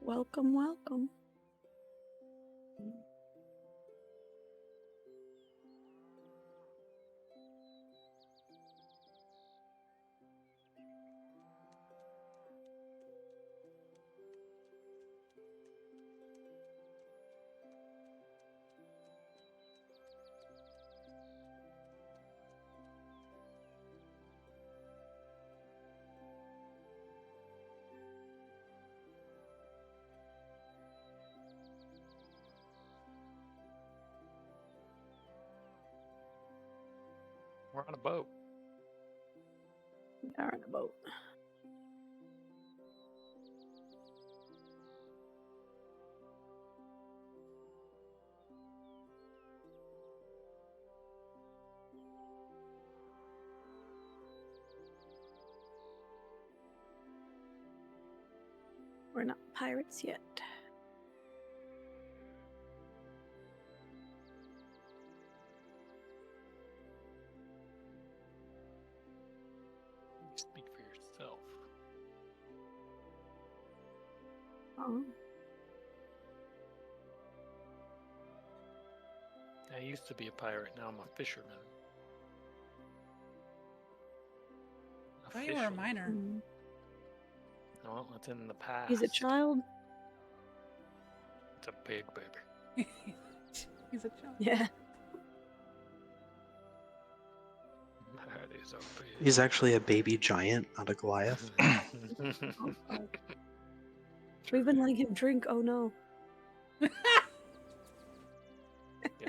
Welcome, welcome. We're on a boat. We are on a boat. We're not pirates yet. Speak for yourself. Oh, I used to be a pirate, now I'm a fisherman. I thought you were a miner. Well, it's in the past. he's a child. It's a big baby. He's a child. Yeah. That is a big. He's actually a baby giant, not a Goliath. Oh, fuck. We've been letting him drink. Oh no. Yeah,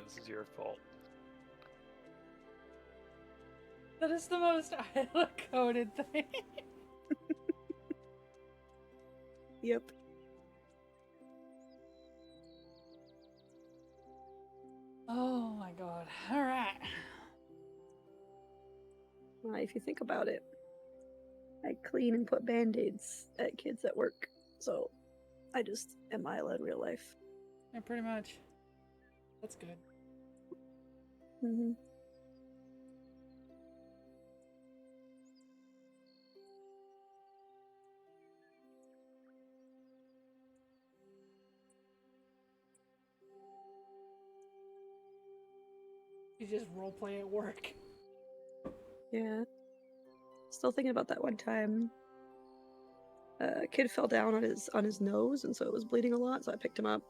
this is your fault. That is the most coded thing. Yep. Oh my god. Alright. Well, if you think about it, I clean and put band-aids at kids at work. So I just am Isla in real life. Yeah, pretty much. That's good. Mm-hmm. You just roleplay at work. Yeah. Still thinking about that one time. A kid fell down on his nose, and so it was bleeding a lot. So I picked him up,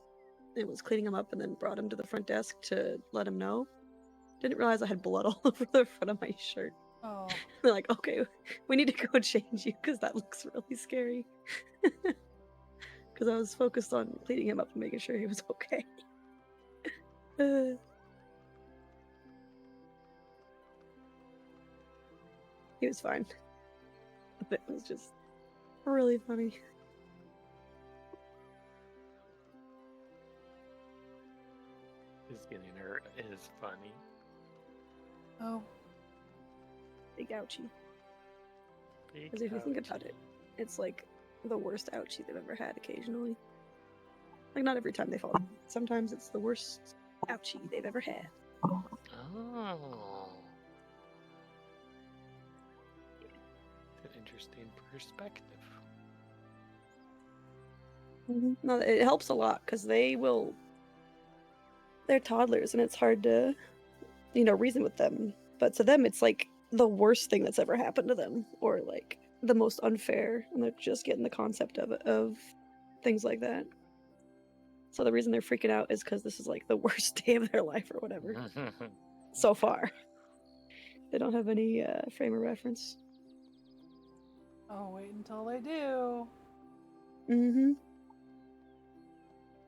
and was cleaning him up, and then brought him to the front desk to let him know. Didn't realize I had blood all over the front of my shirt. Oh. They're like, okay, we need to go change you because that looks really scary. Because I was focused on cleaning him up and making sure he was okay. He was fine. But it was just really funny. Is getting hurt is funny. Oh. Big ouchie. Big Because if you think about ouchie. it, it's like the worst ouchie they've ever had occasionally. Like, not every time they fall. Sometimes it's the worst ouchie they've ever had. Oh. An interesting perspective. No, it helps a lot because they're toddlers and it's hard to, reason with them. But to them, it's like the worst thing that's ever happened to them, or like the most unfair, and they're just getting the concept of things like that. So the reason they're freaking out is because this is like the worst day of their life or whatever. So far. They don't have any frame of reference. Oh, wait until they do. Mm-hmm.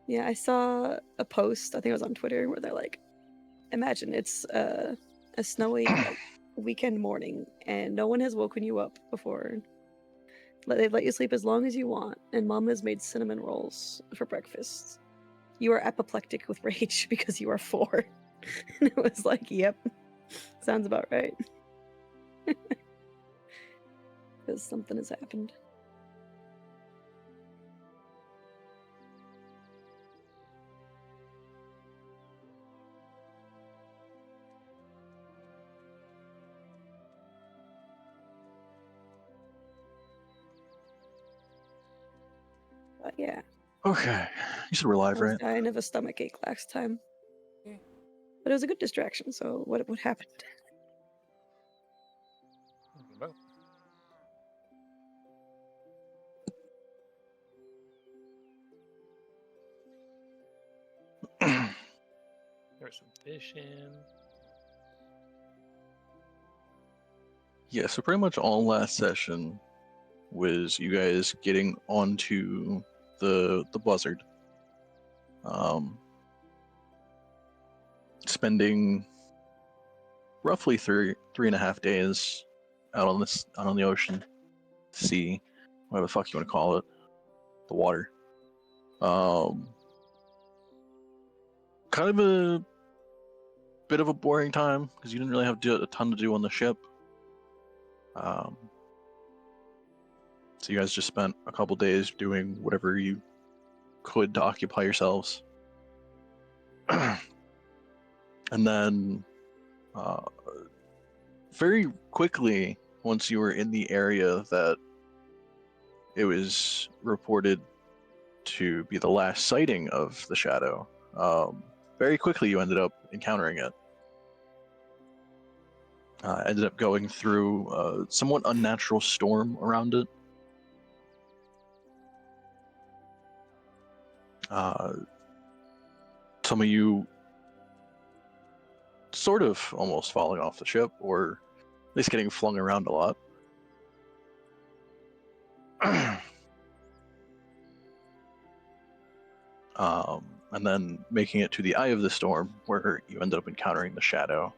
Yeah, I saw a post, I think it was on Twitter, where they're like, imagine it's a snowy weekend morning and no one has woken you up before. They've let you sleep as long as you want, and Mom has made cinnamon rolls for breakfast. You are apoplectic with rage because you are 4. And it was like, yep, sounds about right. Because something has happened. But yeah, Okay. You said we're live, I was right? dying of a stomach ache last time. Okay. But it was a good distraction, so what happened? Well, there's some fish in. Yeah, so pretty much all last session was you guys getting onto the buzzard. Spending roughly 3.5 days out on the ocean, sea, whatever the fuck you want to call it, the water. Kind of a bit of a boring time because you didn't really have a ton to do on the ship. So you guys just spent a couple days doing whatever you could to occupy yourselves. And then very quickly, once you were in the area that it was reported to be the last sighting of the shadow, very quickly you ended up encountering it. Ended up going through a somewhat unnatural storm around it. Some of you sort of almost falling off the ship, or at least getting flung around a lot. And then making it to the eye of the storm, where you ended up encountering the shadow.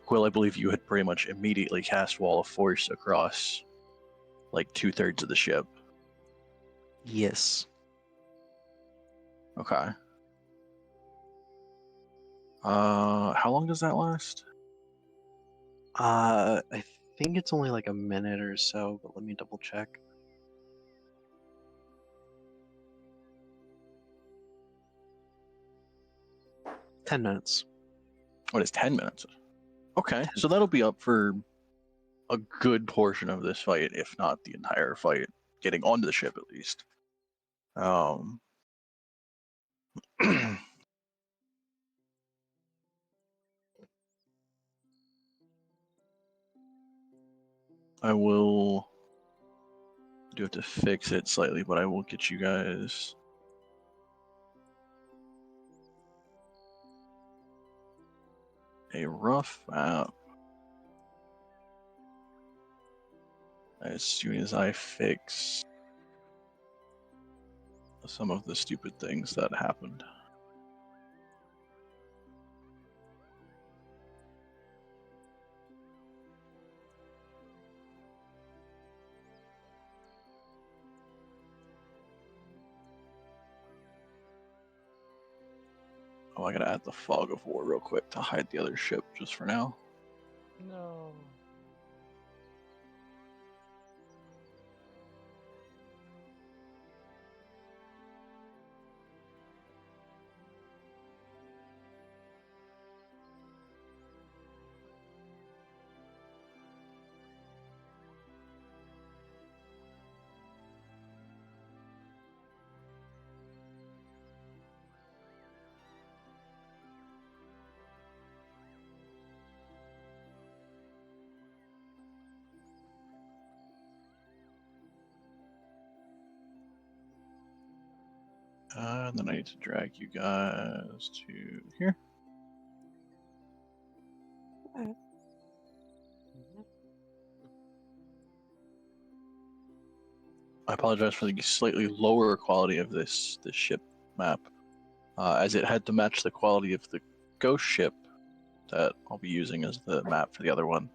Quill, I believe you had pretty much immediately cast Wall of Force across like 2/3 of the ship. Yes. Okay. How long does that last? I think it's only like a minute or so, but let me double check. $10. What is 10 minutes? Okay, so that'll be up for a good portion of this fight, if not the entire fight, getting onto the ship at least. I will do have to fix it slightly, but I will get you guys a rough map as soon as I fix some of the stupid things that happened. Oh, I gotta add the fog of war real quick to hide the other ship just for now. No. And then I need to drag you guys to here. I apologize for the slightly lower quality of this ship map, as it had to match the quality of the ghost ship that I'll be using as the map for the other one.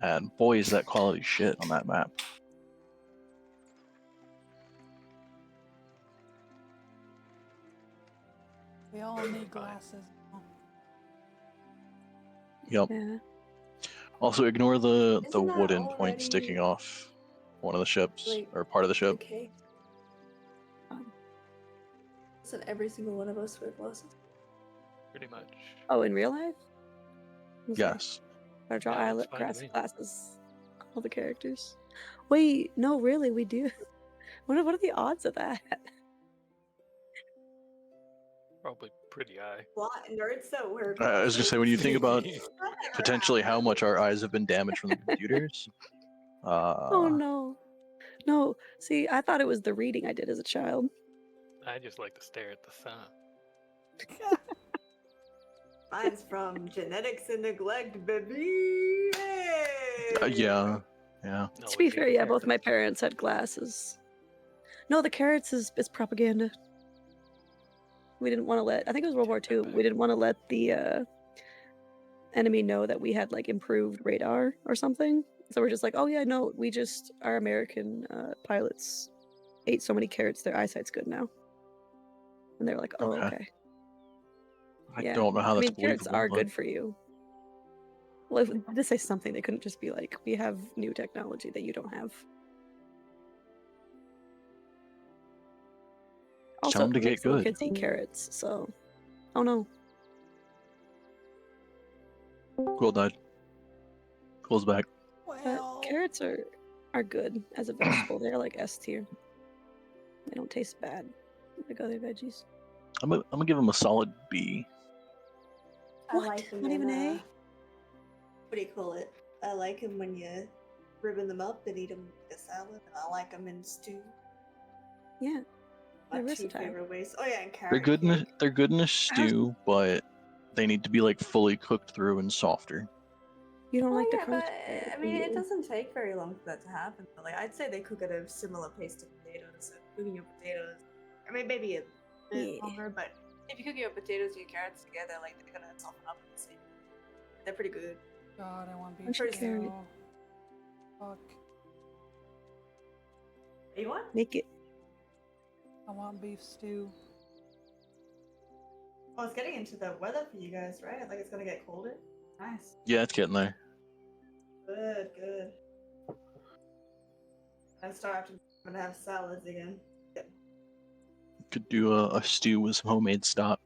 And boy, is that quality shit on that map. We all need glasses. Yep. Yeah. Also, ignore the Isn't that wooden point sticking already, off one of the ships, like, or part of the ship. okay? Isn't every single one of us wear glasses? Pretty much. Oh, in real life? Okay. Yes. I draw Yeah, it's fine to me. glasses. All the characters. Wait, no, really, we do. What are the odds of that? Probably pretty high. What nerds that wear I was gonna say, when you think about That never potentially how happened. much our eyes have been damaged from the computers, Oh no. No, see, I thought it was the reading I did as a child. I just like to stare at the sun. Mine's from genetics and neglect, baby. Hey! yeah. No, To be it fair, makes yeah, both my sense. parents had glasses. No, the carrots is propaganda. We didn't want to let, I think it was World War Take that II, we back. didn't want to let the enemy know that we had like improved radar or something. So we're just like, oh yeah, no, we just, our American pilots ate so many carrots, their eyesight's good now. And they're like, oh, Okay. okay. I Yeah. don't know how I that's mean, carrots believable, are but good for you. Well, if they say something, they couldn't just be like, we have new technology that you don't have. Also, tell them to it get makes little good. kids eat carrots, so. Oh no. Quill died. Quill's back. But carrots are good as a vegetable. They're like S tier. They don't taste bad like other veggies. I'm gonna give him a solid B. I What? like them Not even in, A? what do you call it? I like them when you ribbon them up and eat them like a salad. And I like them in stew. Yeah. My They're two versatile. favorite ways. Oh yeah, and They're carrot good in a, cake. they're good in a stew, but they need to be like fully cooked through and softer. You don't Oh like the yeah, crunch? but I mean, it doesn't take very long for that to happen. But, like, I'd say they cook at a similar pace to potatoes. So cooking your potatoes, I mean, maybe a bit Yeah. longer, but if you cook your potatoes and your carrots together, like they're gonna soften up and see. They're pretty good. God, I want beef Crunch First- carrot. stew. Fuck. You want? Make it. I want beef stew. Oh, it's getting into the weather for you guys, right? Like it's gonna get colder. Nice. Yeah, it's getting there. Good, good. I'm starting to have salads again. Could do a stew with some homemade stock.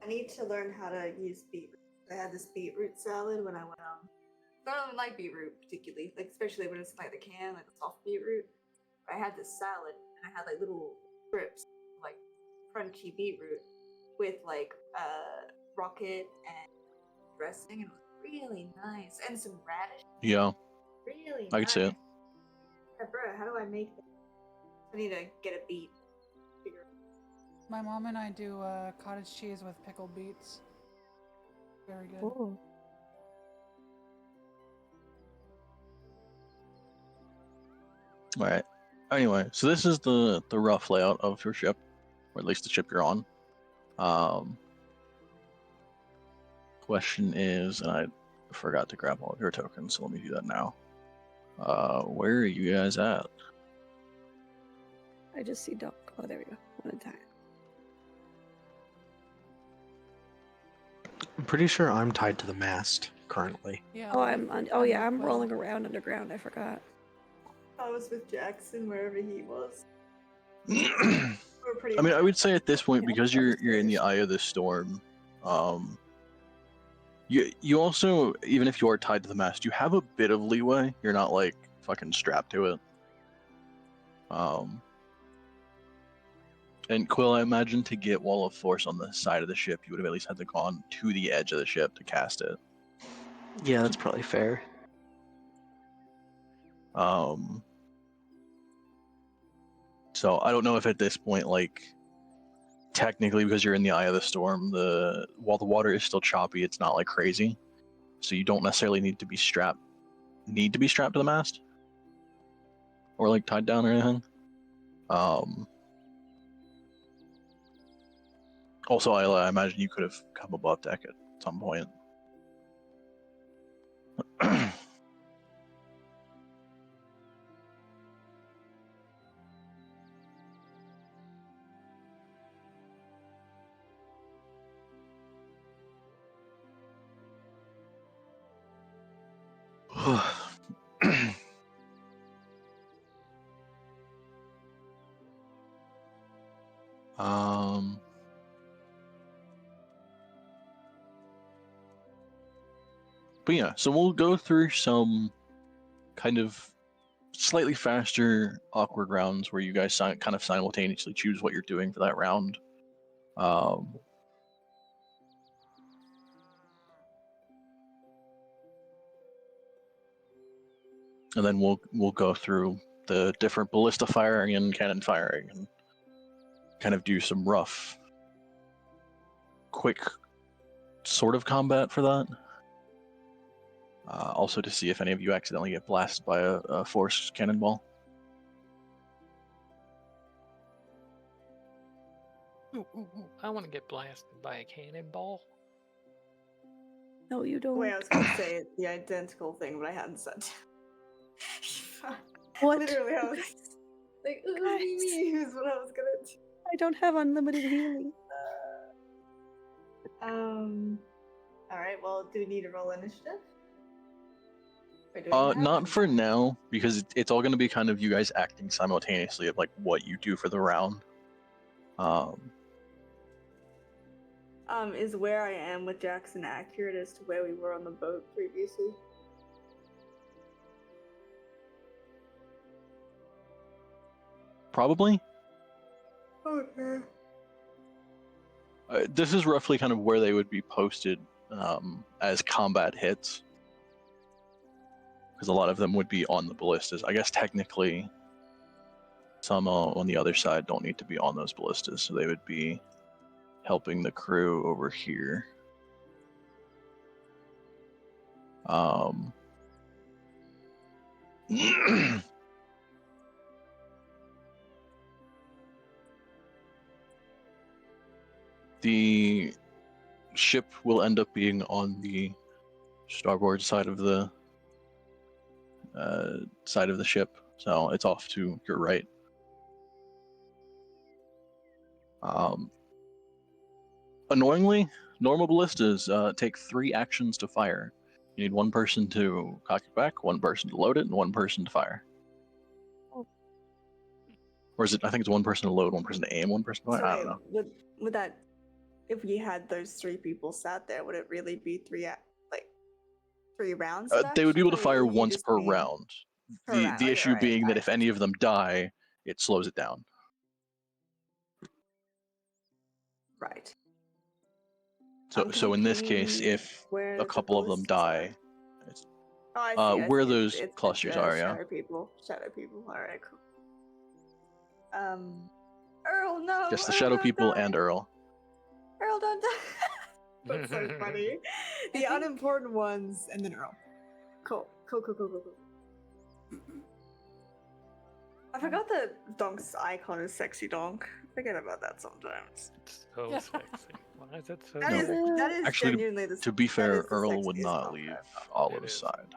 I need to learn how to use beetroot. I had this beetroot salad when I went I don't like beetroot particularly, like especially when it's like the can, like the soft beetroot. I had this salad and I had like little strips, of, like crunchy beetroot with like rocket and dressing, and it was really nice, and some radish. Yeah, Really I could see it. nice. Yeah, bro, how do I make this? I need to get a beet. Figure My mom and I do cottage cheese with pickled beets. Very good. Oh. All right. Anyway, so this is the rough layout of your ship, or at least the ship you're on. Question is, and I forgot to grab all of your tokens, so let me do that now. Where are you guys at? I just see Doc. Oh, there we go. One at a time. I'm pretty sure I'm tied to the mast currently. Yeah. Oh, I'm I'm with rolling Quill. around underground. I forgot. I was with Jackson wherever he was. I We're pretty. mean, I would say at this point, Yeah, because you're in the eye of the storm, you also, even if you are tied to the mast, you have a bit of leeway. You're not like fucking strapped to it. And Quill, I imagine to get Wall of Force on the side of the ship, you would have at least had to gone to the edge of the ship to cast it. Yeah, that's probably fair. So I don't know if at this point, like, technically because you're in the eye of the storm, while the water is still choppy, it's not like crazy. So you don't necessarily need to be strapped to the mast or like tied down or anything. Also, I imagine you could have come above deck at some point. um, but yeah, so we'll go through some kind of slightly faster, awkward rounds where you guys kind of simultaneously choose what you're doing for that round. And then we'll go through the different ballista firing and cannon firing and kind of do some rough, quick sort of combat for that. Also to see if any of you accidentally get blasted by a force cannonball. Ooh, I want to get blasted by a cannonball. No, you don't. Wait, I was gonna say the identical thing, but I hadn't said. What? Literally, I was like, ooh, Guys. me is what I was gonna do. I don't have unlimited healing. All right. Well, do we need to roll initiative? Or do we have Not one? for now, because it's all going to be kind of you guys acting simultaneously of like what you do for the round. Is where I am with Jackson accurate as to where we were on the boat previously? Probably. Okay. This is roughly kind of where they would be posted as combat hits. Because a lot of them would be on the ballistas. I guess technically some on the other side don't need to be on those ballistas, so they would be helping the crew over here. The ship will end up being on the starboard side of the ship, so it's off to your right. Annoyingly, normal ballistas take 3 actions to fire. You need one person to cock it back, one person to load it, and one person to fire. Oh. Or is it? I think it's one person to load, one person to aim, one person to fire. I don't know. Would that, if we had those 3 people sat there, would it really be 3 rounds? Of They would be able to action, or fire would you once just per be- round. Per The round, the okay, issue alright, being that alright. if any of them die, it slows it down. Right. So in this case, Can you- if where a the couple of them ballistas are? die, it's, Oh, I see. where It's- those it's the clusters are, yeah. Shadow people. Shadow people. All right, cool. Earl, no. Just the Earl, shadow don't people die. and Earl. Earl, don't die. That's so funny. The unimportant ones, and then Earl. Cool. I forgot that Donk's icon is sexy Donk. I forget about that sometimes. It's so Yeah. sexy. Why is it so That No. is sexy? that is Actually, genuinely the. To be that fair, is the Earl would sexiest not Donk leave I've- Olive's It is. side.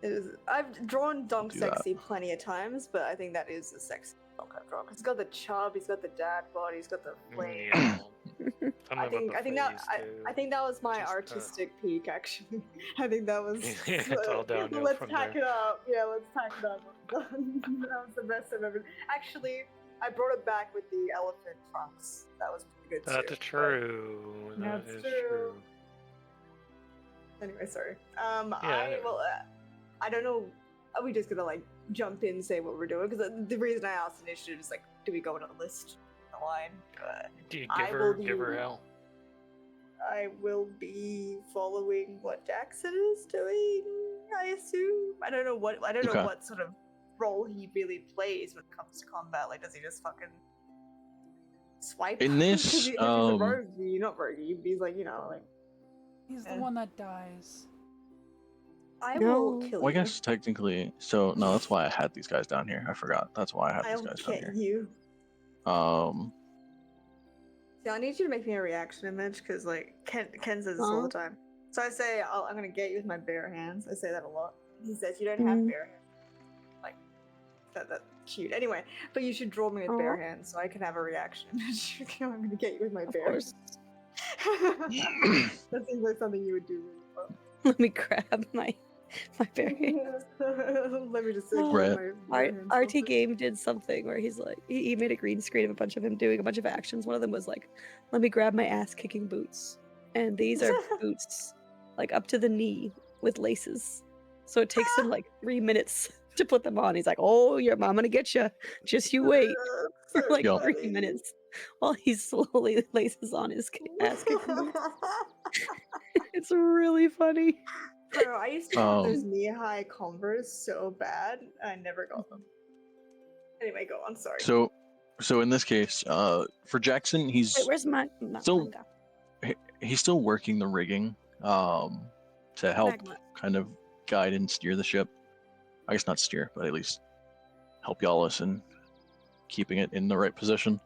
It is. I've drawn Donk do that. sexy plenty of times, but I think that is the sexy Donk I've drawn. 'Cause he's got the chub, he's got the dad bod, he's got the flame. Yeah. I think that was my Just, artistic peak actually. I think that was It's all downhill let's from pack there. it up. Yeah, let's pack it up. That was the best I've ever. Actually, I brought it back with the elephant trunks. That was pretty good too. That's but- true. That That's is true. true. Anyway, sorry. never I don't know. Are we just gonna like jump in and say what we're doing? Because the reason I asked initiative is like, do we go into the list, the line? Do you I give her will be- hell? I will be following what Jackson is doing. I assume. I don't know what. I don't know Okay. what sort of role he really plays when it comes to combat. Like, does he just fucking swipe? In this, 'Cause if he's a rogue, not roguey. He's like, like, He's the Eh. one that dies. I No. will kill Well, I you. guess technically, so no, that's why I had these guys down here. I forgot. That's why I had I'll these guys down get here. you. Um, See, I need you to make me a reaction image because, like, Ken says this all the time. So I say, I'm gonna get you with my bare hands. I say that a lot. He says, you don't have bare hands. Like, that's cute. Anyway, but you should draw me with bare Aw. hands so I can have a reaction image. I'm gonna get you with my Of bare course. hands. That seems like something you would do really well. Let me grab my bare hand. Let me just Oh. Right. my bare hands real RT quick. Game did something where he's like, he made a green screen of a bunch of him doing a bunch of actions. One of them was like, let me grab my ass kicking boots. And these are boots like up to the knee with laces. So it takes him like 3 minutes to put them on. He's like, "Oh, your mom gonna get you. Just you wait." For So like Yeah. 3 funny. minutes while he slowly laces on his ass kicking boots. It's really funny. Bro, I used to want those Um, knee-high Converse so bad. I never got them. Anyway, go on. Sorry. so in this case, for Jackson, Wait, he's where's my still Magma? he's still working the rigging, to help Magma. kind of guide and steer the ship. I guess not steer, but at least help Yalis in keeping it in the right position.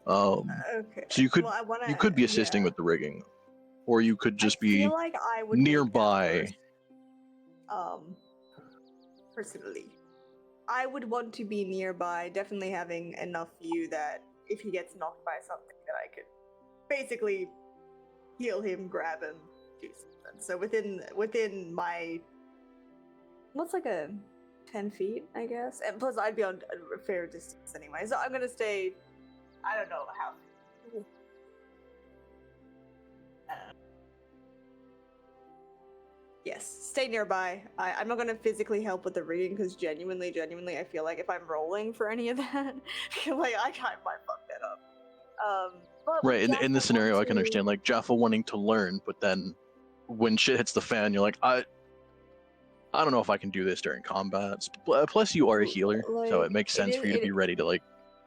Okay. So you could Well, I want to. you could be assisting with the rigging, or you could just I feel be like I would make that nearby. worse. Personally, I would want to be nearby, definitely having enough view that if he gets knocked by something, that I could basically heal him, grab him, do something. So within my what's like a 10 feet, I guess, and plus I'd be on a fair distance anyway. So I'm gonna stay. I don't know how. Yes, stay nearby. I'm not gonna physically help with the rigging because genuinely, I feel like if I'm rolling for any of that, I feel like I might fuck that up. But Right, in Jack this would want scenario, I can to- understand like Jaffa wanting to learn, but then when shit hits the fan, you're like, I don't know if I can do this during combat. Plus, you are a healer, so it makes sense for you to be ready to like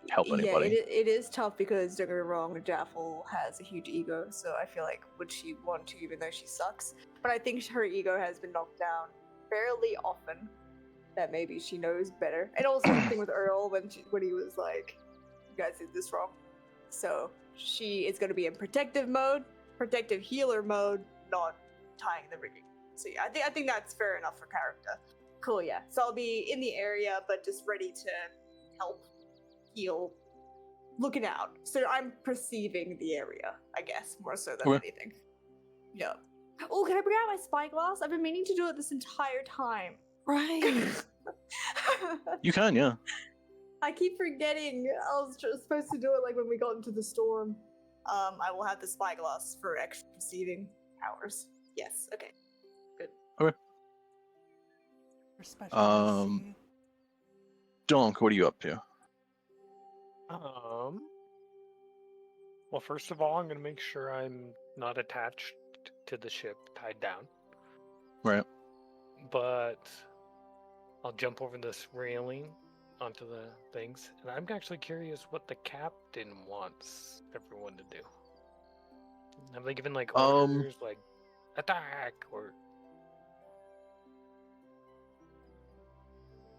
help Yeah, anybody. it is tough because don't get me wrong, Jaffel has a huge ego, so I feel like would she want to, even though she sucks? But I think her ego has been knocked down fairly often. That maybe she knows better, and also the thing with Earl when he was like, "You guys did this wrong," so she is going to be in protective mode, protective healer mode, not tying the rigging. So yeah, I think that's fair enough for character. Cool, yeah. So I'll be in the area, but just ready to help heal, looking out. So I'm perceiving the area, I guess, more so than Okay. anything. Yeah. Oh, can I bring out my spyglass? I've been meaning to do it this entire time. Right. You can, yeah. I keep forgetting. I was supposed to do it like when we got into the storm. I will have the spyglass for extra perceiving powers. Yes. Okay. For special Um, Donk, what are you up to? Well, first of all, I'm going to make sure I'm not attached to the ship, tied down. Right. But I'll jump over this railing onto the things, and I'm actually curious what the captain wants everyone to do. Have they given like orders, like attack, or?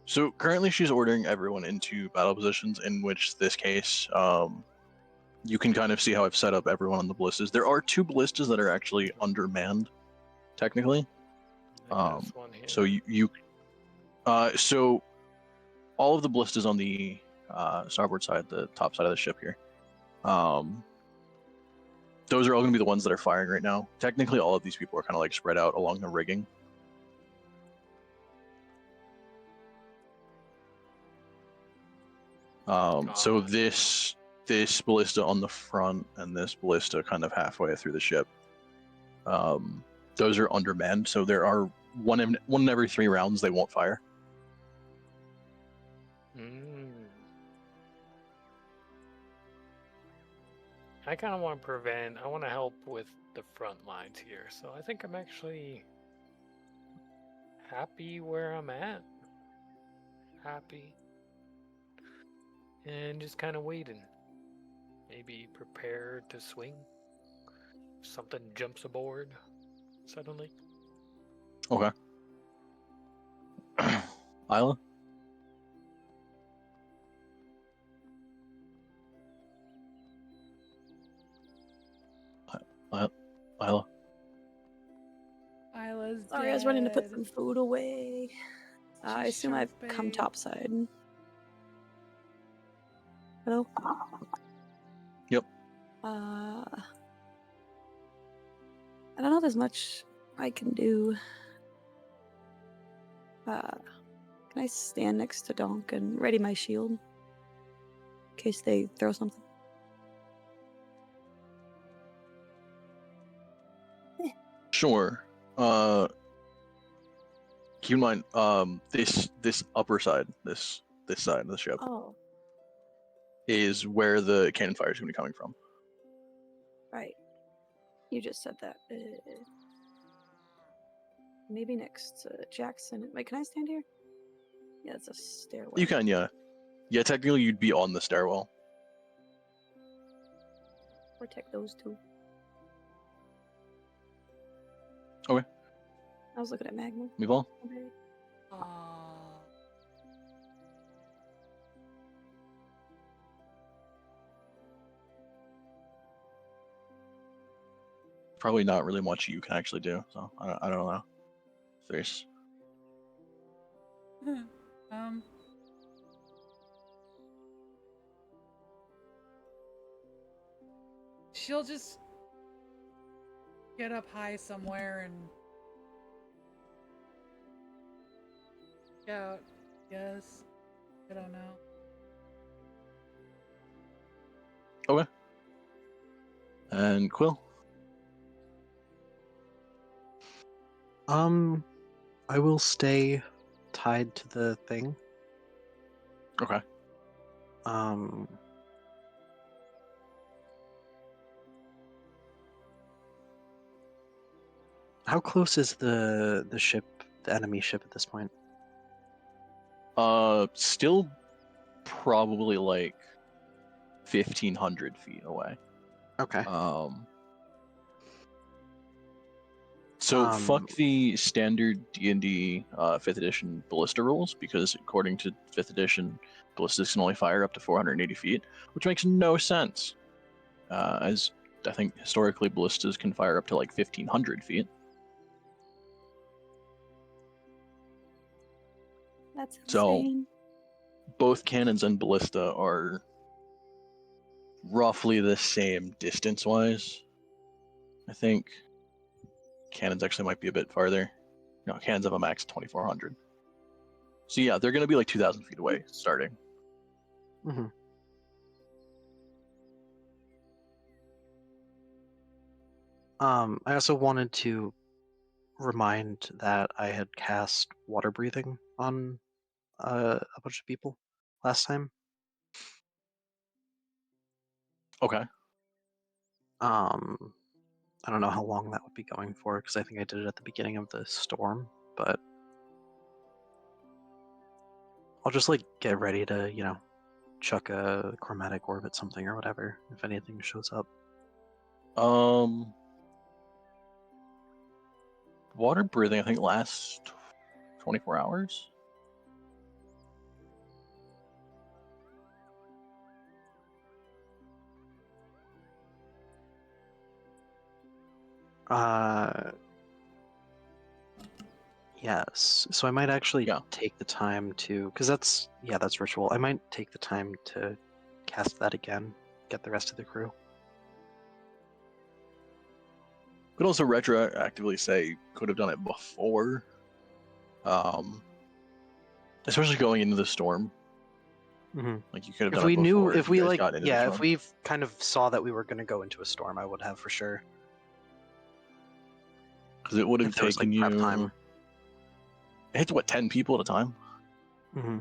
So currently, she's ordering everyone into battle positions. In which this case, you can kind of see how I've set up everyone on the ballistas. There are 2 ballistas that are actually undermanned, technically. This one here. So so all of the ballistas on the starboard side, the top side of the ship here, those are all going to be the ones that are firing right now. Technically, all of these people are kind of like spread out along the rigging. So this ballista on the front and this ballista kind of halfway through the ship, those are undermanned. So there are one in every 3 rounds they won't fire. I kind of want to prevent. I want to help with the front lines here, so I think I'm actually happy where I'm at. Happy. And just kind of waiting. Maybe prepare to swing. If something jumps aboard suddenly. Okay. Isla? Isla? Isla's Sorry, I was running to put dead. some food away. I She's assume I've come shopping. topside. Hello? Yep. I don't know if there's much I can do. Can I stand next to Donk and ready my shield? In case they throw something? Sure. Keep in mind, this upper side, this side of the ship Oh, is where the cannon fire is going to be coming from. right. You just said that. Maybe next Jackson. Wait, can I stand here? Yeah, it's a stairwell. You can, yeah. Yeah, technically you'd be on the stairwell. Protect those two. Okay. I was looking at Magma. Move on. Okay. Probably not really much you can actually do, so I don't know. There's um. She'll just get up high somewhere and out. Yes. I don't know. okay. And Quill. I will stay tied to the thing. Okay. Um, how close is the ship, the enemy ship at this point? Still probably like 1,500 feet away. Okay. So fuck Um, the standard D&D 5th edition ballista rules, because according to 5th edition, ballistas can only fire up to 480 feet, which makes no sense. As I think historically ballistas can fire up to like 1,500 feet. That's So- insane. Both cannons and ballista are roughly the same distance-wise. I think cannons actually might be a bit farther. No, cannons have a max of 2,400. So yeah, they're going to be like 2,000 feet away starting. mhm. I also wanted to remind that I had cast water breathing on a bunch of people last time. Okay. I don't know how long that would be going for because I think I did it at the beginning of the storm, but I'll just like get ready to, chuck a chromatic orb at something or whatever if anything shows up. Water breathing, I think, lasts 24 hours. Yes. So I might actually Yeah. take the time to, because that's ritual. I might take the time to cast that again, get the rest of the crew. Could also retroactively say could have done it before. Especially going into the storm. Mm-hmm. Like you could have If done we it knew, before if you we guys like, got into the yeah, storm. if we kind of saw that we were going to go into a storm, I would have for sure. Because it would have If there was like taken prep you. time. It hits what, 10 people at a time? Mm-hmm.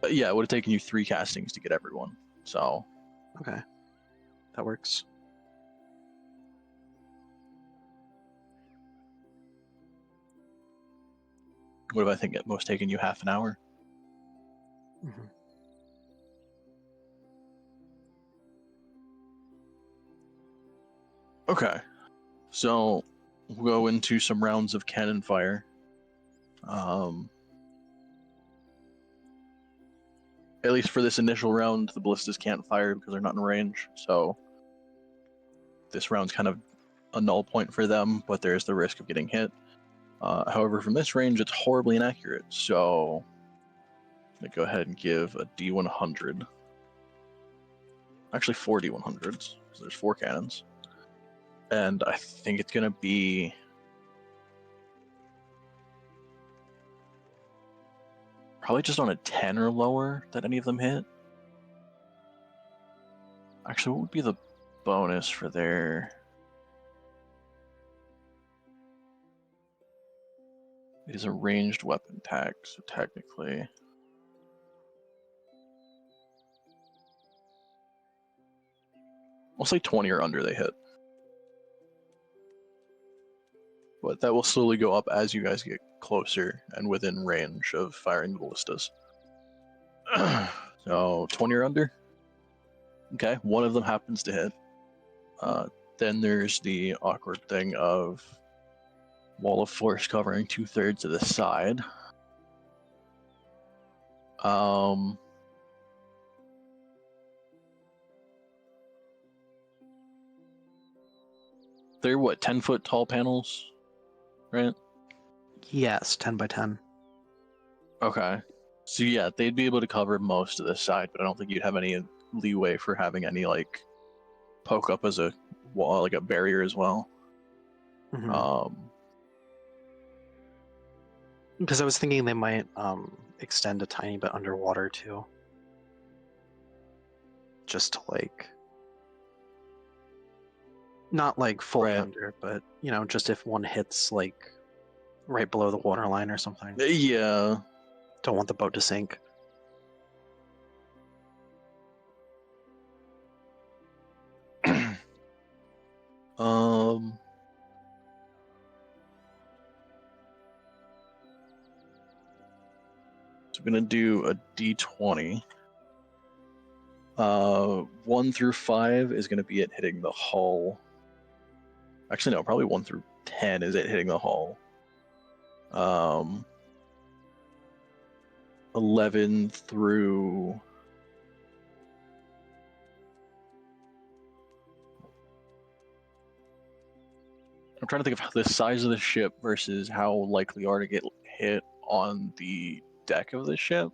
But yeah, it would have taken you 3 castings to get everyone. So Okay, that works. would have, I think, at most taken you half an hour. Mm-hmm. Okay. So we'll go into some rounds of cannon fire. At least for this initial round, the ballistas can't fire because they're not in range. So this round's kind of a null point for them, but there's the risk of getting hit. However, from this range, it's horribly inaccurate. So I'm gonna go ahead and give a D100. Actually, 4 D100s. So there's 4 cannons. And I think it's gonna be probably just on a 10 or lower that any of them hit. Actually, what would be the bonus for their. It is a ranged weapon attack, so technically. I'll say 20 or under they hit. But that will slowly go up as you guys get closer and within range of firing the ballistas. So 20 or under. Okay, one of them happens to hit. Then there's the awkward thing of wall of force covering 2/3 of the side. They're what, 10-foot tall panels, right? Yes, 10 by 10. Okay. So yeah, they'd be able to cover most of this side, but I don't think you'd have any leeway for having any like poke up as a wall, like a barrier as well. Because I was thinking they might extend a tiny bit underwater too. Just to like, not like fully Right. under, but you know, just if one hits like right below the waterline or something. Yeah. Don't want the boat to sink. So I'm gonna do a D20. 1 through 5 is gonna be it hitting the hull. Actually, no, probably 1 through 10 is it hitting the hull. 11 through. I'm trying to think of the size of the ship versus how likely you are to get hit on the deck of the ship.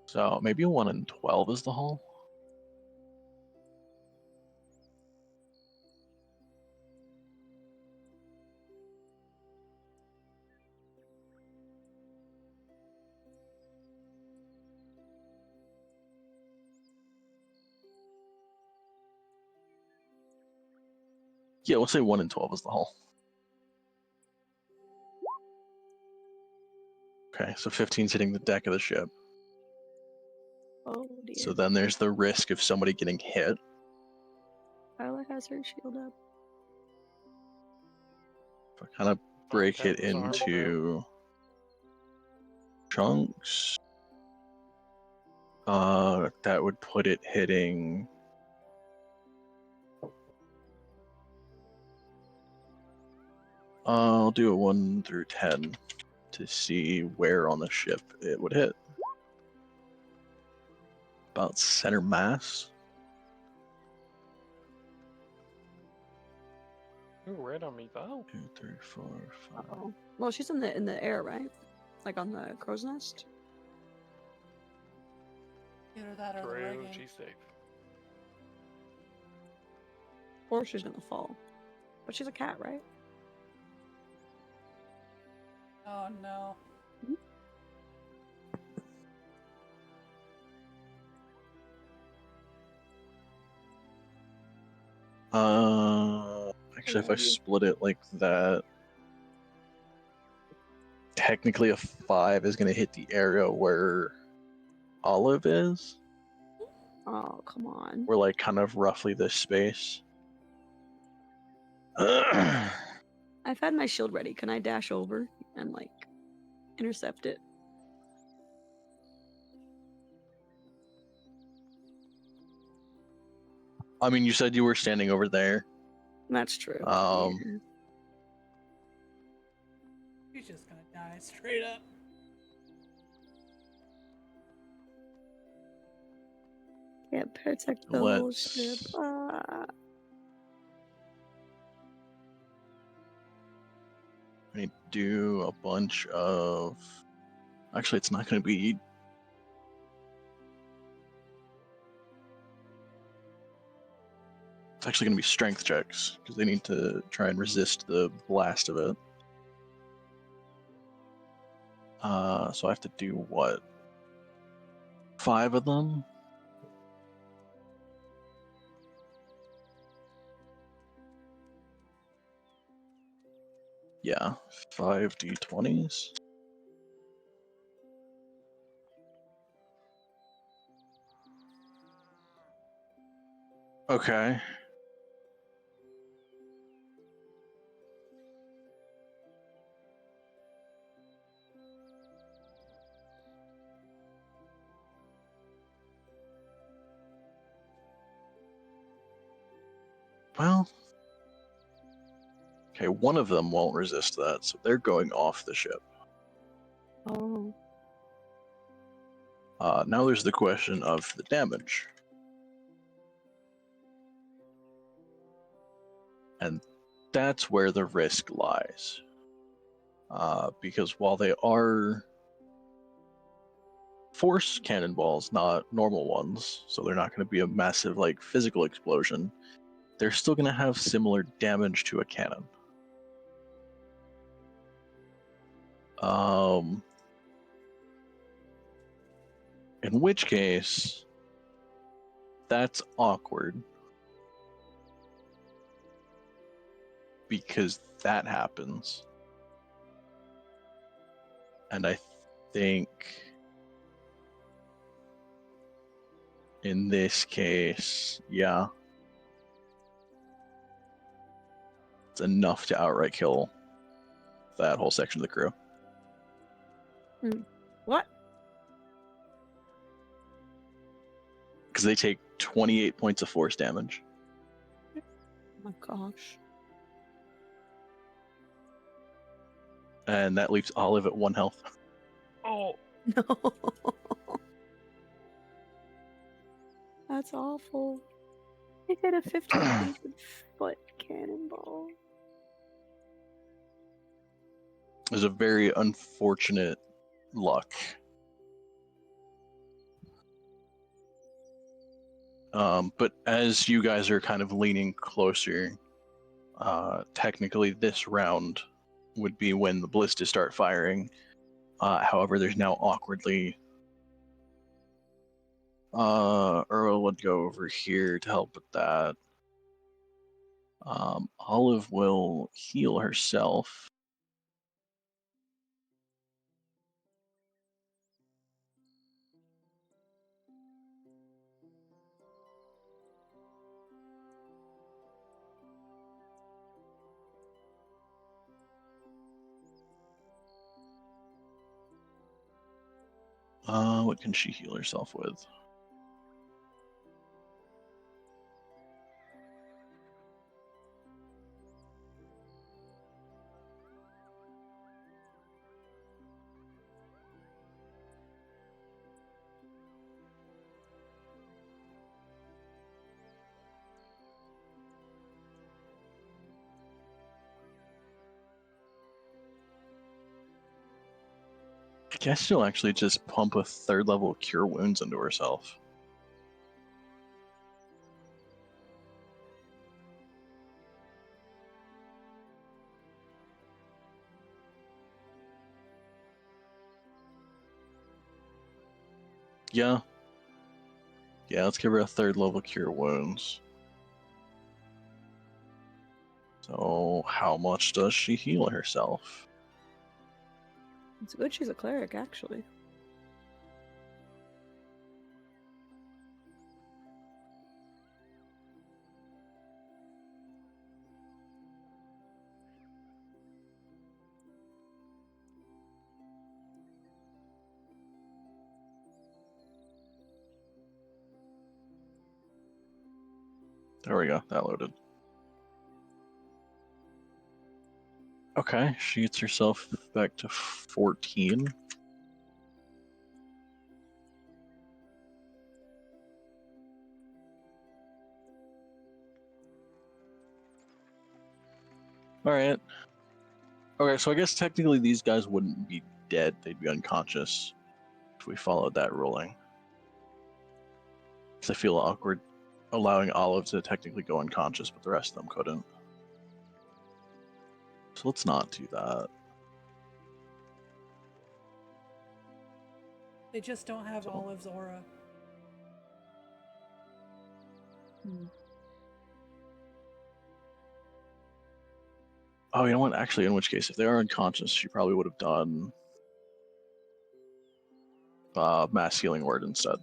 So maybe a 1 in 12 is the hull. Yeah, we'll say 1 in 12 is the hull. Okay, so 15's hitting the deck of the ship. Oh dear. So then there's the risk of somebody getting hit. Viola has her shield up. If I kind of break tap it his arm into chunks, that would put it hitting. I'll do a 1 through 10 to see where on the ship it would hit. About center mass. Ooh, right on me, though. 2, 3, 4, 5. Oh. Well, she's in the air, right? Like on the crow's nest. Either that or the True, rigging. she's safe. Or she's gonna fall. But she's a cat, right? Oh no. Actually, if I split it like that, technically a 5 is going to hit the area where Olive is. Oh, come on. We're like kind of roughly this space. I've had my shield ready. Can I dash over and like intercept it? I mean, you said you were standing over there. That's true. Yeah. She's just gonna die straight up. Can't protect the whole ship. I need to do a bunch of. Actually, it's not going to be. It's actually going to be strength checks because they need to try and resist the blast of it. So I have to do what? 5 of them? Yeah, 5d20s. Okay. Well, okay, one of them won't resist that, so they're going off the ship. Oh. Now there's the question of the damage. And that's where the risk lies. Because while they are force cannonballs, not normal ones, so they're not going to be a massive, like, physical explosion, they're still going to have similar damage to a cannon. In which case, that's awkward. Because that happens. And I think in this case, yeah, it's enough to outright kill that whole section of the crew. What? Because they take 28 points of force damage. Oh my gosh. And that leaves Olive at 1 health. Oh, No. That's awful. They hit a 15-foot cannonball. It was a very unfortunate luck. But as you guys are kind of leaning closer, technically this round would be when the ballistas start firing. However, there's now awkwardly Earl would go over here to help with that. Olive will heal herself. What can she heal herself with? I guess she'll actually just pump a 3rd level Cure Wounds into herself. Yeah. Yeah, let's give her a 3rd level Cure Wounds. So, how much does she heal herself? It's good she's a cleric, actually. There we go, that loaded. Okay, she gets herself back to 14. Alright. Okay, so I guess technically these guys wouldn't be dead, they'd be unconscious if we followed that ruling. Because I feel awkward allowing Olive to technically go unconscious, but the rest of them couldn't. So let's not do that. They just don't have So- Olive's aura. Oh, you know what? Actually, in which case, if they are unconscious, she probably would have done mass healing word instead.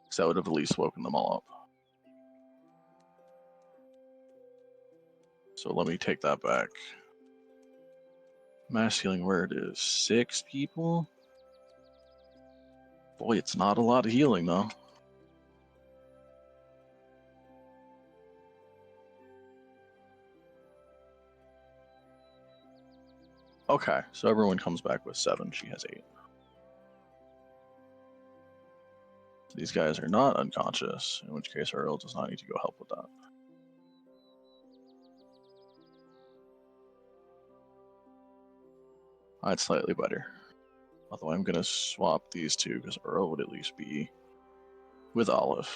Because that would have at least woken them all up. So let me take that back. Mass healing word is 6 people. Boy, it's not a lot of healing, though. Okay, so everyone comes back with 7. She has 8. So these guys are not unconscious, in which case Earl does not need to go help with that. That's slightly better. Although I'm going to swap these two because Earl would at least be with Olive.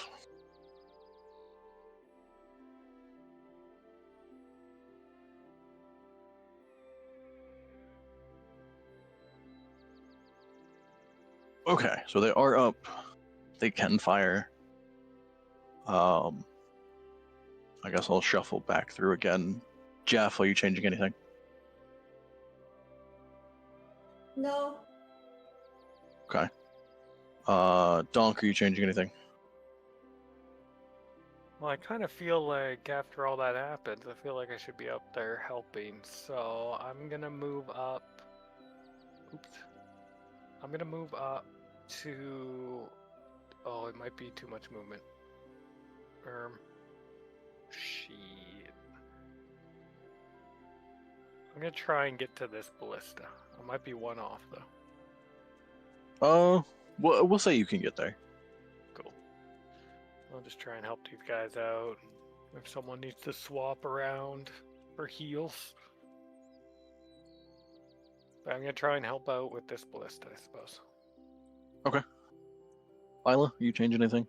Okay, so they are up. They can fire. I guess I'll shuffle back through again. Jeff, are you changing anything? No. Okay. Donk, are you changing anything? Well, I kind of feel like after all that happens, I feel like I should be up there helping. So I'm gonna move up. Oops. I'm gonna move up to. Oh, it might be too much movement. Shit. I'm gonna try and get to this ballista. I might be one off though. We'll say you can get there. Cool. I'll just try and help these guys out. If someone needs to swap around for heals. But I'm gonna try and help out with this ballista, I suppose. Okay. Lila, are you changing anything?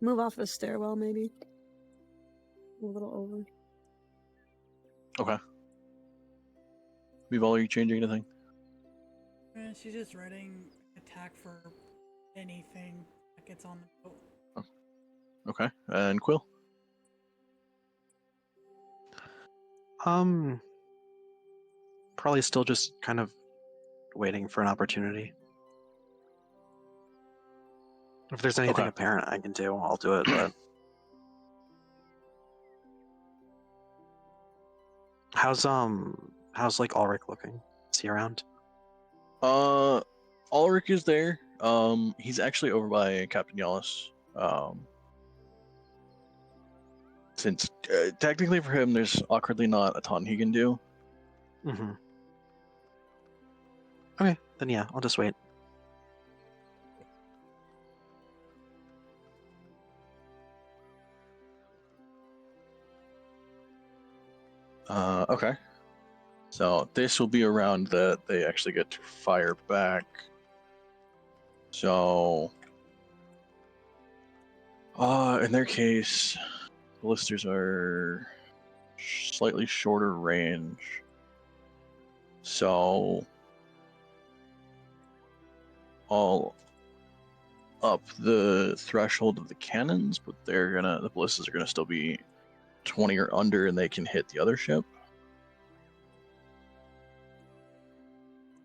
Move off the stairwell, maybe. A little over. Okay. Vival, are you changing anything? She's just readying attack for anything that gets on the boat. Okay. And Quill? Probably still just kind of waiting for an opportunity. If there's anything Okay. apparent I can do, I'll do it, but how's like Ulrich looking? Is he around? Ulrich is there. He's actually over by Captain Yallis. Since technically for him, there's awkwardly not a ton he can do. Mm-hmm. Okay, then yeah, I'll just wait. Okay. So this will be a round that they actually get to fire back. So, in their case, ballistas are slightly shorter range. So, I'll up the threshold of the cannons, but the ballistas are gonna still be 20 or under, and they can hit the other ship.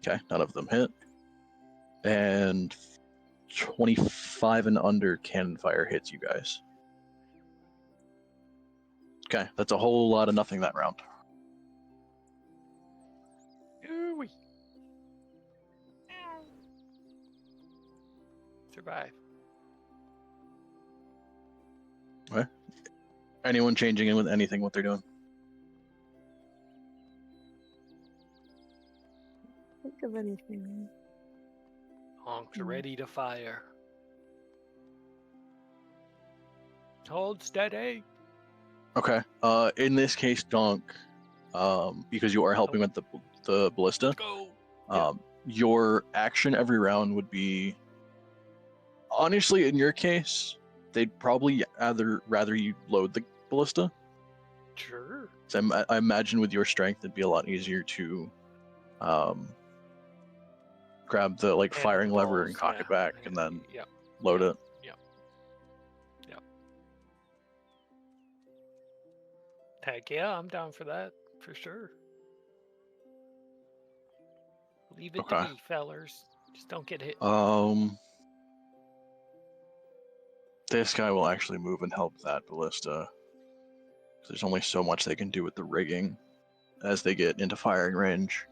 Okay, none of them hit. And 25 and under cannon fire hits you guys. Okay, that's a whole lot of nothing that round. Ooh-wee. Survive. Okay. Anyone changing in with anything what they're doing? Think of anything. Honks ready to fire. Hold steady. Okay. In this case, Donk, because you are helping with the ballista, Go. your action every round would be. Honestly, in your case, they'd probably rather you load the ballista. Sure. So I imagine with your strength, it'd be a lot easier to grab the And firing lever balls, and cock yeah. it back, and then Yep. load it. Yep. Heck yeah, I'm down for that, for sure. Leave it to Okay. me, fellers. Just don't get hit. This guy will actually move and help that ballista. There's only so much they can do with the rigging as they get into firing range.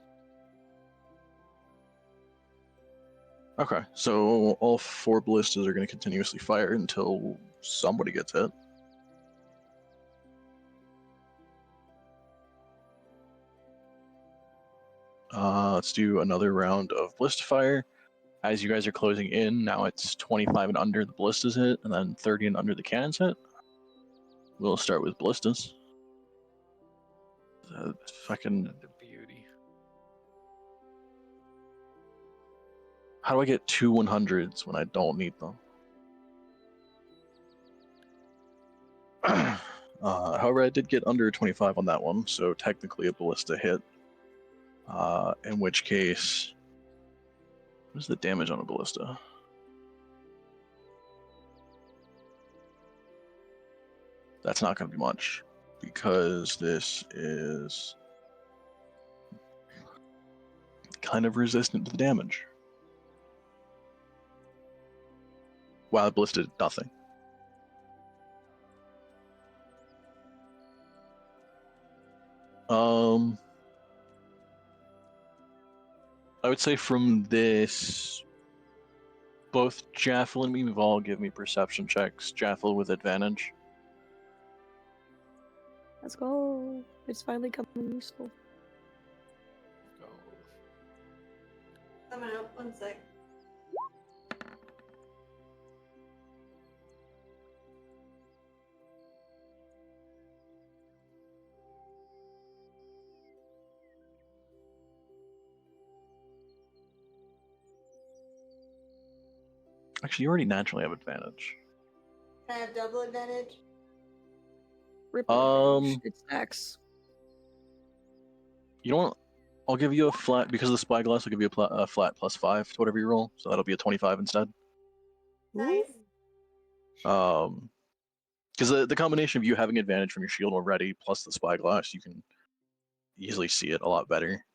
Okay, so all 4 ballistas are going to continuously fire until somebody gets hit. Let's do another round of ballista fire. As you guys are closing in, now it's 25 and under the ballistas hit, and then 30 and under the cannons hit. We'll start with ballistas. Fucking. That's a beauty. How do I get 2 100s when I don't need them? However, I did get under 25 on that one, so technically a ballista hit. In which case, what's the damage on a ballista? That's not going to be much, because this is kind of resistant to the damage. Wow, the ballista did nothing. I would say from this, both Jaffel and Meeval give me perception checks. Jaffel with advantage. Let's go. It's finally coming useful. Go. Coming up, 1 sec. Actually, you already naturally have advantage. Can I have double advantage? Ripple advantage. It stacks. You know what? I'll give you a flat, because of the spyglass, I'll give you a flat +5 to whatever you roll, so that'll be a 25 instead. Nice. Because the combination of you having advantage from your shield already, plus the spyglass, you can easily see it a lot better.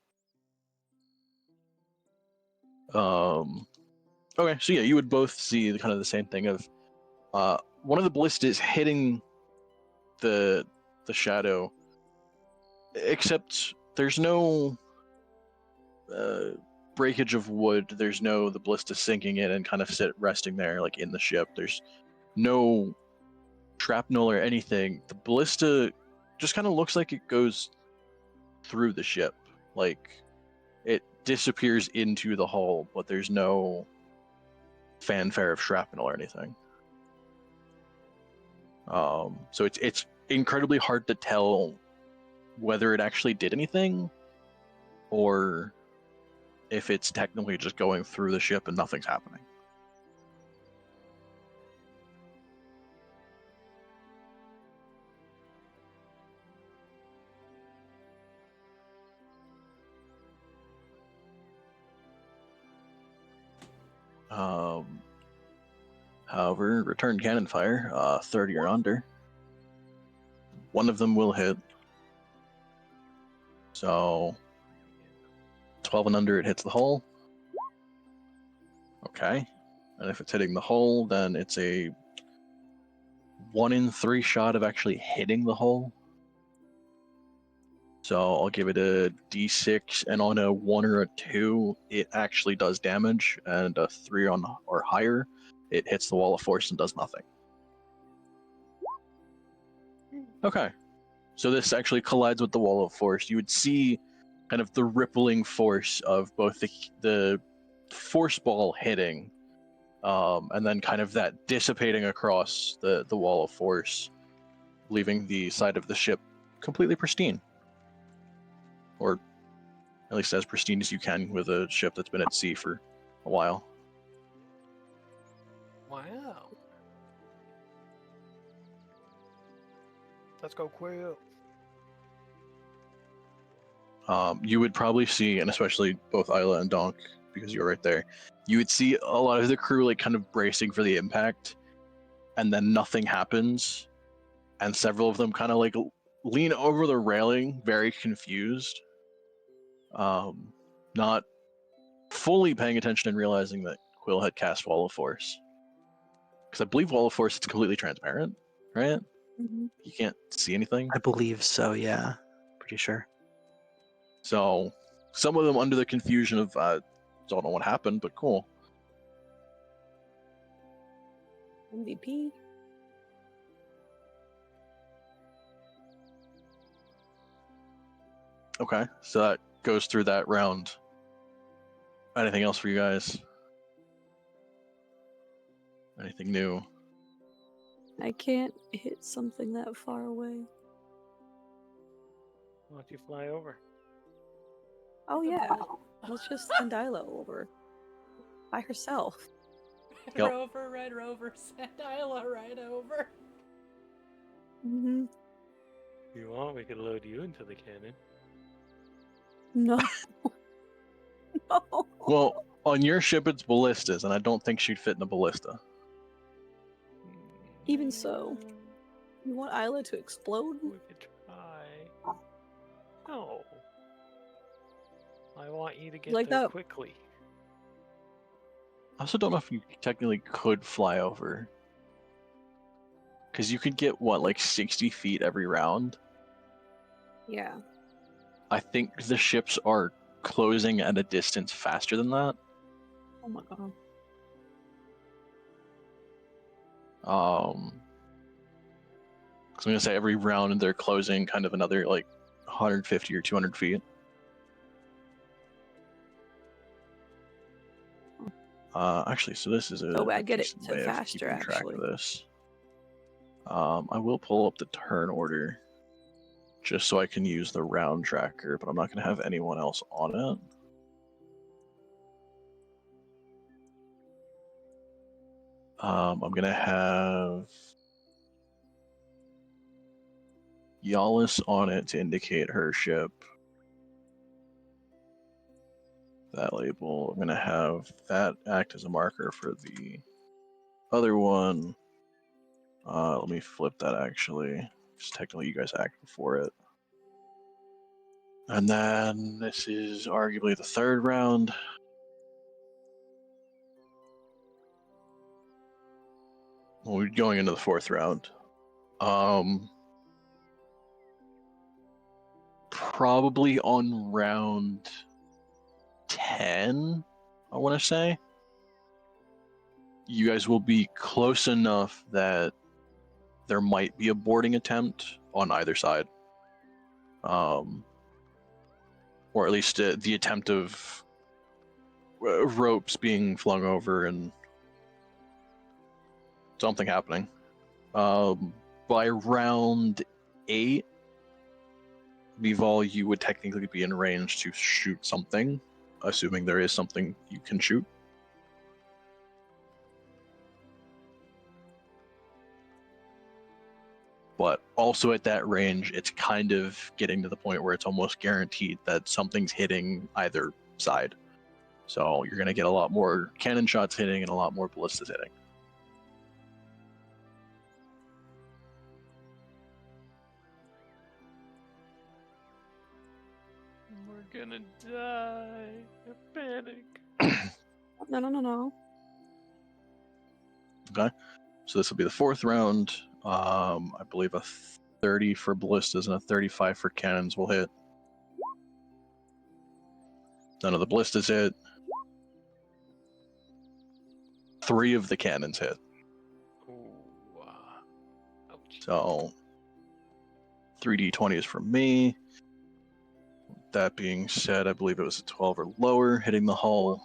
Okay, so yeah, you would both see kind of the same thing of one of the ballistas hitting the shadow, except there's no breakage of wood. There's no the ballista sinking in and kind of resting there like in the ship. There's no shrapnel or anything. The ballista just kind of looks like it goes through the ship, like it disappears into the hull, but there's no fanfare of shrapnel or anything. So it's incredibly hard to tell whether it actually did anything or if it's technically just going through the ship and nothing's happening. However, return cannon fire, 30 or under. One of them will hit. So 12 and under, it hits the hull. Okay. And if it's hitting the hull, then it's a 1 in 3 shot of actually hitting the hull. So I'll give it a d6, and on a 1 or a 2, it actually does damage, and a 3 or higher, it hits the wall of force and does nothing. Okay. So this actually collides with the wall of force. You would see kind of the rippling force of both the force ball hitting, and then kind of that dissipating across the wall of force, leaving the side of the ship completely pristine. Or at least as pristine as you can with a ship that's been at sea for a while. Wow. Let's go Quill. You would probably see, and especially both Isla and Donk, because you're right there, you would see a lot of the crew like kind of bracing for the impact, and then nothing happens, and several of them kind of like lean over the railing, very confused, not fully paying attention and realizing that Quill had cast Wall of Force. Because I believe Wall of Force is completely transparent, right? Mm-hmm. You can't see anything. I believe so, yeah. Pretty sure. So some of them under the confusion of don't know what happened, but cool. MVP. Okay, so that goes through that round. Anything else for you guys? Anything new? I can't hit something that far away. Why don't you fly over? Oh The yeah, ball. let's just send Isla over by herself. Yep. Rover, Red Rover, send Isla right over. Mm-hmm. If you want, we could load you into the cannon. No. No. Well, on your ship it's ballistas, and I don't think she'd fit in a ballista. Even so, you want Isla to explode? We could try. No. I want you to get Like there that- quickly. I also don't know if you technically could fly over. Because you could get, what, like 60 feet every round? Yeah. I think the ships are closing at a distance faster than that. Oh my god. So I'm gonna say every round they're closing kind of another like 150 or 200 feet. Actually, so this is a Oh, I get it. decent So way of faster, keeping track of actually. this. I will pull up the turn order just so I can use the round tracker, but I'm not gonna have anyone else on it. I'm gonna have Yalis on it to indicate her ship. That label. I'm gonna have that act as a marker for the other one. Let me flip that actually. Because technically you guys act before it. And then this is arguably the third round. Well, we're going into the fourth round. Probably on round 10, I want to say. You guys will be close enough that there might be a boarding attempt on either side. Or at least the attempt of ropes being flung over and something happening. By round 8, Vival, you would technically be in range to shoot something, assuming there is something you can shoot. But also at that range, it's kind of getting to the point where it's almost guaranteed that something's hitting either side. So you're going to get a lot more cannon shots hitting and a lot more ballistas hitting. We're gonna die. I panic. No. Okay. So this will be the fourth round. I believe a 30 for ballistas and a 35 for cannons will hit. None of the ballistas hit. 3 of the cannons hit. Ooh, ouch. So 3d20 is from me. That being said, I believe it was a 12 or lower hitting the hull.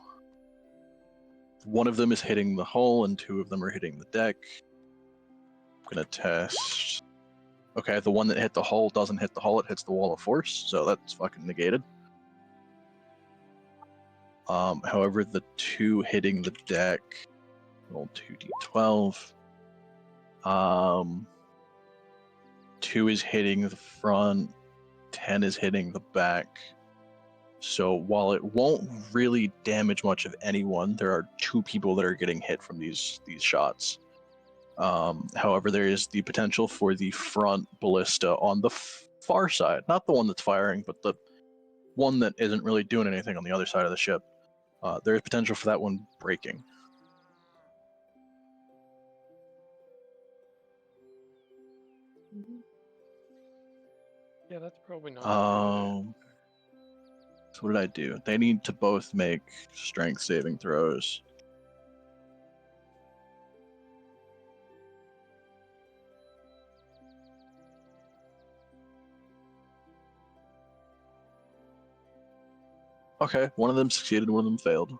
One of them is hitting the hull and 2 of them are hitting the deck. I'm gonna test. Okay, the one that hit the hull doesn't hit the hull, it hits the wall of force, so that's fucking negated. However, the 2 hitting the deck, roll 2d12. 2 is hitting the front, 10 is hitting the back. So while it won't really damage much of anyone, there are 2 people that are getting hit from these shots. However, there is the potential for the front ballista on the far side, not the one that's firing, but the one that isn't really doing anything on the other side of the ship. There is potential for that one breaking. Yeah, that's probably not. a good So what did I do? They need to both make strength saving throws. Okay, one of them succeeded, one of them failed.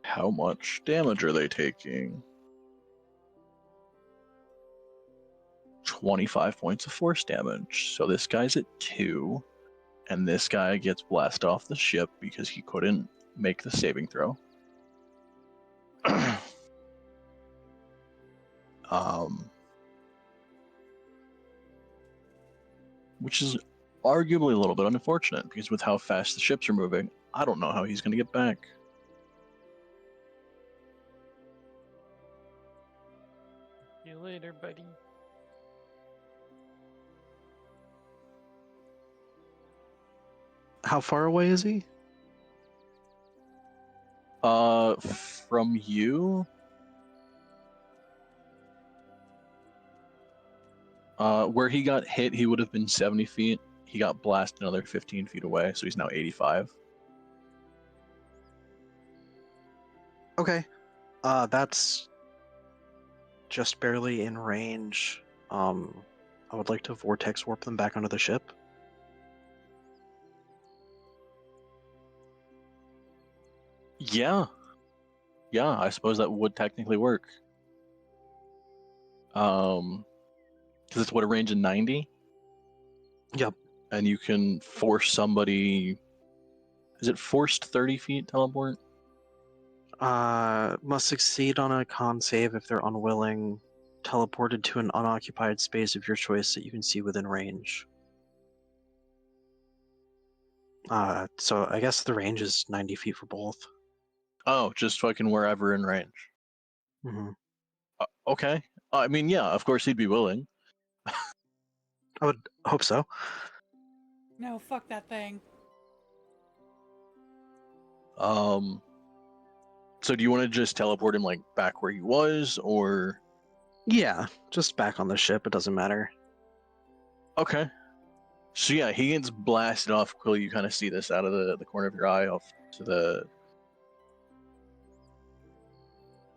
How much damage are they taking? 25 points of force damage. So this guy's at 2, and this guy gets blasted off the ship because he couldn't make the saving throw. Which is arguably a little bit unfortunate, because with how fast the ships are moving, I don't know how he's going to get back. See you later, buddy. How far away is he? From you? Where he got hit, he would have been 70 feet. He got blasted another 15 feet away, so he's now 85. Okay. That's just barely in range. I would like to vortex warp them back onto the ship. Yeah. Yeah, I suppose that would technically work. Because it's what, a range of 90? Yep. And you can force somebody... Is it forced 30 feet teleport? Must succeed on a con save if they're unwilling. Teleported to an unoccupied space of your choice that you can see within range. So I guess the range is 90 feet for both. Oh, just fucking wherever in range. Mm-hmm. Okay. I mean, yeah, of course he'd be willing. I would hope so. No, fuck that thing. So do you want to just teleport him, like, back where he was, or... Yeah, just back on the ship. It doesn't matter. Okay. So yeah, he gets blasted off. Quill, you kind of see this out of the corner of your eye off to the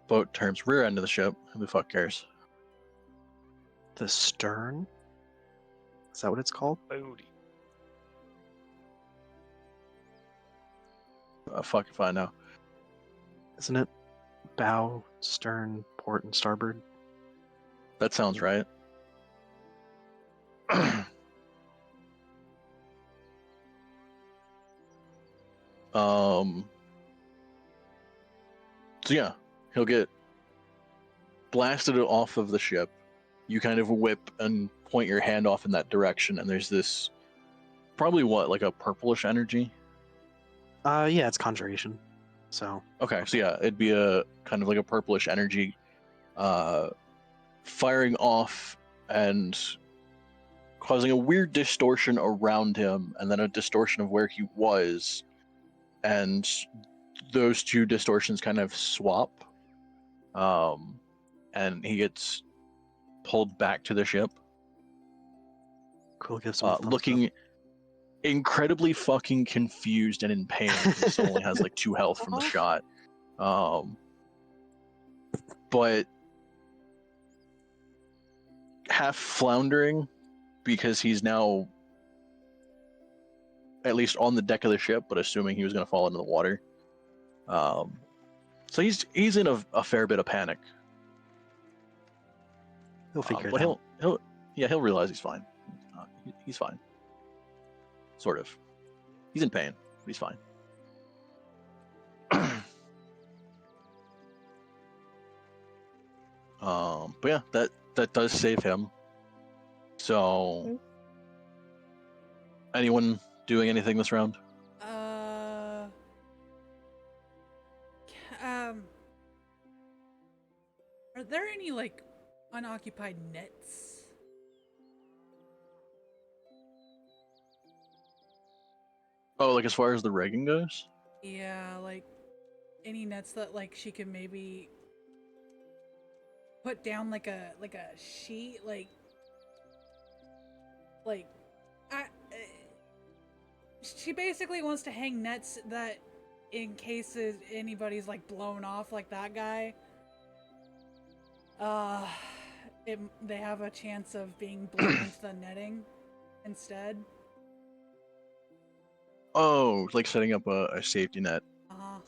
boat terms rear end of the ship. Who the fuck cares? The stern? Is that what it's called? Booty. Fuck if I know. Isn't it bow, stern, port, and starboard? That sounds right. So yeah, he'll get blasted off of the ship. You kind of whip and point your hand off in that direction, and there's this probably what, like a purplish energy? Yeah, it's conjuration. So Okay, so yeah, it'd be a kind of like a purplish energy firing off and causing a weird distortion around him, and then a distortion of where he was, and those two distortions kind of swap, and he gets pulled back to the ship, Quill gives him a thumbs looking up. incredibly fucking confused and in pain because he only has like 2 health from the shot. But half floundering because he's now at least on the deck of the ship, but assuming he was going to fall into the water. So he's in a fair bit of panic. He'll figure But it out. he'll realize he's fine. He's fine. Sort of. He's in pain, but he's fine. But yeah, that does save him. So, anyone doing anything this round? there any like unoccupied nets? Oh, like as far as the rigging goes? Yeah, like any nets that like she could maybe put down like a sheet like she basically wants to hang nets that in case anybody's like blown off like that guy, they have a chance of being blown into the netting instead. Oh, like setting up a safety net. Uh-huh.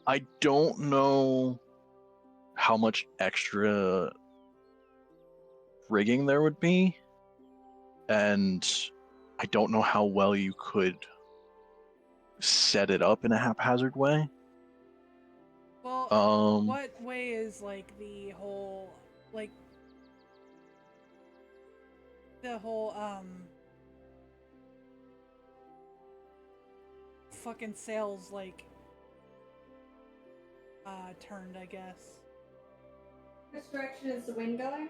I don't know how much extra rigging there would be, and I don't know how well you could set it up in a haphazard way. Well, what way is like the whole fucking sails like turned, I guess. Which direction is the wind going? Is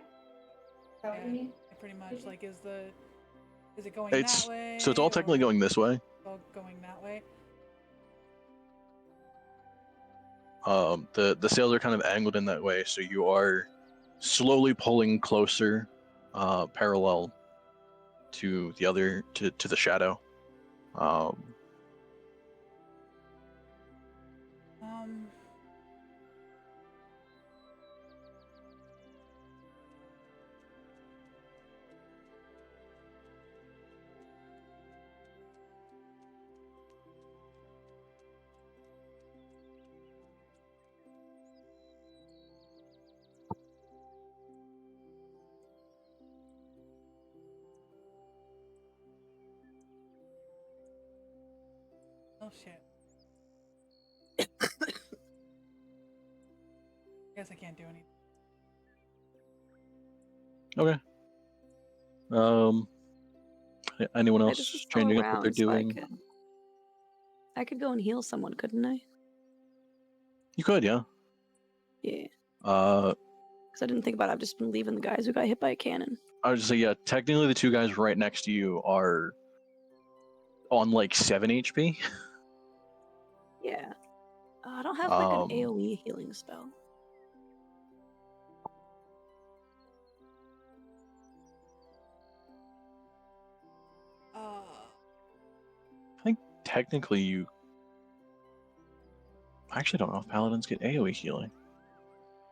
that what you mean? Pretty much. Like, is it going It's that way? so it's all technically or going this way. all going that way. The sails are kind of angled in that way, so you are slowly pulling closer, parallel to the other to the shadow. Oh shit. Guess I can't do anything. Okay. Anyone Hey, else this is still changing up what they're around, so doing? I could go and heal someone, couldn't I? You could, yeah. Yeah. Uh, Because I didn't think about it. I've just been leaving the guys who got hit by a cannon. I would just say, yeah. Technically, the two guys right next to you are on like 7 HP. Yeah. I don't have like an Um, AoE healing spell. I think technically you. I actually don't know if paladins get AoE healing.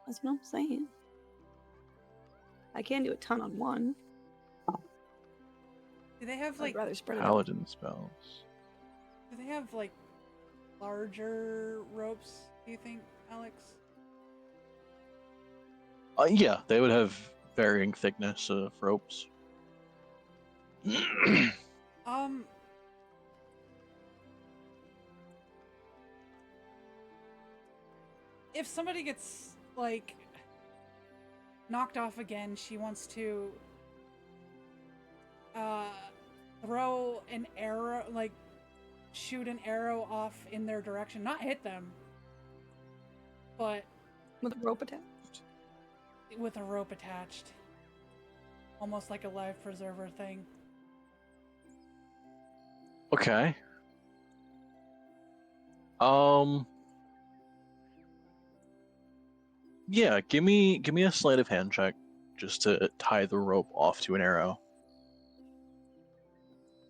That's what I'm saying. I can do a ton on one. Do they have I'd like rather spread it out. Paladin spells. do they have like larger ropes, do you think, Alex? Yeah, they would have varying thickness of ropes. If somebody gets like knocked off again, she wants to throw an arrow, like shoot an arrow off in their direction, not hit them, but With a rope attached. with a rope attached, almost like a life preserver thing. Okay. Yeah, give me a sleight of hand check just to tie the rope off to an arrow.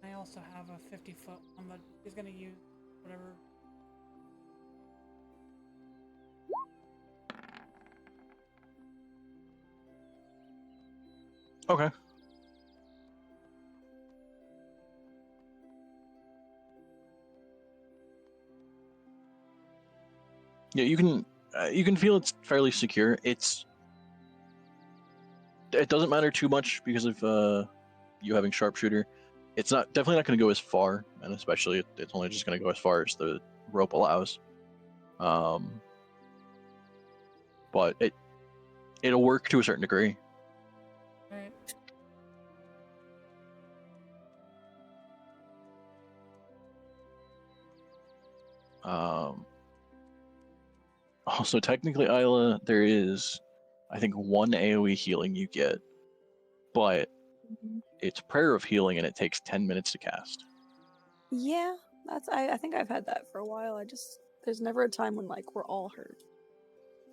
I also have a 50-foot one, but he's gonna use whatever. Okay. Yeah, you can feel it's fairly secure. It doesn't matter too much because of you having sharpshooter. It's definitely not going to go as far, and especially it's only just going to go as far as the rope allows. But it'll work to a certain degree. Right. Also, technically, Isla, there is, I think, one AoE healing you get, but it's Prayer of Healing and it takes 10 minutes to cast. Yeah, I think I've had that for a while. There's never a time when like we're all hurt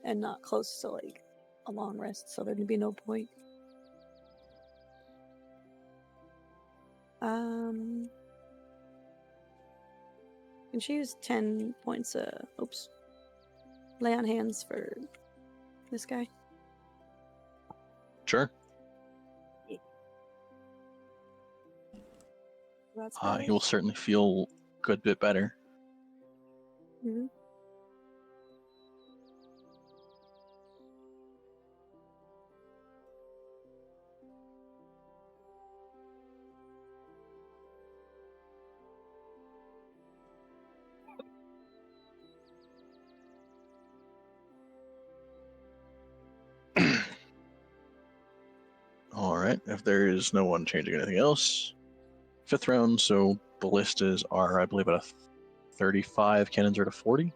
and not close to like a long rest, so there'd be no point. Can she use 10 points lay on hands for this guy? Sure. That's He will certainly feel a good bit better. Mm-hmm. Alright, if there is no one changing anything else. 5th round, so ballistas are, I believe, at a 35, cannons are at a 40.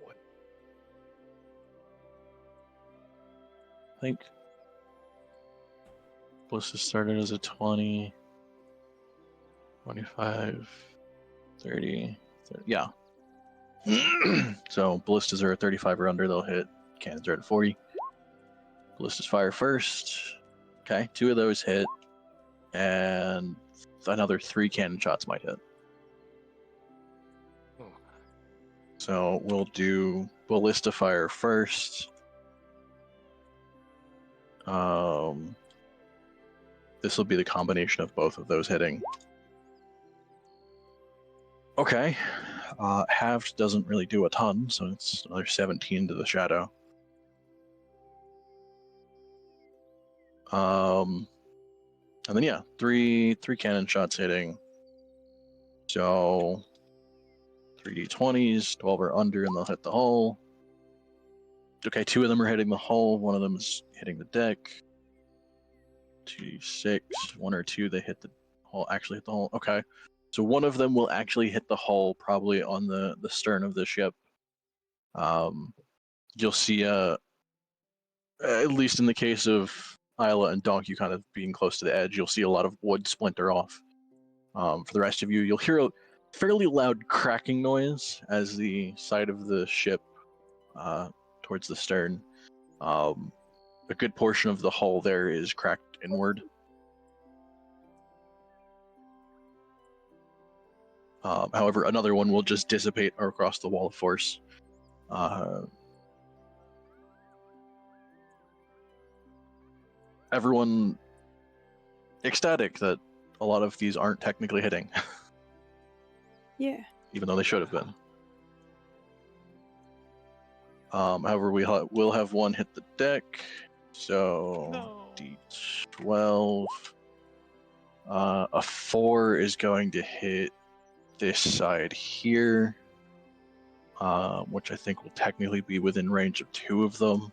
What? I think ballistas started as a 20, 25, 30, yeah. So ballistas are at 35 or under, they'll hit. Cannons are at 40. Ballistas fire first. Okay, 2 of those hit, and another 3 cannon shots might hit. Hmm. So we'll do ballista fire first. This will be the combination of both of those hitting. Okay. Halved doesn't really do a ton, so it's another 17 to the shadow. And then yeah, three cannon shots hitting. So 3d20s, 12 or under, and they'll hit the hull. Okay, 2 of them are hitting the hull, 1 of them is hitting the deck. 2d6, 1 or 2 they hit the hull, actually hit the hull. Okay. So 1 of them will actually hit the hull, probably on the stern of the ship. You'll see at least in the case of Isla and Donkey kind of being close to the edge, you'll see a lot of wood splinter off. For the rest of you, you'll hear a fairly loud cracking noise as the side of the ship towards the stern. A good portion of the hull there is cracked inward. However, another one will just dissipate across the wall of force. Everyone ecstatic that a lot of these aren't technically hitting. Yeah. Even though they should have been. However, we'll have 1 hit the deck. So No. D12. A 4 is going to hit this side here, which I think will technically be within range of 2 of them.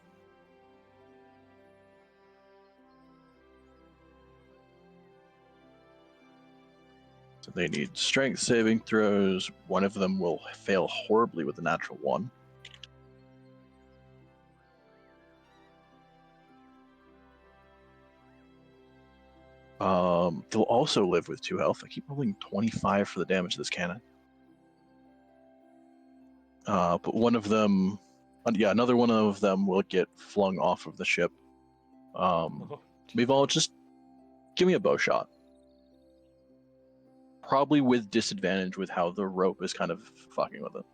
So they need strength saving throws. 1 of them will fail horribly with a natural 1. They'll also live with 2 health. I keep rolling 25 for the damage to this cannon. But one of them, another one of them will get flung off of the ship. Mival, just give me a bow shot. Probably with disadvantage with how the rope is kind of fucking with it.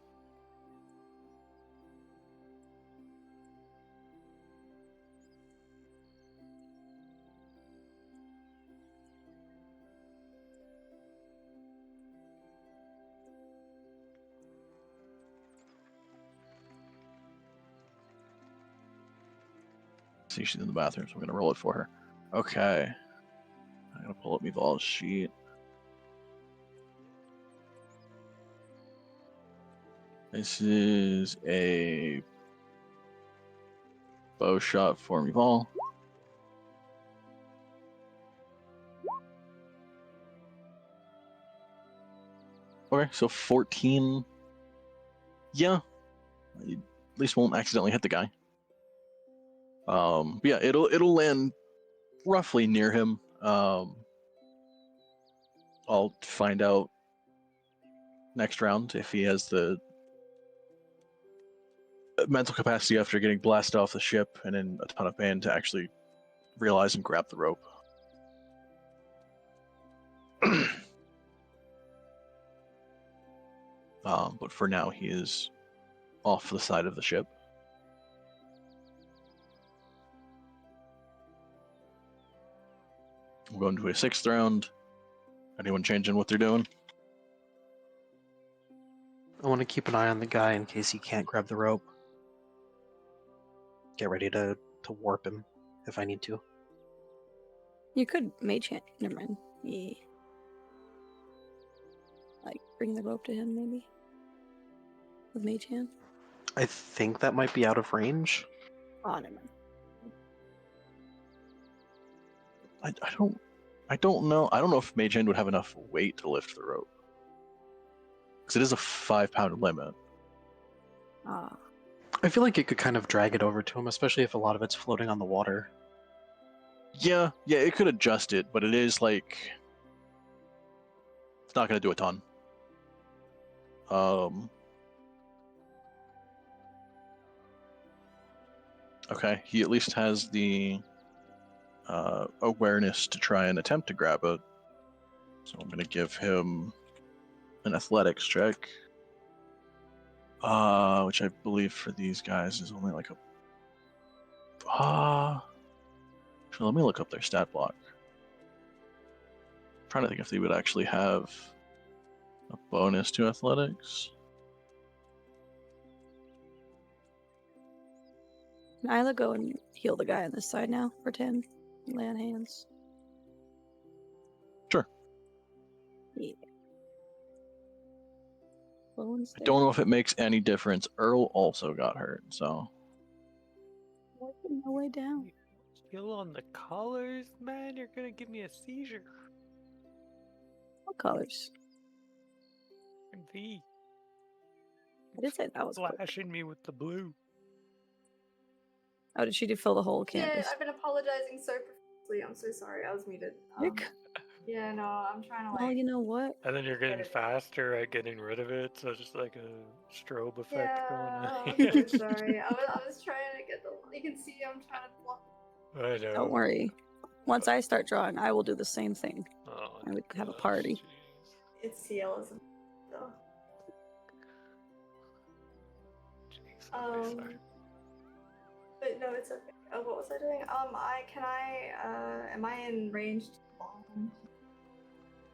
See, she's in the bathroom, so I'm gonna roll it for her. Okay. I'm gonna pull up Mival's sheet. This is a bow shot for Mival. Okay, so 14. Yeah. at least won't accidentally hit the guy. But yeah, it'll land roughly near him. I'll find out next round if he has the mental capacity after getting blasted off the ship and in a ton of pain to actually realize and grab the rope. But for now, he is off the side of the ship. We'll go into a 6th round. Anyone changing what they're doing? I want to keep an eye on the guy in case he can't grab the rope. Get ready to warp him if I need to. You could mage hand. Never mind. Yeah. Like bring the rope to him, maybe. With mage hand. I think that might be out of range. Oh, never mind. I don't know. I don't know if Mage Hand would have enough weight to lift the rope. Because it is a 5-pound limit. Ah. I feel like it could kind of drag it over to him, especially if a lot of it's floating on the water. Yeah, it could adjust it, but it is like... It's not going to do a ton. Okay, he at least has the awareness to try and attempt to grab it. So I'm going to give him an athletics check. Which I believe for these guys is only like a... Actually, let me look up their stat block. I'm trying to think if they would actually have a bonus to athletics. Can Isla go and heal the guy on this side now for 10? Lay on hands. Sure. Yeah. Bones I don't know if it makes any difference. Earl also got hurt, so... Working my way down. Heal on the colors, man. You're gonna give me a seizure. What colors? V. I did say that was quick. Flashing me with the blue. Oh, did she fill the whole Yeah, canvas? I've been apologizing so profusely. I'm so sorry. I was muted. Nick? Yeah, no, I'm trying to like. Well, you know what? And then you're getting Edit. faster at getting rid of it, so it's just like a strobe effect going Yeah, on. I'm so sorry. I was trying to get the. You can see I'm trying to block. I know. Don't worry. Once I start drawing, I will do the same thing. Oh, And we can have a gosh, party. jeez. It's CLism, though. Jeez, I'm really sorry. But no, it's okay. Oh, what was I doing? Am I in range to bomb?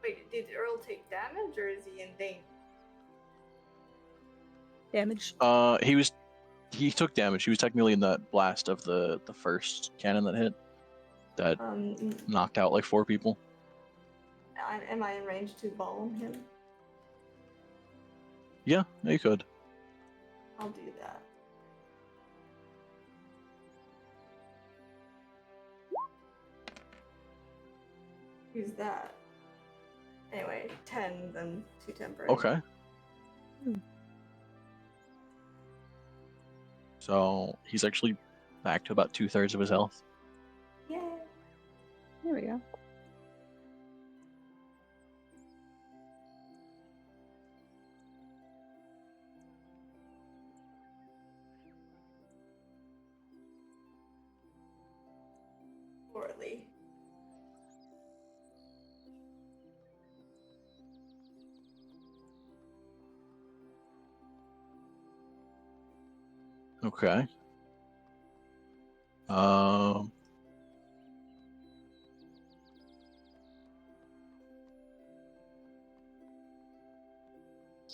Wait, did Earl take damage or is he in danger? Damage. He took damage. He was technically in that blast of the first cannon that hit. That knocked out like 4 people. Am I in range to bomb him? Yeah, you could. I'll do that. Who's that? Anyway, 10, then 2 temporary. Okay. Hmm. So he's actually back to about 2/3 of his health. Yay! There we go. Poorly. Okay.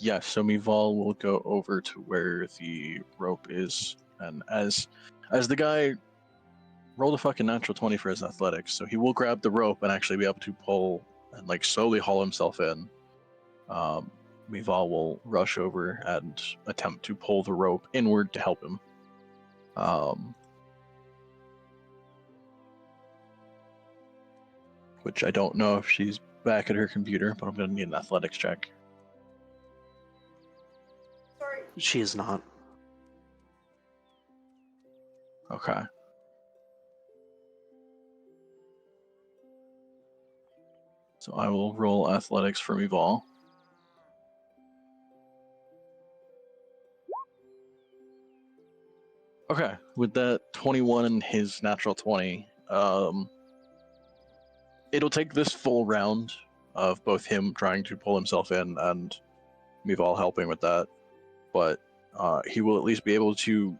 Yes, so Mival will go over to where the rope is, and as the guy rolled a fucking natural 20 for his athletics, so he will grab the rope and actually be able to pull and like slowly haul himself in. Mival will rush over and attempt to pull the rope inward to help him. Which I don't know if she's back at her computer, but I'm going to need an athletics check. Sorry. She is not. Okay. So I will roll athletics from Eval. Okay, with that 21 and his natural 20, it'll take this full round of both him trying to pull himself in and Mival helping with that, but he will at least be able to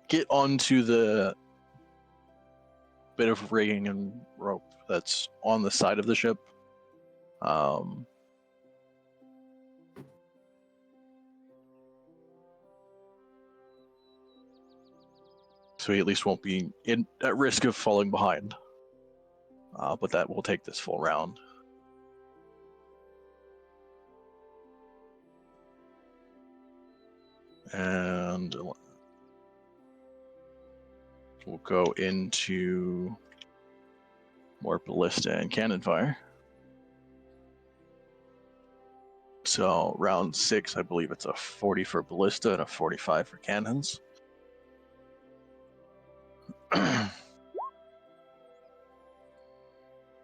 get onto the bit of rigging and rope that's on the side of the ship. So he at least won't be at risk of falling behind. But that will take this full round. And we'll go into more ballista and cannon fire. So round 6, I believe it's a 40 for ballista and a 45 for cannons.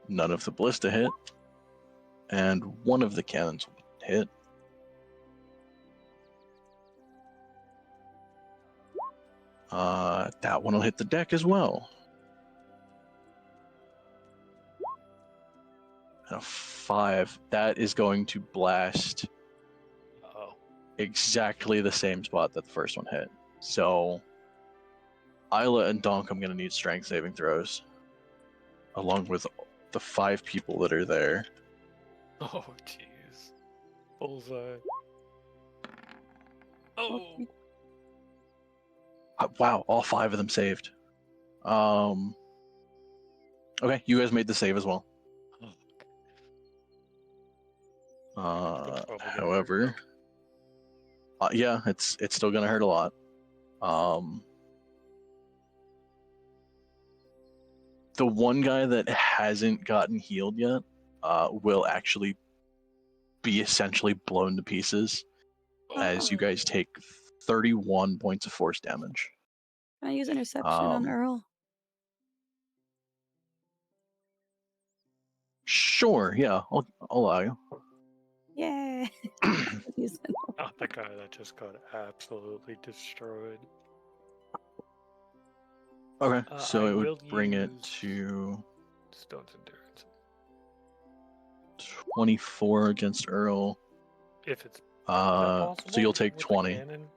None of the ballista hit, and one of the cannons hit. That one will hit the deck as well. And a 5. That is going to blast Oh. exactly the same spot that the first one hit. So Isla and Donk, I'm going to need strength saving throws, along with the 5 people that are there. Oh, jeez. Bullseye. Oh! Wow, all 5 of them saved. Okay, you guys made the save as well. Probably gonna hurt, However, yeah, it's still gonna hurt a lot. The one guy that hasn't gotten healed yet will actually be essentially blown to pieces as you guys take 31 points of force damage. Can I use interception on Earl? Sure, yeah, I'll allow you. Yeah. Oh, the guy that just got absolutely destroyed. Okay, so I it would will bring it use to Stone's Endurance. 24 against Earl. If it's So you'll take with the 20. cannon?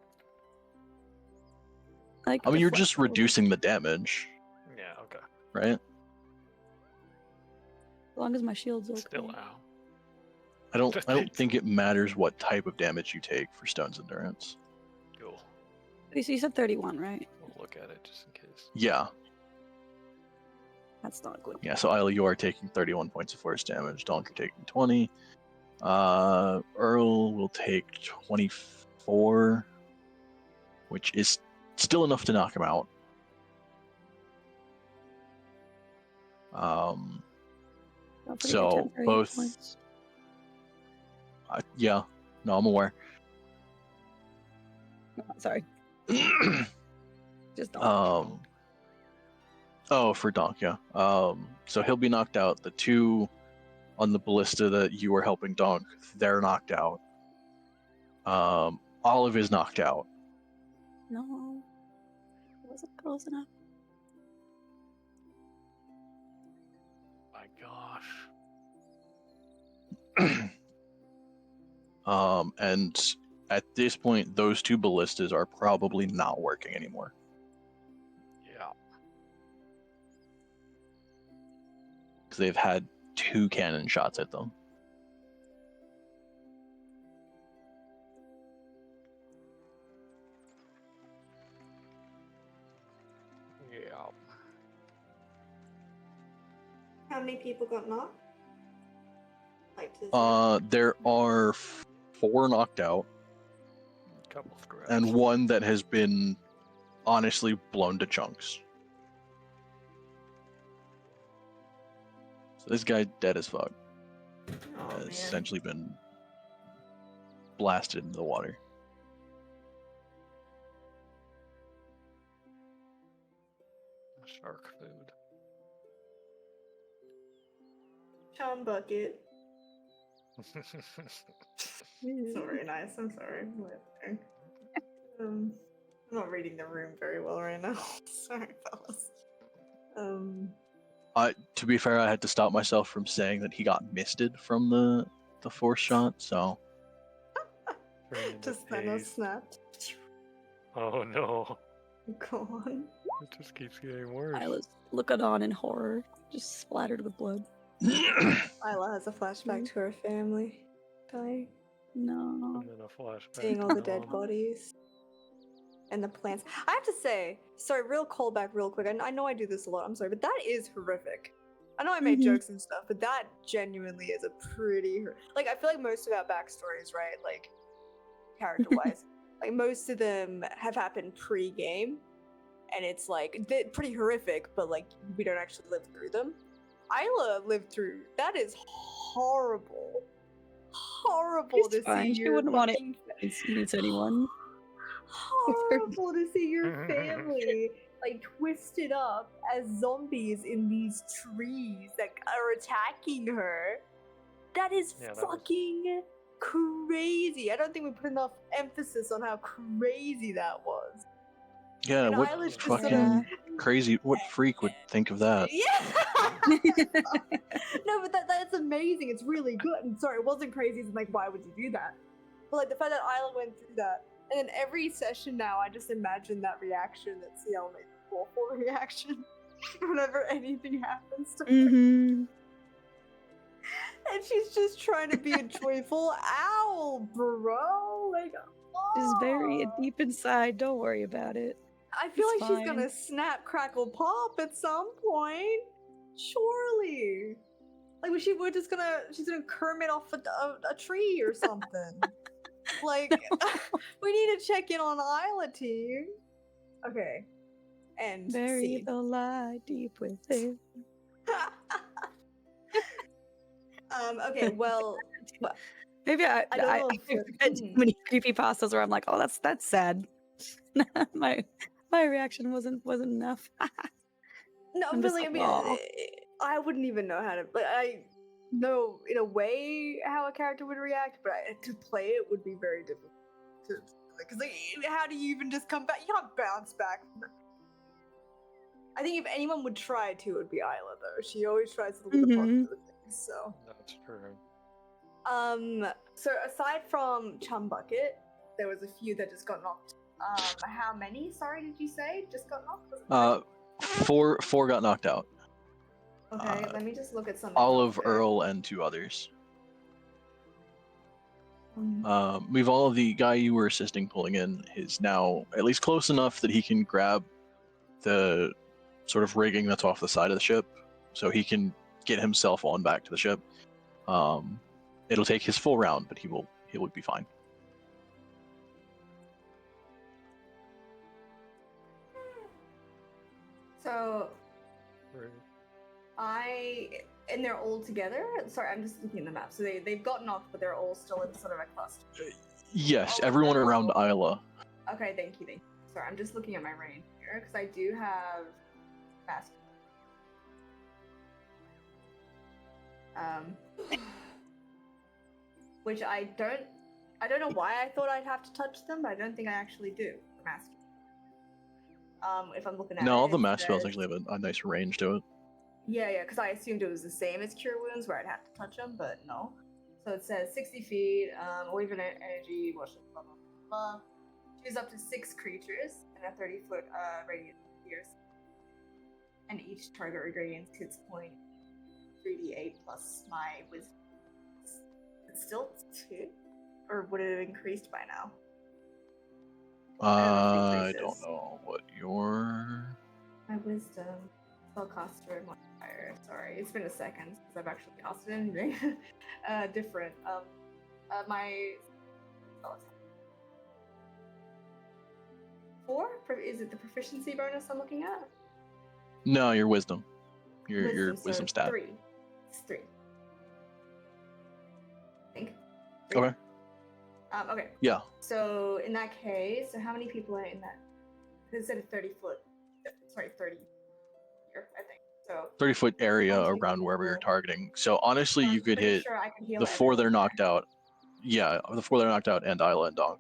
I I mean, you're just reducing the damage, Yeah, okay. right? As long as my shield's okay. Still ow. I don't think it matters what type of damage you take for Stone's Endurance. Cool. Okay, so you said 31, right? We'll look at it just in case. Yeah. That's not good. Yeah, so Isla, you are taking 31 points of force damage. Donk, you're taking 20. Earl will take 24, which is still enough to knock him out. Don't forget your So temporary both, points. yeah, no, I'm aware. Oh, sorry. Just don't. Oh, for Donk, yeah. So he'll be knocked out. The 2 on the ballista that you were helping Donk, they're knocked out. Olive is knocked out. No. It wasn't close enough. My gosh. And at this point, those 2 ballistas are probably not working anymore. Yeah. Because they've had 2 cannon shots at them. Yeah. How many people got knocked? Like to the There are 4 knocked out, Couple scraps. and 1 that has been honestly blown to chunks. So this guy dead as fuck. Oh, Has man. essentially been blasted into the water. Shark food. Chum bucket. Mm. It's not very nice. I'm sorry. Whatever. I'm not reading the room very well right now. Sorry, fellas. To be fair, I had to stop myself from saying that he got misted from the force shot. So Turn into Just Thanos paste. snapped. Oh no. Go on. It just keeps getting worse. I was looking on in horror, just splattered with blood. Isla has a flashback to her family dying, No. And then a flashback. seeing all to the dead Nom. bodies and the plants. I have to say, sorry, real callback, real quick. I know I do this a lot. I'm sorry, but that is horrific. I know I made Mhm. jokes and stuff, but that genuinely is a pretty like. I feel like most of our backstories, right, like character-wise, like most of them have happened pre-game, and it's like they're pretty horrific, but like we don't actually live through them. Isla lived through. That is horrible. Horrible She's to fine. see She your wouldn't want it fucking meets anyone. horrible to see your family like twisted up as zombies in these trees that are attacking her. That is Yeah, that was- fucking crazy. I don't think we put enough emphasis on how crazy that was. yeah, And what Eilish just fucking sorta- crazy? What freak would think of that? Yeah. No, but that's amazing. It's really good. And sorry, it wasn't crazy. It's like, why would you do that? But like the fact that Isla went through that, and then every session now, I just imagine that reaction that CL made, the awful reaction, whenever anything happens to her. Mm-hmm. And she's just trying to be a joyful owl, bro. Like, Just bury it aw. deep inside. Don't worry about it. I feel It's like she's gonna fine. snap, crackle, pop at some point. Surely. Like, she's gonna Kermit off a tree or something. Like, we need to check in on Isla team. Okay. And Bury scene. the lie deep within. Okay, well, Maybe I I don't know I if- read too many creepypastas where I'm like, oh, that's sad. my reaction wasn't enough. no, I'm but just like, I like, mean, "Aw." I wouldn't even know how to. Like, I know in a way how a character would react, but to play it would be very difficult. Because like, how do you even just come back? You can't bounce back. From that. I think if anyone would try to, it would be Isla though. She always tries to look at the Mhm. positive things. So. That's true. So aside from Chum Bucket, there was a few that just got knocked. How many? Sorry, did you say just got knocked? Was it Four got knocked out. okay, let me just look at something. Olive, real quick. Earl, and two others. Um, We've all of the guy you were assisting pulling in is now at least close enough that he can grab the sort of rigging that's off the side of the ship, so he can get himself on back to the ship. It'll take his full round, but he will be fine. So Rude. and they're all together. Sorry, I'm just looking at the map. So they've got knocked, but they're all still in sort of a cluster. Yes, Oh, everyone wow. around Isla. Okay, thank you. Sorry, I'm just looking at my range here because I do have fast. Which I don't know why I thought I'd have to touch them, but I don't think I actually do. For mask. If I'm looking at No, it, all the it mass spells says- actually have a nice range to it. Yeah, because I assumed it was the same as Cure Wounds, where I'd have to touch them, but no. So it says 60 feet, or even energy, blah, blah, blah, blah. Choose up to 6 creatures in a 30-foot radius of pierce. And each target regains hits point 3d8 plus my wisdom. It's still 2? Or would it have increased by now? I increases. don't know what your. My wisdom. Spellcaster modifier. Sorry, it's been a second since I've actually casted anything different. My spell attack. 4? Is it the proficiency bonus I'm looking at? No, your wisdom. Your so wisdom stat. 3. It's 3. I think. 3. Okay. Okay. Yeah. So in that case, so how many people are in that? It said a 30-foot. Sorry, 30 here, I think. So 30-foot area Once we around wherever you're heal- targeting. So honestly, I'm you could pretty hit sure I can heal the 4 that are everyone knocked there. out. Yeah, the 4 that are knocked out and Isla and Donk.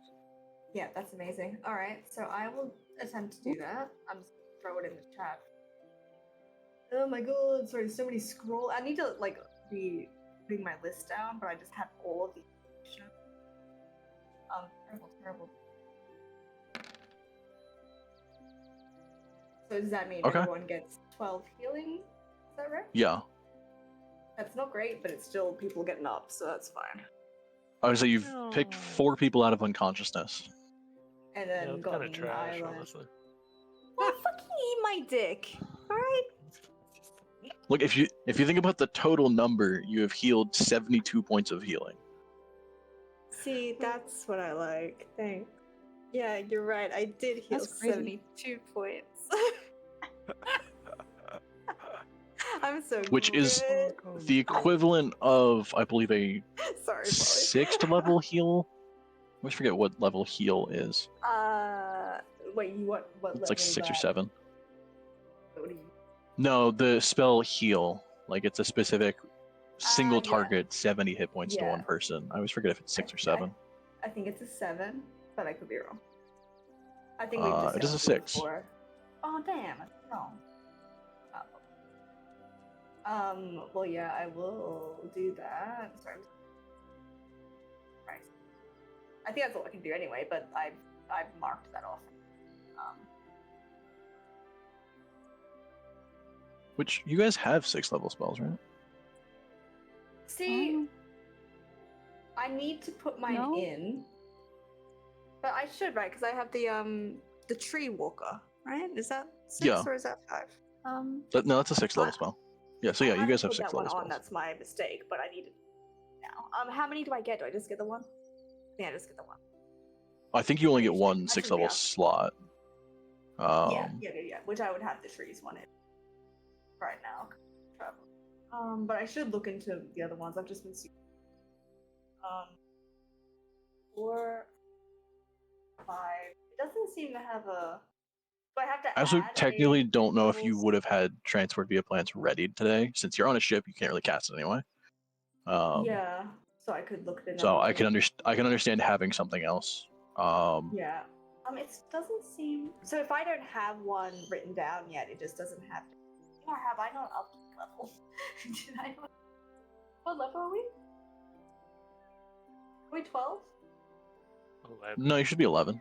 Yeah, that's amazing. All right, so I will attempt to do that. I'm just gonna throw it in the chat. Oh my god, sorry, so many scroll. I need to like be putting my list down, but I just have all of the information. Terrible. So does that mean Okay. everyone gets 12 healing? Is that right? Yeah. That's not great, but it's still people getting up, so that's fine. I would say you've picked Oh. 4 people out of unconsciousness. And Yeah, then it's got kind of me trash, an island. honestly. Well, fucking eat my dick. Alright? Look, if you think about the total number, you have healed 72 points of healing. See, that's what I like. Thanks. Yeah, you're right. I did heal That's crazy. 72 points. I'm so Which is good. the equivalent of, I believe, a Sorry, Polly. 6th level heal. I always forget what level heal is. Wait, what It's level like 6 or that? 7. What do you... No, the spell heal. Like it's a specific single yeah. target, 70 hit points to Yeah. one person. I always forget if it's 6 or 7. I think it's a 7, but I could be wrong. I think we've It is a discussed 6. before. Oh damn, it's wrong. Well yeah, I will do that. Sorry. Christ. I think that's all I can do anyway, but I've marked that off. Which you guys have 6 level spells, right? See, I need to put mine No? in. But I should, right? Because I have the tree walker, right? Is that 6 Yeah. or is that 5? No, that's a 6 level spell. Yeah, so I yeah, you haven't guys have put 6 that one level on. spells. That's my mistake, but I need it now. How many do I get? Do I just get the one? Yeah, I just get the one. I think you only get Pretty one sure. I 6 shouldn't be level asking. slot. Yeah. Which I would have the trees one in right now. Travel. But I should look into the other ones. I've just been seeing. 4, 5. It doesn't seem to have a. Do I have to I also add technically a don't know if you levels? would have had transport via plants ready today. Since you're on a ship, you can't really cast it anyway. Yeah, so I could look at So another I can one. I can understand having something else. Yeah. It doesn't seem. So if I don't have one written down yet, it just doesn't have. Or have I not upped level? Did I not? What level are we? Are we 12? 11. No, you should be 11.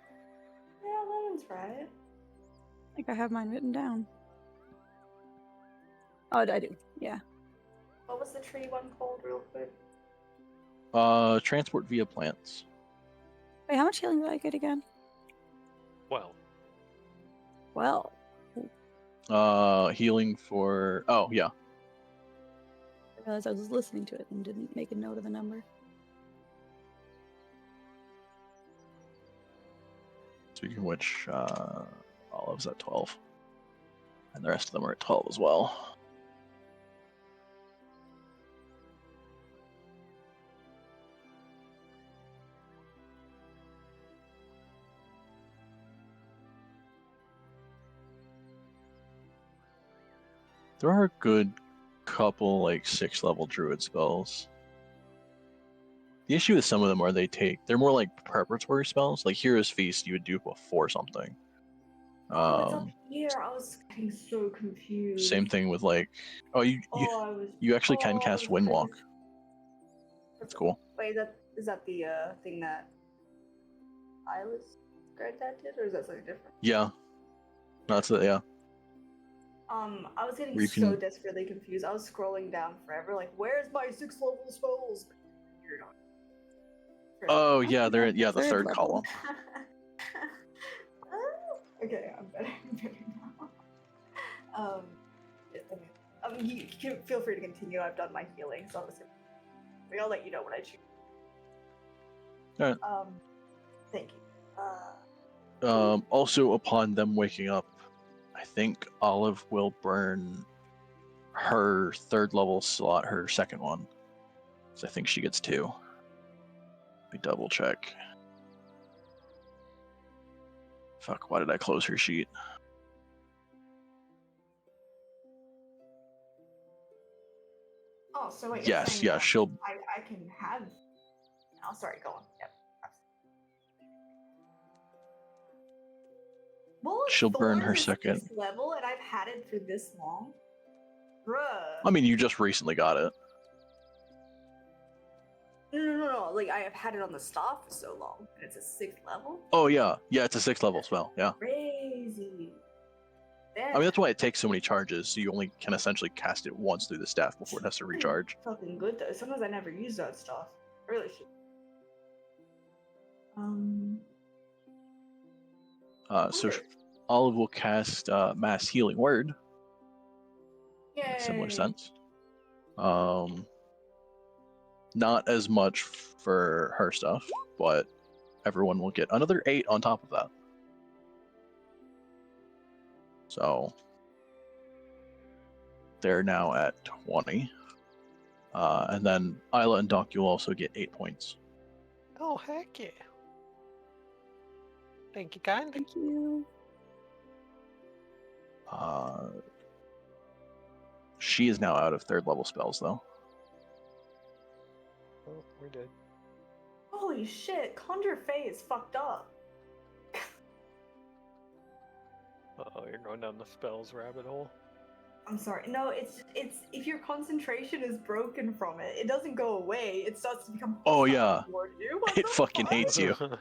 Yeah, 11's right. I think I have mine written down. Oh, I do. Yeah. What was the tree one called, real quick? Transport via plants. Wait, how much healing did I get again? Well, Well, Healing for. Oh yeah. I realized I was listening to it and didn't make a note of the number. Speaking of which, Olive's at 12, and the rest of them are at 12 as well. There are a good couple like 6 level druid spells. The issue with some of them are they're more like preparatory spells. Like Hero's Feast you would do before something. Oh, it's up here. I was getting so confused. Same thing with like you actually can cast Windwalk. That's cool. Wait, is that the thing that I was granddad did, or is that something different? Yeah. No, that's it, yeah. I was getting Where you so can- desperately confused. I was scrolling down forever, like, where's my 6 level spells? You're not. Oh yeah, they're That's the the third third level. column. Okay, I'm better now. You can feel free to continue. I've done my healing, so I'll let you know when I choose. Alright. Thank you. Also, upon them waking up, I think Olive will burn her 3rd level slot, her 2nd one. So I think she gets 2. Let me double check. Fuck, why did I close her sheet? so what you're Yes, saying yeah, is she'll. I can have. Oh, sorry, go on. Yep. Well, She'll burn her Thorns is second. 6th level, and I've had it for this long. Bruh. I mean, you just recently got it. No. Like, I have had it on the staff for so long, and it's a 6th level? Oh yeah, yeah, it's a 6th level spell. Yeah. Crazy. I mean, that's why it takes so many charges. So you only can essentially cast it once through the staff before it has to recharge. Fucking good, though. Sometimes I never use that stuff. I really should. So Wonder. Olive will cast Mass Healing Word. In a similar Yay. sense. Not as much for her stuff, but everyone will get another 8 on top of that. So they're now at 20. And then Isla and Doc, you'll also get 8 points. Oh, heck yeah. Thank you, kind. Thank you. She is now out of 3rd level spells, though. Oh, we're dead. Holy shit, Conjure Fae is fucked up. Uh-oh, you're going down the spells rabbit hole. I'm sorry. No, it's if your concentration is broken from it, it doesn't go away. It starts to become Oh, hostile yeah. toward you. What It the fucking fuck? hates you. What the fuck?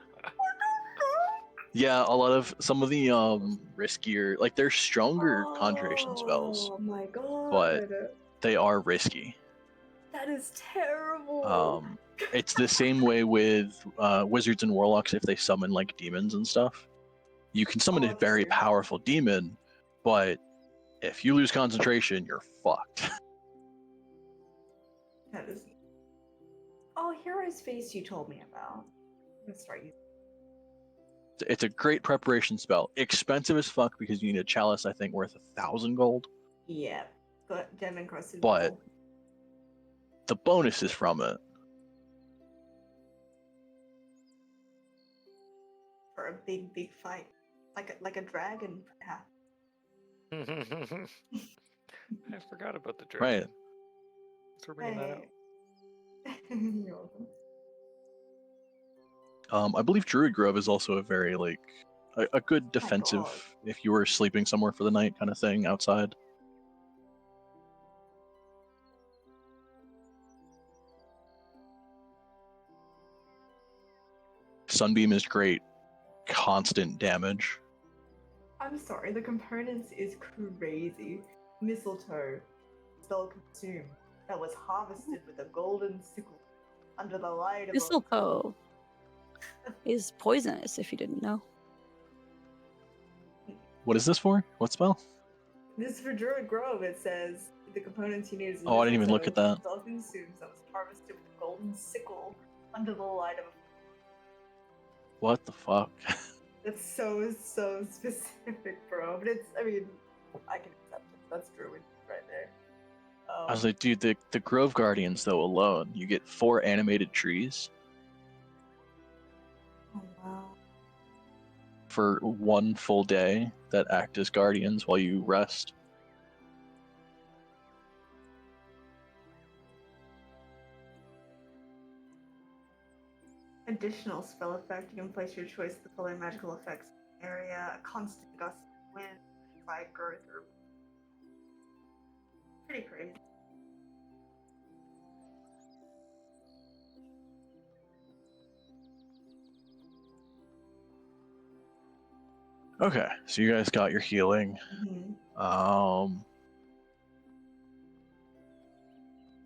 Yeah, a lot of some of the riskier, like they're stronger conjuration spells, Oh my god. but they are risky. That is terrible. It's the same way with wizards and warlocks if they summon like demons and stuff. You can summon Oh, a very true. powerful demon, but if you lose concentration, you're fucked. That is. Oh, Hero's Face you told me about. I'm gonna start using. It's a great preparation spell. Expensive as fuck because you need a chalice, I think, worth 1,000 gold. Yeah, but Gem Encrusted But- Bowl The bonuses from it. for a big fight, like a dragon. Yeah. I forgot about the Right. dragon. Thanks for bringing that up. You're welcome. I believe Druid Grove is also a very like a good defensive God. if you were sleeping somewhere for the night kind of thing outside. Sunbeam is great, constant damage. I'm sorry, the components is crazy. Mistletoe, spell consume, that was harvested with a golden sickle under the light of Mistletoe is poisonous, if you didn't know. What is this for? What spell? This is for Druid Grove. It says the components you need is Oh, I didn't even look at mistletoe, that. spell consumes, that was harvested with a golden sickle under the light of a. What the fuck? That's so specific, bro. But it's, I mean, I can accept it. That's Druid right there. I was like, dude, the Grove Guardians though alone, you get 4 animated trees Oh wow. for 1 full day that act as guardians while you rest. Additional spell effect, you can place your choice of the following magical effects in the area. A constant gust of wind, fire growth, or pretty crazy. Okay, so you guys got your healing. I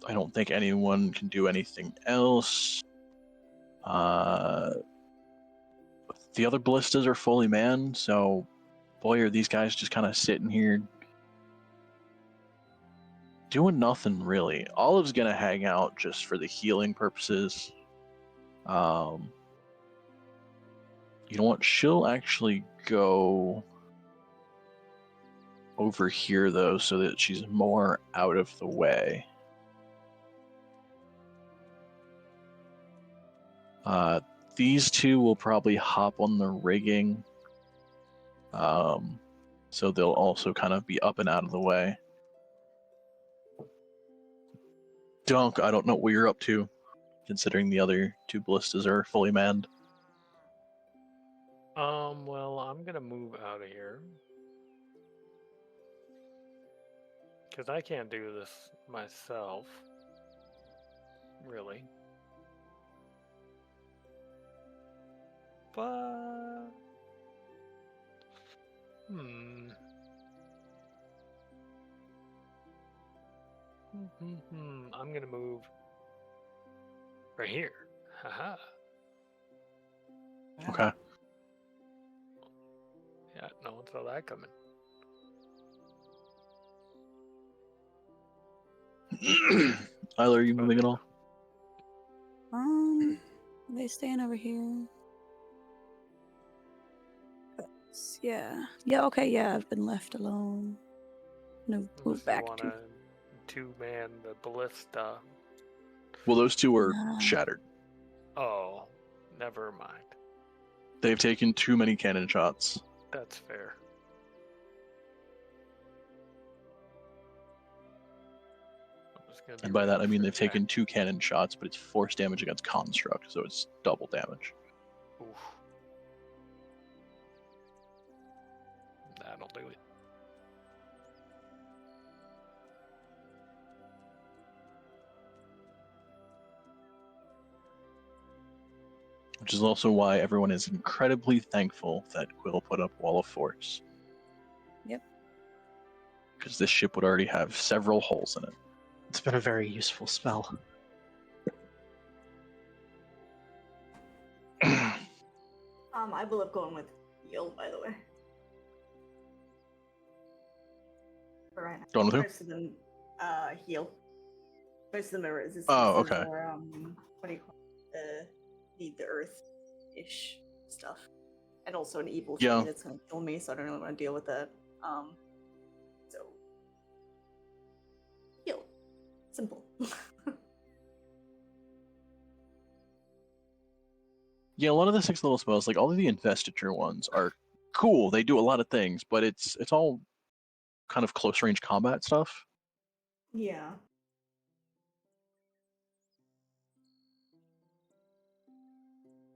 don't think anyone can do anything else. The other ballistas are fully manned, so boy, are these guys just kind of sitting here doing nothing really. Olive's gonna hang out just for the healing purposes. You know what? She'll actually go over here though, so that she's more out of the way. These two will probably hop on the rigging. So they'll also kind of be up and out of the way. Dunk, I don't know what you're up to, considering the other two ballistas are fully manned. Well, I'm gonna move out of here. Because I can't do this myself. Really. But... I'm gonna move right here. Haha. Okay. Yeah, no one saw that coming. Isla, are you moving at all? Are they staying over here? Yeah. Yeah, okay, yeah, I've been left alone. No, Unless move you back want to. to two-man the ballista. Well, those two are Nah. shattered. Oh, never mind. They've taken too many cannon shots. That's fair. I'm just gonna be And by that, I ready mean for they've attack. taken 2 cannon shots, but it's force damage against construct, so it's double damage. Oof. That'll do it. Which is also why everyone is incredibly thankful that Quill put up Wall of Force. Yep. Because this ship would already have several holes in it. It's been a very useful spell. I will have gone with heal, by the way. For right now. Going with who? Most of them, heal. Most of them are resistance. Oh, okay. Or, what do you call it? Need the earth-ish stuff. And also an evil Yeah. tree that's gonna kill me, so I don't really want to deal with that. So... Heal. Simple. Yeah, a lot of the 6th level spells, like all of the investiture ones, are cool. They do a lot of things, but it's all kind of close range combat stuff. Yeah.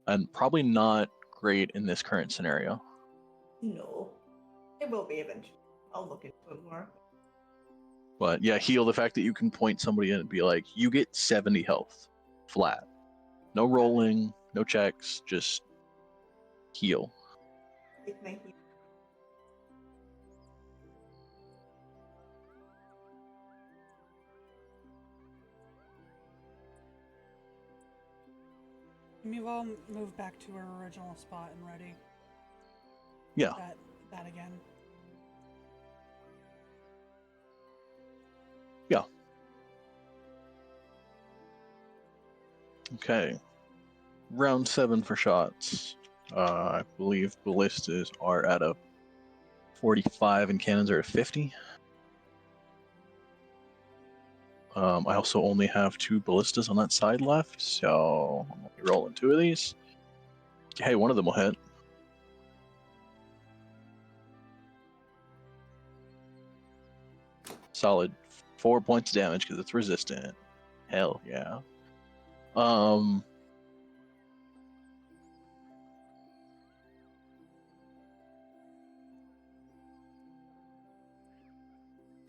And probably not great in this current scenario. No. It will be eventually. I'll look into it more. But yeah, heal, the fact that you can point somebody in and be like, you get 70 health. Flat. No rolling, no checks, just heal. Like my heal. We've all moved back to our original spot and ready. Yeah. That again. Yeah. Okay. Round 7 for shots. I believe ballistas are at a 45 and cannons are at 50. I also only have 2 ballistas on that side left, so I'm gonna be rolling 2 of these. Hey, one of them will hit. Solid 4 points of damage because it's resistant. Hell yeah.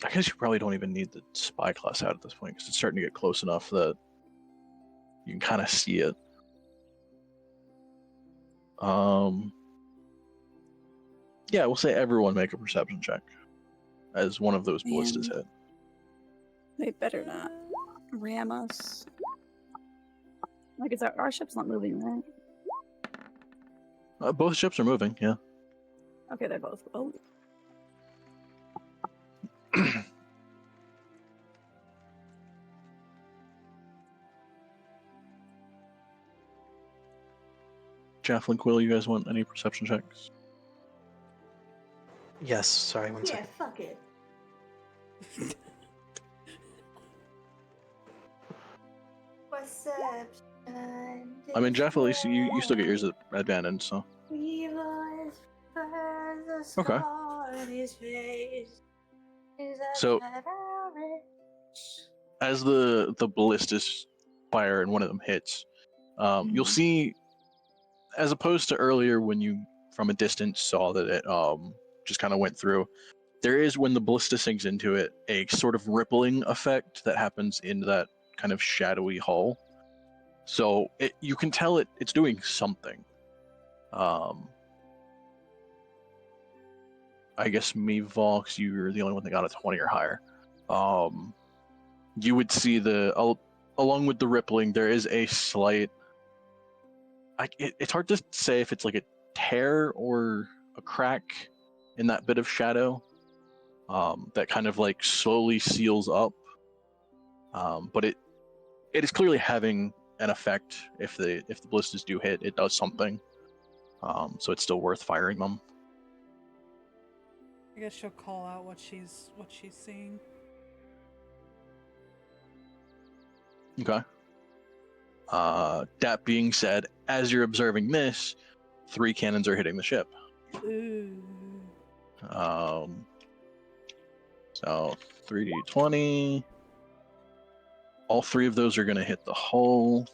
I guess you probably don't even need the spy class out at this point because it's starting to get close enough that you can kind of see it. Yeah, we'll say everyone make a perception check as one of those ballistas hit. They better not ram us. Like, is our ship's not moving, right? Both ships are moving, yeah. Okay, they're both. Oh, Jafflin, Quill, you guys want any perception checks? Yes, sorry, one Yeah, second. fuck it. Perception. I mean, Jeff, at least you still get yours at advantage, so. Okay. as the ballistas fire and one of them hits, you'll Mhm. see, as opposed to earlier when you from a distance saw that it just kind of went through, there is, when the ballista sinks into it, a sort of rippling effect that happens in that kind of shadowy hull. So you can tell it's doing something. I guess me, Vox, you're the only one that got a 20 or higher. You would see along with the rippling, there is a slight. It's hard to say if it's like a tear or a crack in that bit of shadow that kind of like slowly seals up. But it is clearly having an effect. If the ballistas do hit, it does something. So it's still worth firing them. I guess she'll call out what she's seeing. Okay. That being said, as you're observing this, 3 cannons are hitting the ship. Ooh. So 3d20. All 3 of those are going to hit the hull.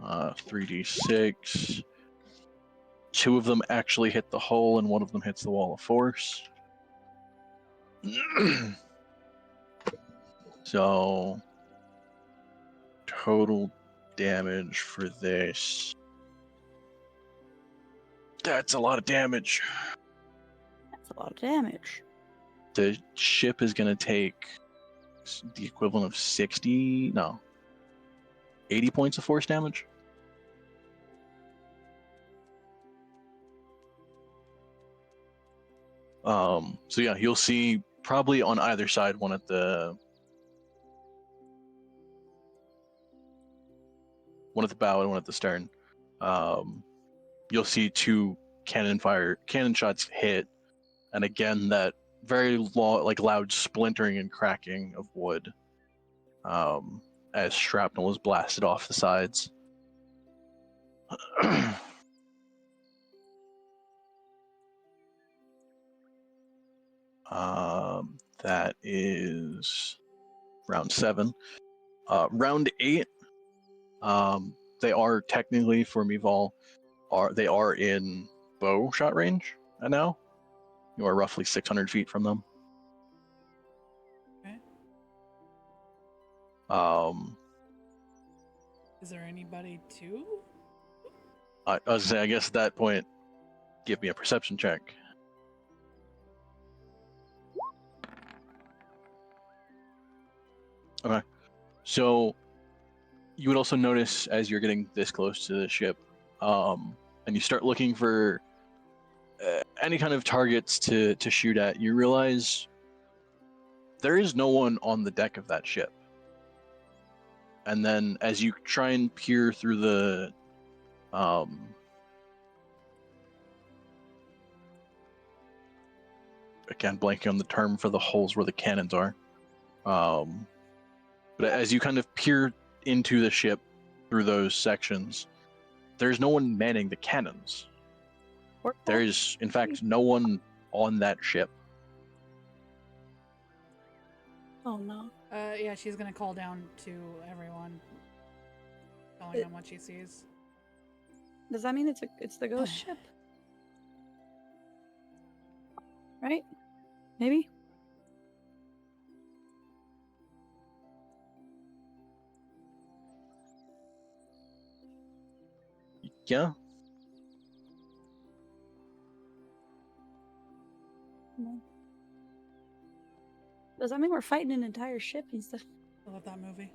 3d6. 2 of them actually hit the hull, and 1 of them hits the wall of force. So total damage for this. That's a lot of damage. That's a lot of damage. The ship is going to take the equivalent of 80 points of force damage. So yeah, you'll see probably on either side, one at the bow and one at the stern. You'll see 2 cannon shots hit, and again that very loud splintering and cracking of wood as shrapnel is blasted off the sides. That is round 7. Round 8. They are technically, for Mival, they are in bow shot range now. You are roughly 600 feet from them. Okay. Is there anybody to? I was gonna say, I guess at that point, give me a perception check. Okay. So you would also notice as you're getting this close to the ship, and you start looking for any kind of targets to shoot at, you realize there is no one on the deck of that ship. And then as you try and peer through the again, blanking on the term for the holes where the cannons are. But as you kind of peer into the ship through those sections, there's no one manning the cannons. There's, in fact, no one on that ship. Oh no. Yeah, she's gonna call down to everyone, telling them what she sees. Does that mean it's the ghost ship? Right? Maybe? Yeah. No. Does that mean we're fighting an entire ship and stuff? I love that movie.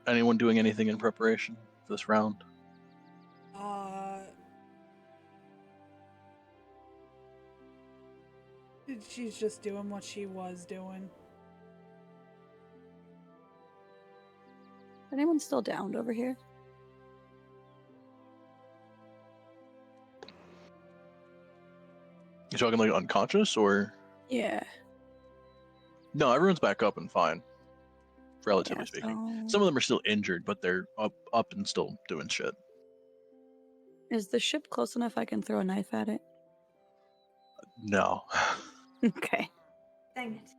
Anyone doing anything in preparation for this round? She's just doing what she was doing. Anyone still downed over here? You talking like unconscious or? Yeah. No, everyone's back up and fine. Relatively Yeah, speaking. so- Some of them are still injured, but they're up and still doing shit. Is the ship close enough I can throw a knife at it? No. Okay, Dang it.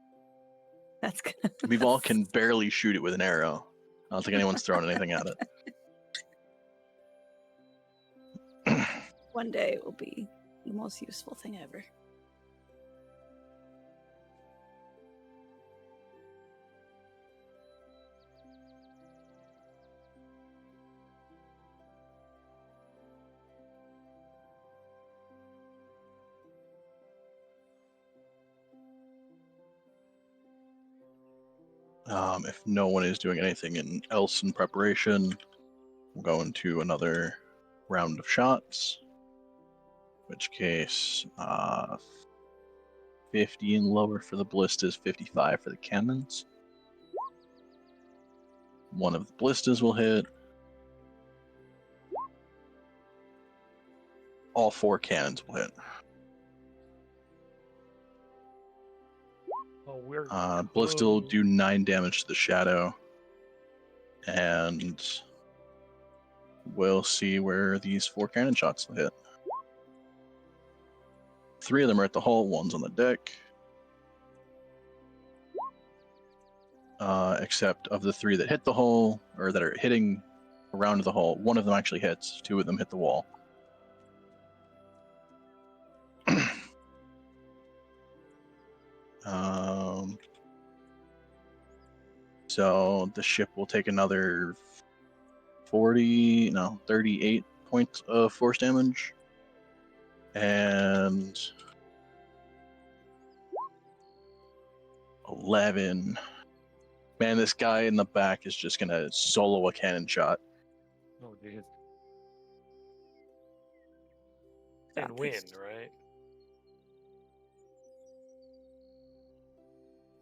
that's good. We all can barely shoot it with an arrow. I don't think anyone's thrown anything at it. One day it will be the most useful thing ever. If no one is doing anything else in preparation, we'll go into another round of shots. In which case, 50 and lower for the ballistas, 55 for the cannons. One of the ballistas will hit. All 4 cannons will hit. Oh, we're Ballista will close. do 9 damage to the shadow. And we'll see where these 4 cannon shots will hit. 3 of them are at the hull, 1's on the deck. Except of the 3 that hit the hull, or that are hitting around the hull, 1 of them actually hits, 2 of them hit the wall. So the ship will take another 38 points of force damage. And 11. Man, this guy in the back is just gonna solo a cannon shot. Oh, geez. Got And win, this. right?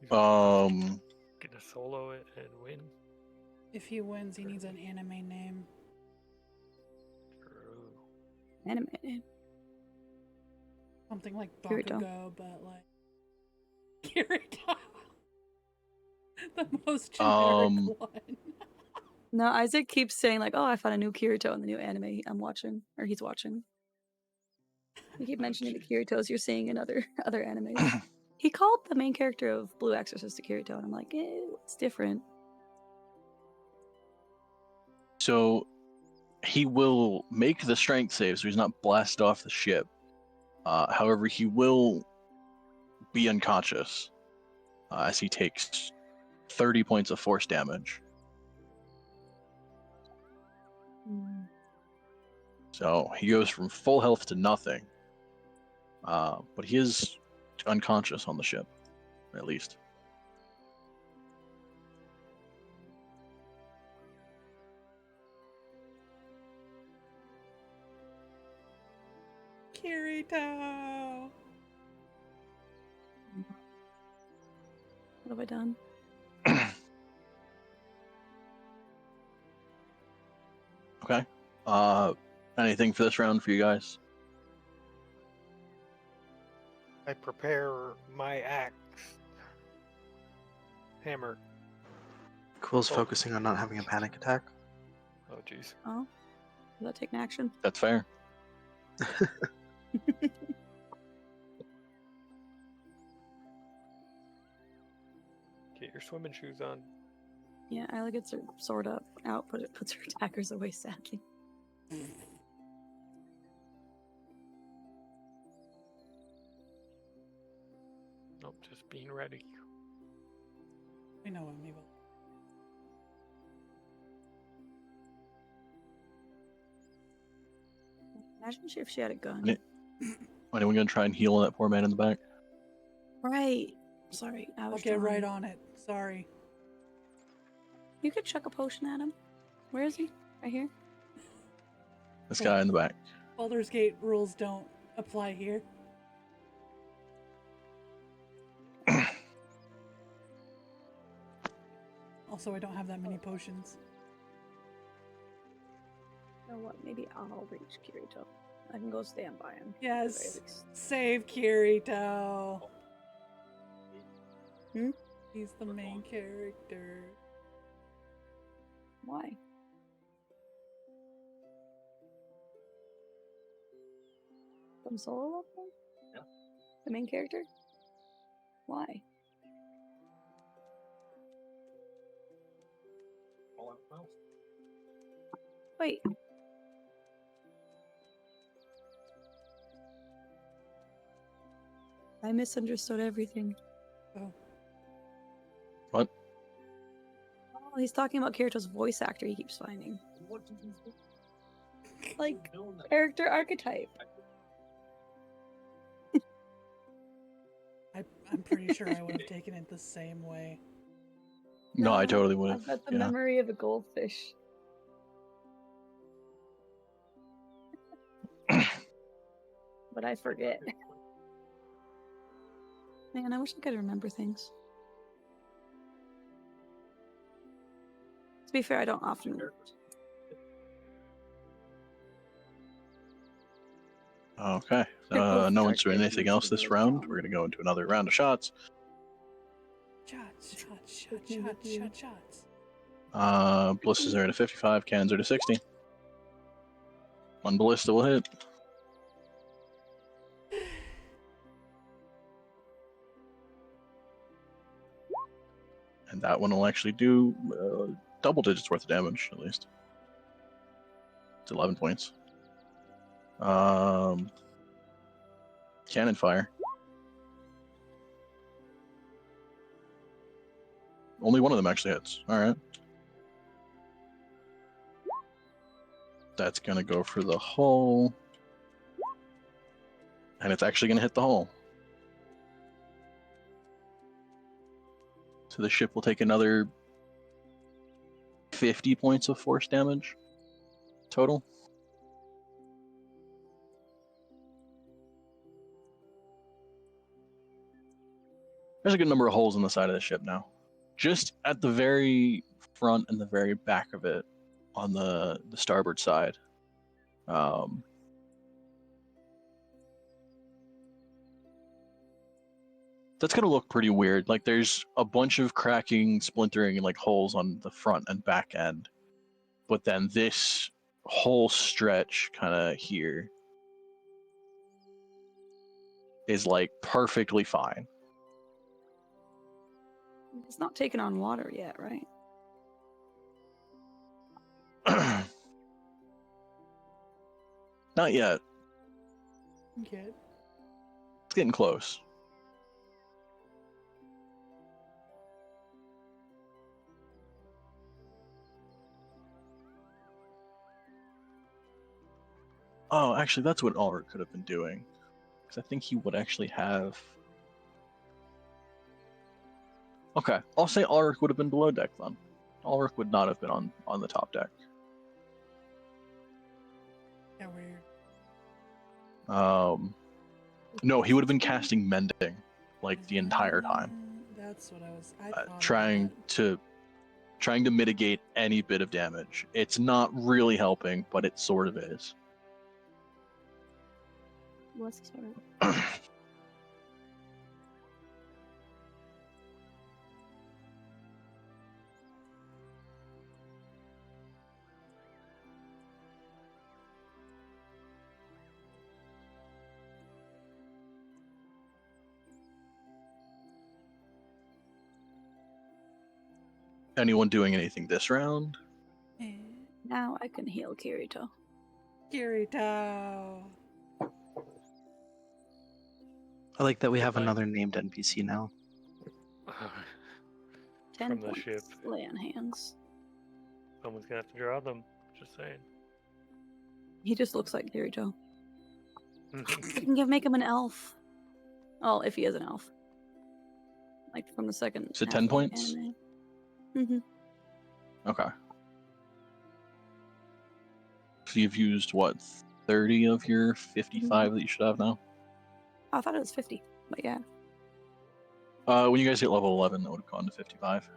He's gonna solo it and win. If he wins, he needs an anime name. True. Animated. Something like Kirito. Bakugo, but like Kirito. The most generic one. No, Isaac keeps saying like, "Oh, I found a new Kirito in the new anime I'm watching, or he's watching." You keep mentioning the Kiritos you're seeing in other animes. He called the main character of Blue Exorcist a Kirito, and I'm like, it's different. So he will make the strength save, so he's not blasted off the ship. However, he will be unconscious as he takes 30 points of force damage. So he goes from full health to nothing. But he is unconscious on the ship, at least. Kirito. What have I done? Okay. Anything for this round for you guys? I prepare my axe. Hammer. Quill's Oh. focusing on not having a panic attack. Oh, jeez. Oh, does that take an action? That's fair. Get your swimming shoes on. Yeah, Isla gets her sword out, but it puts her attackers away sadly. Nope, just being ready. I know him, Evil. Imagine if she had a gun. Anyone gonna try and heal that poor man in the back? Right. Sorry, I I'll was get right drawing. on it. Sorry. You could chuck a potion at him. Where is he? Right here? This guy in the back. Baldur's Gate rules don't apply here. Also, I don't have that many potions. You know what? Maybe I'll reach Kirito. I can go stand by him. Yes. At least. Save Kirito. Hmm? He's the main character. Why? him solo level? Yeah. The main character? Why? All out miles. Wait. I misunderstood everything. Oh. What? Oh, he's talking about Kirito's voice actor he keeps finding. What did you do? Like, No, no. character archetype. I'm pretty sure I would have taken it the same way. No, I totally would I've have. got the Yeah. memory of a goldfish. But I forget. Man, I wish I could remember things. To be fair, I don't often. Okay. Both No one's dark doing anything visions else and this really round. calm. We're gonna go into another round of shots. Shots. Ballistas are at a 55, cannons are at a 60. One ballista will hit. And that one will actually do double digits worth of damage, at least. It's 11 points. Cannon fire. Only one of them actually hits. Alright. That's going to go for the hull. And it's actually going to hit the hull. So the ship will take another 50 points of force damage total. There's a good number of holes in the side of the ship now. Just at the very front and the very back of it on the starboard side. That's going to look pretty weird. Like there's a bunch of cracking, splintering, and like holes on the front and back end. But then this whole stretch kind of here is like perfectly fine. It's not taken on water yet, right? Not yet. Good. It's getting close. Oh, actually, that's what Ulrich could have been doing. Because I think he would actually have... Okay, I'll say Ulrich would have been below deck then. Ulrich would not have been on the top deck. Yeah, weird. No, he would have been casting Mending, like, the entire time. That's what I thought about Trying that. to mitigate any bit of damage. It's not really helping, but it sort of is. What's sort of... Anyone doing anything this round? Now I can heal Kirito. Kirito. I like that we have Like- another named NPC now. 10 From the points. ship. Lay on hands. Someone's gonna have to draw them. Just saying. He just looks like Kirito. We can make him an elf. Oh, if he is an elf. Like from the second. Is it half 10 of the points? anime. Mm-hmm. Okay. So you've used, what, 30 of your 55 that you should have now? Oh, I thought it was 50, but yeah. When you guys hit level 11, that would have gone to 55.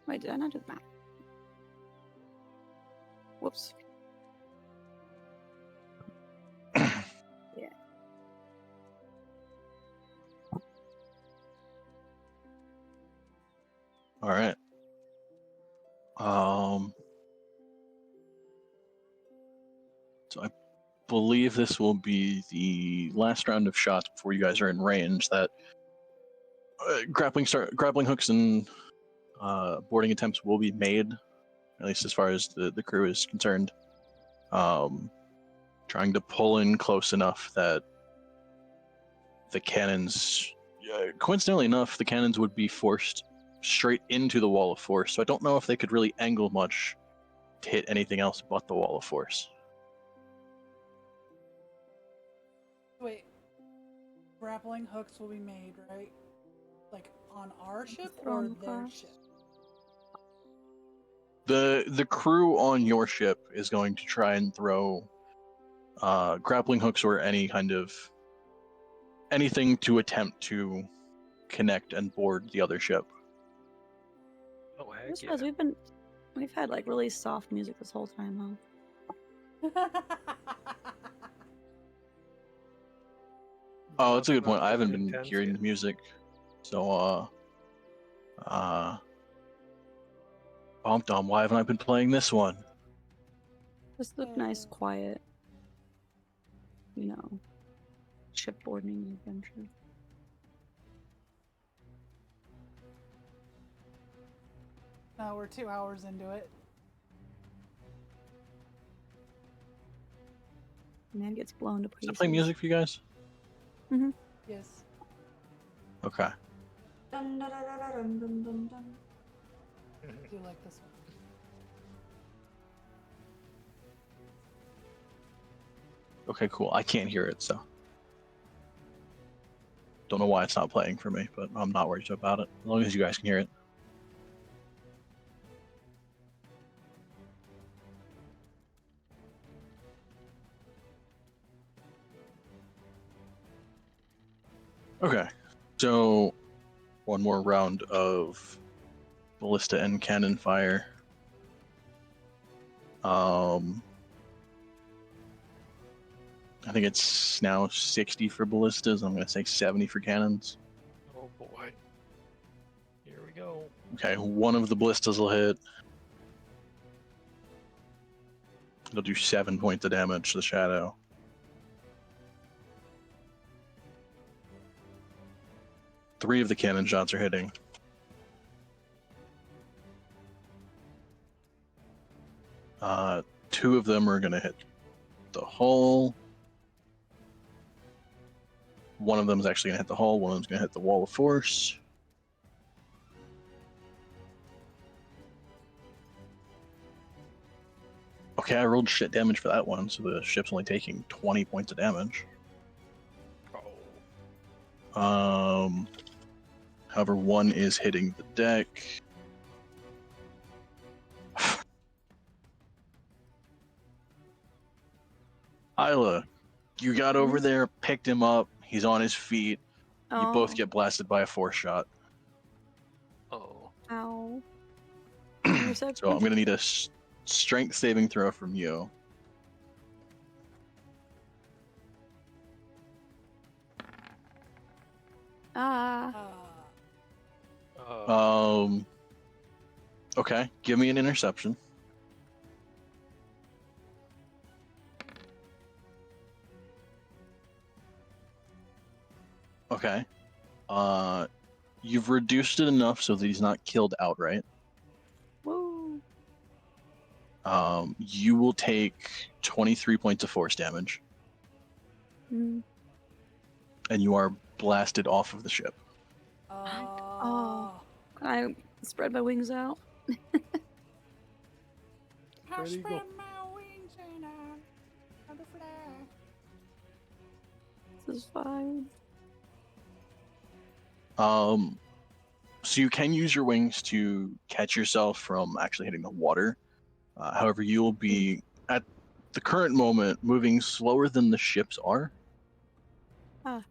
Wait, did I not do the math? Whoops. Yeah. All right. believe this will be the last round of shots before you guys are in range. That grappling hooks and boarding attempts will be made, at least as far as the crew is concerned. Trying to pull in close enough that the cannons, coincidentally enough, the cannons would be forced straight into the wall of force. So I don't know if they could really angle much to hit anything else but the wall of force. Wait. Grappling hooks will be made, right? Like on our ship Throw or on the their class. ship? The crew on your ship is going to try and throw grappling hooks or any kind of anything to attempt to connect and board the other ship. Oh I heck just yeah! realized we've had like really soft music this whole time, huh? Oh, that's a good Not point. I haven't that been intense hearing yet. the music, so Dom, why haven't I been playing this one? Just look nice, quiet. You know, shipboarding adventure. No, we're 2 hours into it. Man gets blown to Does pieces. it play music for you guys? Yes. Okay. Dun, dun, dun, dun, dun, dun, dun. I do like this one. Okay, cool. I can't hear it, so don't know why it's not playing for me, but I'm not worried about it as long as you guys can hear it. Okay, so one more round of ballista and cannon fire. I think it's now 60 for ballistas. I'm going to say 70 for cannons. Oh boy! Here we go. Okay, one of the ballistas will hit. It'll do 7 points of damage to the shadow. Three of the cannon shots are hitting. Two of them are going to hit the hull. One of them is actually going to hit the hull. One of them's going to hit the wall of force. Okay, I rolled shit damage for that one, so the ship's only taking 20 points of damage. Oh. However, one is hitting the deck. Isla, you got over there, picked him up. He's on his feet. You both get blasted by a force shot. Oh. Ow. So I'm gonna need a strength saving throw from you. Ah. Okay, give me an interception. Okay. You've reduced it enough so that he's not killed outright. Whoa. You will take 23 points of force damage, Mm. and you are blasted off of the ship. Oh. Can I spread my wings out? I There you go. spread my wings and I fly. This is fine. So you can use your wings to catch yourself from actually hitting the water. However, you will be, at the current moment, moving slower than the ships are. Ah.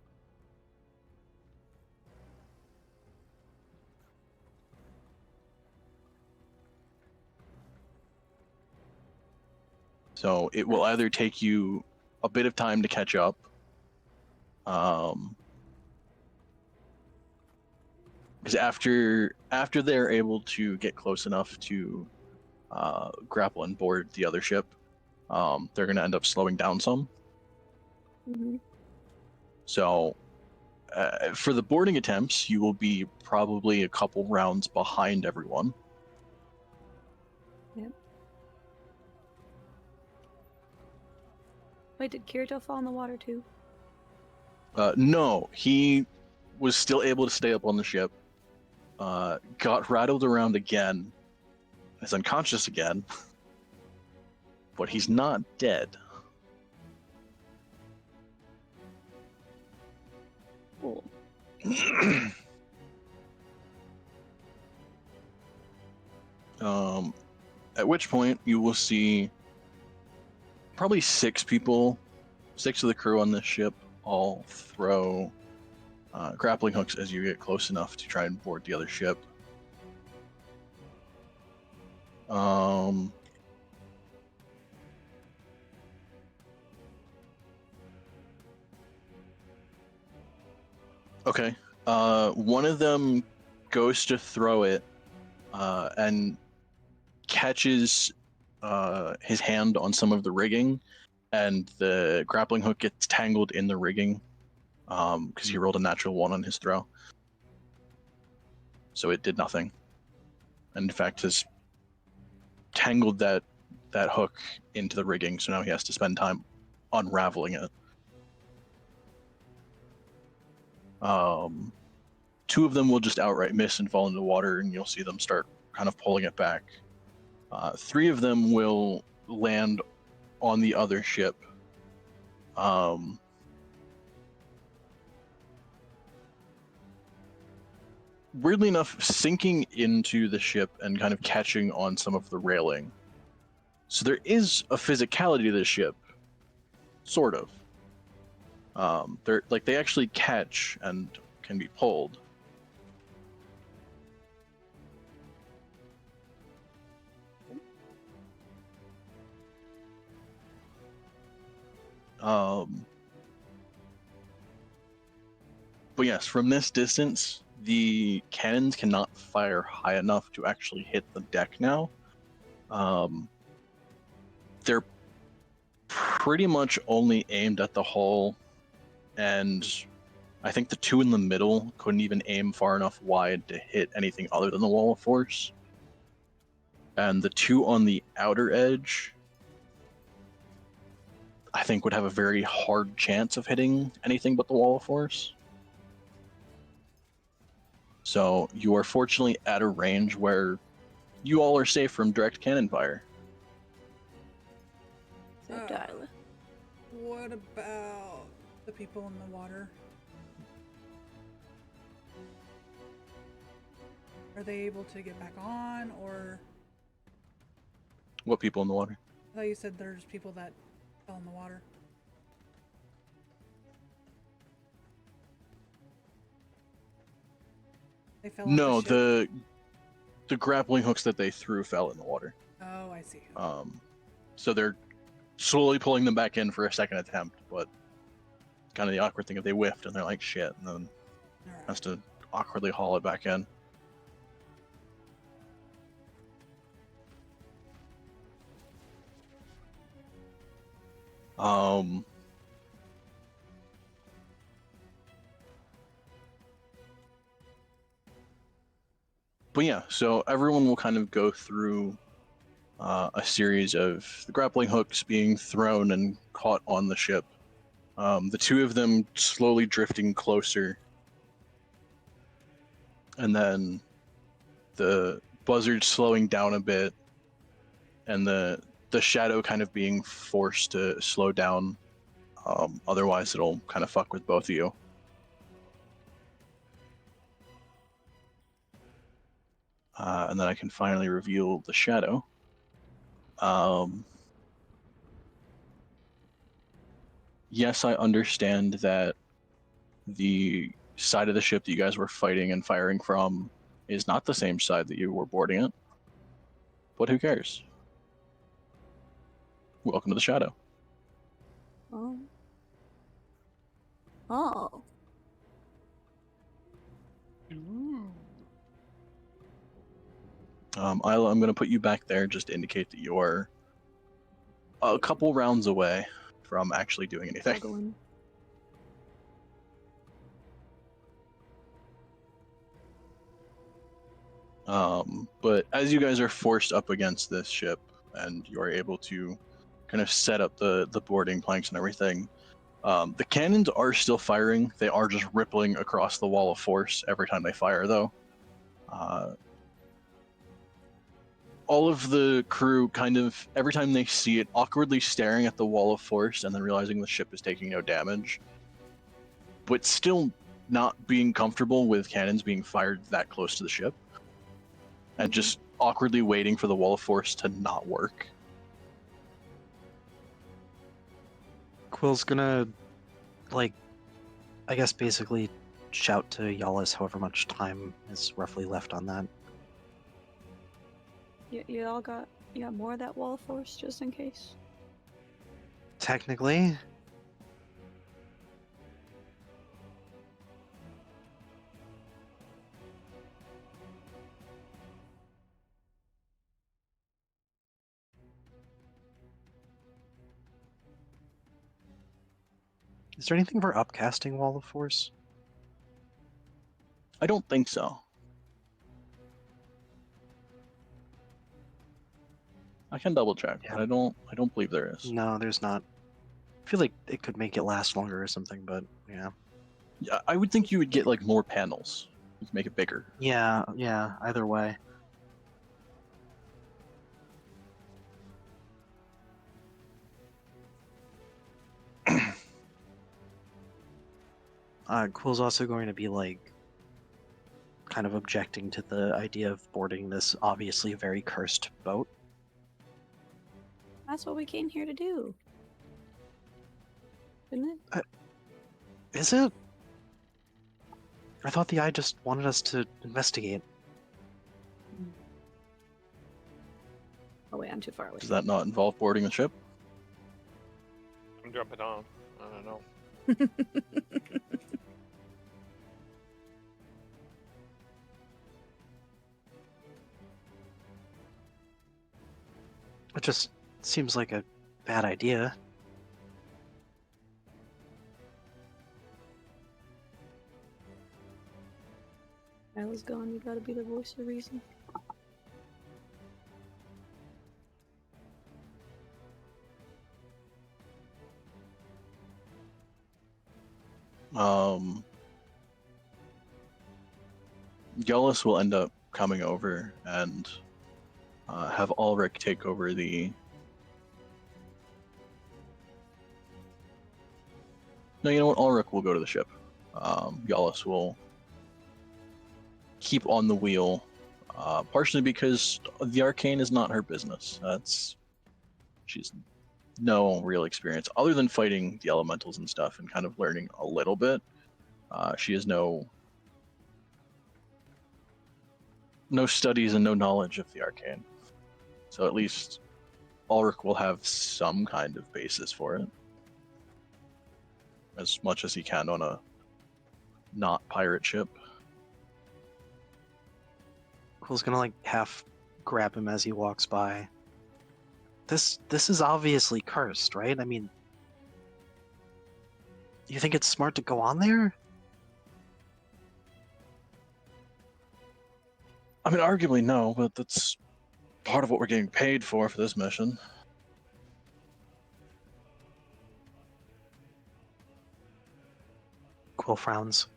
So it will either take you a bit of time to catch up, because after they're able to get close enough to grapple and board the other ship, they're going to end up slowing down some. Mm-hmm. So, for the boarding attempts, you will be probably a couple rounds behind everyone. Wait, did Kirito fall in the water too? No, he was still able to stay up on the ship. Got rattled around again. Is unconscious again. But he's not dead. Cool. At which point you will see probably 6 people, 6 of the crew on this ship, all throw grappling hooks as you get close enough to try and board the other ship. Okay. One of them goes to throw it, and catches his hand on some of the rigging, and the grappling hook gets tangled in the rigging because he rolled a natural 1 on his throw. So it did nothing. And in fact, has tangled that hook into the rigging, so now he has to spend time unraveling it. 2 of them will just outright miss and fall into the water, and you'll see them start kind of pulling it back. 3 of them will land on the other ship. Weirdly enough, sinking into the ship and kind of catching on some of the railing. So there is a physicality to the ship, sort of. They actually catch and can be pulled. But yes, from this distance, the cannons cannot fire high enough to actually hit the deck now. They're pretty much only aimed at the hull, and I think the 2 in the middle couldn't even aim far enough wide to hit anything other than the wall of force. And the 2 on the outer edge, I think, would have a very hard chance of hitting anything but the wall of force. So you are fortunately at a range where you all are safe from direct cannon fire. So Oh. Darla. What about the people in the water? Are they able to get back on, or What people in the water? I thought you said there's people that fell in the water. They fell off No, the ship? the grappling hooks that they threw fell in the water. Oh, I see. So they're slowly pulling them back in for a second attempt, but kind of the awkward thing if they whiffed and they're like shit, and then Alright. has to awkwardly haul it back in. But yeah, so everyone will kind of go through a series of the grappling hooks being thrown and caught on the ship. The 2 of them slowly drifting closer, and then the buzzard slowing down a bit, and the shadow kind of being forced to slow down. Otherwise, it'll kind of fuck with both of you. And then I can finally reveal the shadow. Yes, I understand that the side of the ship that you guys were fighting and firing from is not the same side that you were boarding it. But who cares? Welcome to the shadow. Oh. Oh. Isla, I'm going to put you back there just to indicate that you're a couple rounds away from actually doing anything. Struggling. But as you guys are forced up against this ship and you are able to kind of set up the boarding planks and everything, the cannons are still firing. They are just rippling across the wall of force every time they fire, though. All of the crew kind of, every time they see it, awkwardly staring at the wall of force and then realizing the ship is taking no damage, but still not being comfortable with cannons being fired that close to the ship, and just awkwardly waiting for the wall of force to not work. Quill's gonna, like, I guess basically shout to Yalis however much time is roughly left on that. You all got more of that wall of force just in case. Technically, is there anything for upcasting Wall of Force? I don't think so. I can double check, Yeah. but I don't believe there is. No, there's not. I feel like it could make it last longer or something, but yeah. Yeah, I would think you would get like more panels to make it bigger. Yeah, either way. Quill's also going to be like kind of objecting to the idea of boarding this obviously very cursed boat. That's what we came here to do. Isn't it? Is it? I thought the eye just wanted us to investigate. Oh wait, I'm too far away. Does that not involve boarding the ship? I'm jumping on. I don't know. It just seems like a bad idea. I was gone. You gotta be the voice of reason. Gullis will end up coming over and have Ulrich take over the. No, you know what? Ulrich will go to the ship. Gullis will keep on the wheel, partially because the arcane is not her business. She's no real experience other than fighting the elementals and stuff and kind of learning a little bit. She has no studies and no knowledge of the arcane. So at least Ulrich will have some kind of basis for it. As much as he can on a not pirate ship. Quill's gonna like half grab him as he walks by. This is obviously cursed, right? I mean, you think it's smart to go on there? I mean, arguably no, but that's part of what we're getting paid for this mission. Quill frowns.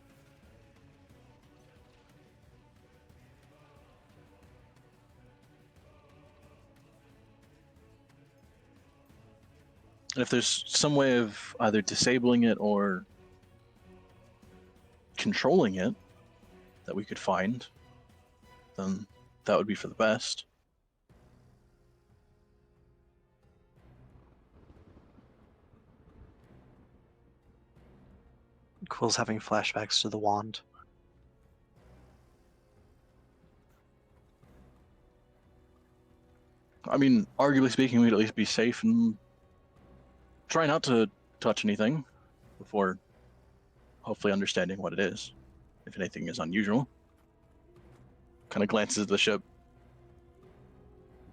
And if there's some way of either disabling it or controlling it that we could find, then that would be for the best. Quill's having flashbacks to the wand. I mean, arguably speaking, we'd at least be safe and try not to touch anything before hopefully understanding what it is, if anything is unusual. Kind of glances at the ship.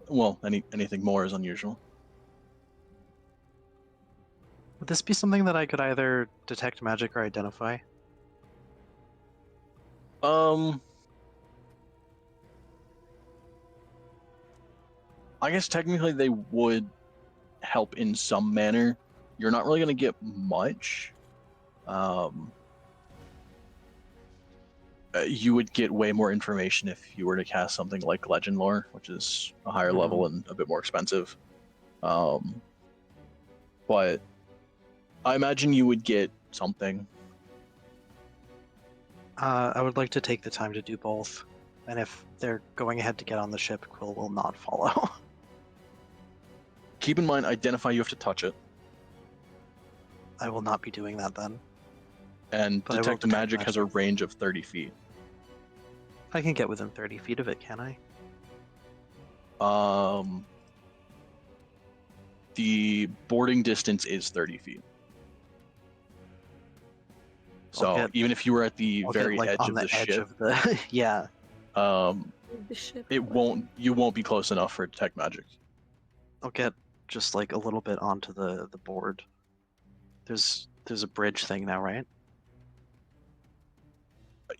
Well, anything more is unusual. Would this be something that I could either detect magic or identify? I guess technically they would help in some manner. You're not really going to get much. You would get way more information if you were to cast something like Legend Lore, which is a higher level and a bit more expensive. But I imagine you would get something. I would like to take the time to do both. And if they're going ahead to get on the ship, Quill will not follow. Keep in mind, identify you have to touch it, I will not be doing that then. and But I will detect detect magic has a magic. range of 30 feet. I can get within 30 feet of it, can I? The boarding distance is 30 feet. So get- even if you were at the I'll very get, like, edge on of the the edge ship, of the yeah. um, The ship. you won't be close enough for detect magic. I'll get just like a little bit onto the board. There's a bridge thing now, right?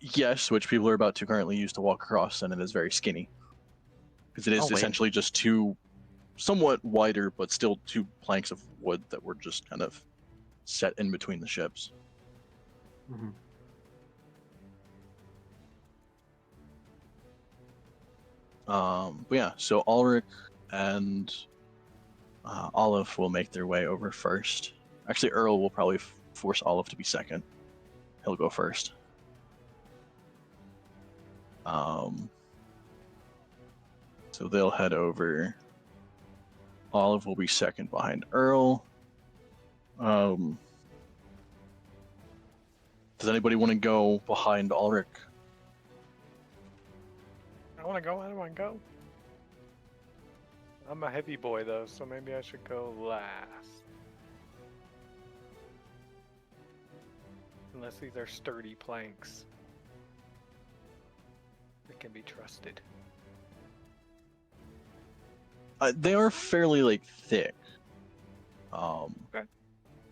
Yes, which people are about to currently use to walk across, and it is very skinny. Because it is Oh, wait. essentially just two somewhat wider, but still two planks of wood that were just kind of set in between the ships. Mm-hmm. But yeah, so Ulrich and Olive will make their way over first. Actually, Earl will probably force Olive to be second. He'll go first. So they'll head over. Olive will be second behind Earl. Does anybody want to go behind Ulrich? I want to go. I don't want to go. I'm a heavy boy though, so maybe I should go last. Unless these are sturdy planks that can be trusted. They are fairly like thick. Okay.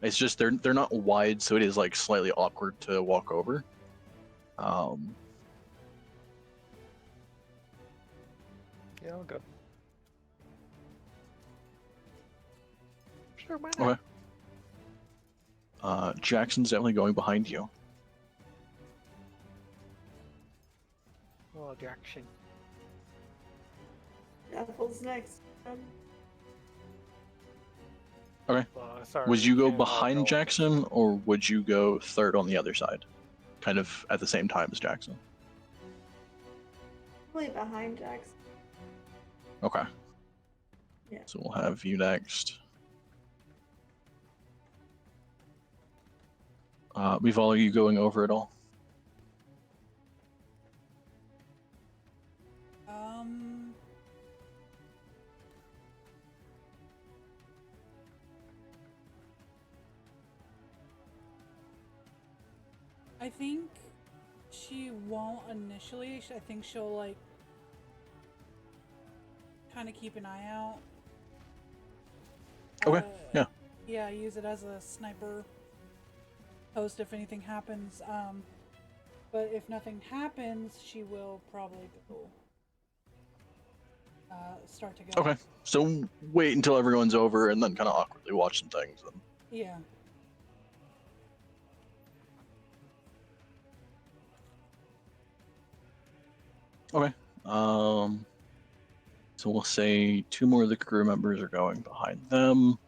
It's just they're not wide, so it is like slightly awkward to walk over. Yeah, I'll go. Sure, why not? Okay. Jackson's definitely going behind you. Oh, Jackson. Apple's next. Sorry, Would you go Ken, I'll behind go. Jackson, or would you go third on the other side? Kind of at the same time as Jackson. Probably behind Jackson. Okay. Yeah. So we'll have you next. Vival, are you going over at all? I think she won't initially. I think she'll like kind of keep an eye out. Okay, yeah. Yeah, use it as a sniper post if anything happens. But if nothing happens, she will probably go. Start to go. Okay. So wait until everyone's over and then kind of awkwardly watch some things. Then. Yeah. Okay. So we'll say two more of the crew members are going behind them.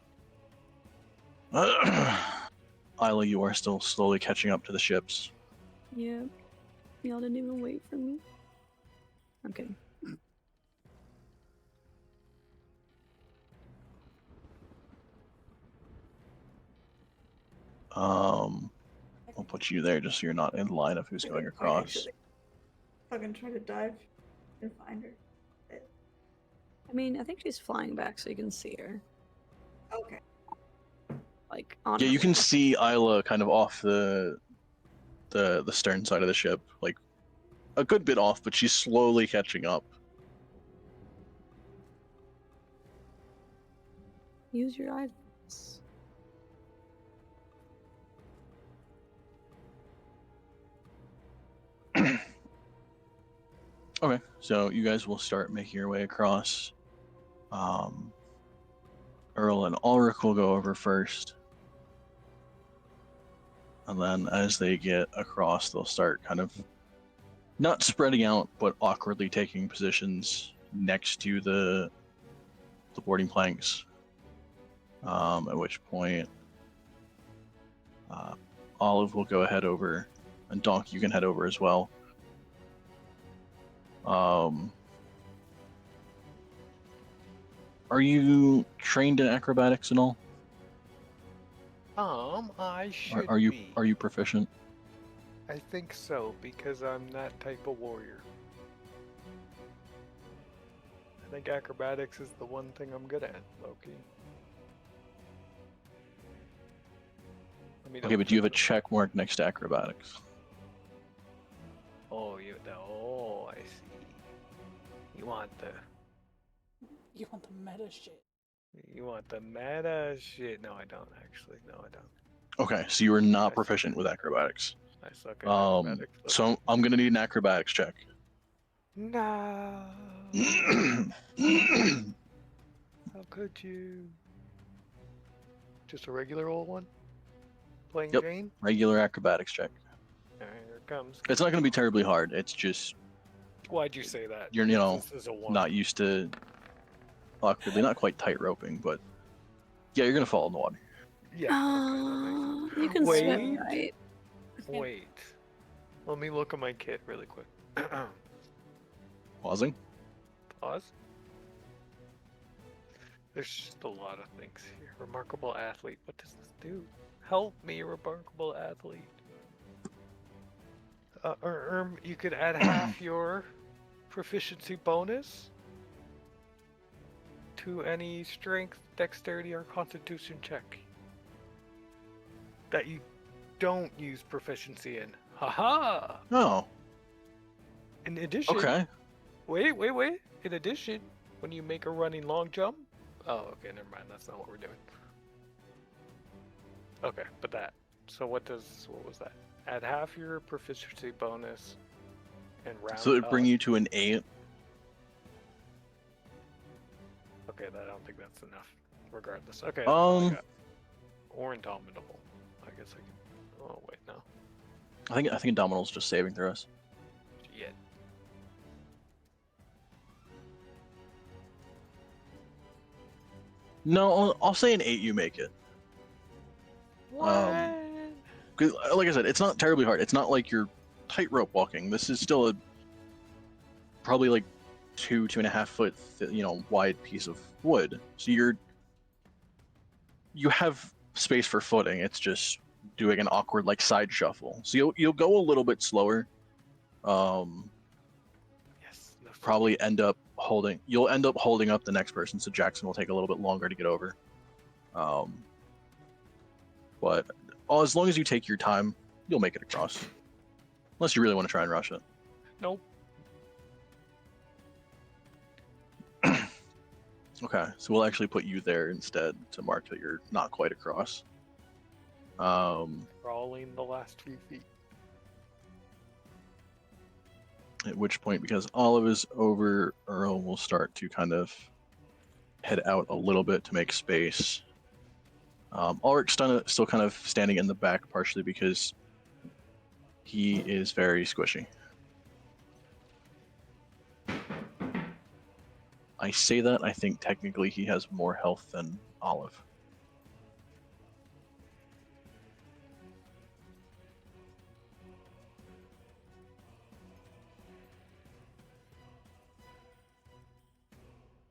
Isla, you are still slowly catching up to the ships. Yeah. Y'all didn't even wait for me. Okay. I'll put you there just so you're not in line of who's going across. Fucking try to dive and find her. I mean, I think she's flying back so you can see her. Okay. Like on Yeah, her you can way. see Isla kind of off the stern side of the ship, like a good bit off, but she's slowly catching up. Use your eyes. Okay, so you guys will start making your way across. Earl and Ulrich will go over first. And then as they get across, they'll start kind of not spreading out, but awkwardly taking positions next to the boarding planks. At which point, Olive will go ahead over, and Donk, you can head over as well. Are you trained in acrobatics and all? I should Are you be. are you proficient? I think so, because I'm that type of warrior. I think acrobatics is the one thing I'm good at, Loki. Okay, but do you have a check mark next to acrobatics? Oh, I see. You want the meta shit. meta shit. No, I don't actually. No, I don't. Okay, so you are not I proficient suck with acrobatics. I suck at acrobatics. Loki. So I'm gonna need an acrobatics check. No. How could you? Just a regular old one? Playing Yep. Jane? Regular acrobatics check. Alright, here it comes. It's not gonna be terribly hard. It's just Why'd you say that? you're This is a one. not used to awkwardly, not quite tight roping, but yeah, you're gonna fall in the water. Yeah. Okay, You can Wait. swim, right? Wait. Let me look at my kit really quick. Pausing. Pause. There's just a lot of things here. Remarkable athlete. What does this do? Help me, remarkable athlete. You could add half your proficiency bonus to any strength, dexterity, or constitution check that you don't use proficiency in. Haha! Oh, In addition, okay. Wait. In addition, when you make a running long jump. Oh, okay, never mind. That's not what we're doing. Okay, but that. So what was that? Add half your proficiency bonus and round So it'd bring up. you to an 8. Okay, I don't think that's enough. Regardless. Okay. that's all I got. Or indomitable. I guess I can. Oh wait, no. I think Indomitable's just saving throws. Shit. No, I'll say an 8. You make it. What? 'Cause, like I said, it's not terribly hard. It's not like you're tightrope walking. This is still a probably like 2.5 foot, wide piece of wood. So you have space for footing. It's just doing an awkward like side shuffle. So you'll go a little bit slower. Yes. No, Probably you'll end up holding up the next person. So Jackson will take a little bit longer to get over. But as long as you take your time, you'll make it across. Unless you really want to try and rush it. Nope. Okay, so we'll actually put you there instead to mark that you're not quite across. Crawling the last few feet. At which point, because Olive is over, Earl will start to kind of head out a little bit to make space. Ulrich's still kind of standing in the back, partially because he is very squishy. I say that, I think technically he has more health than Olive.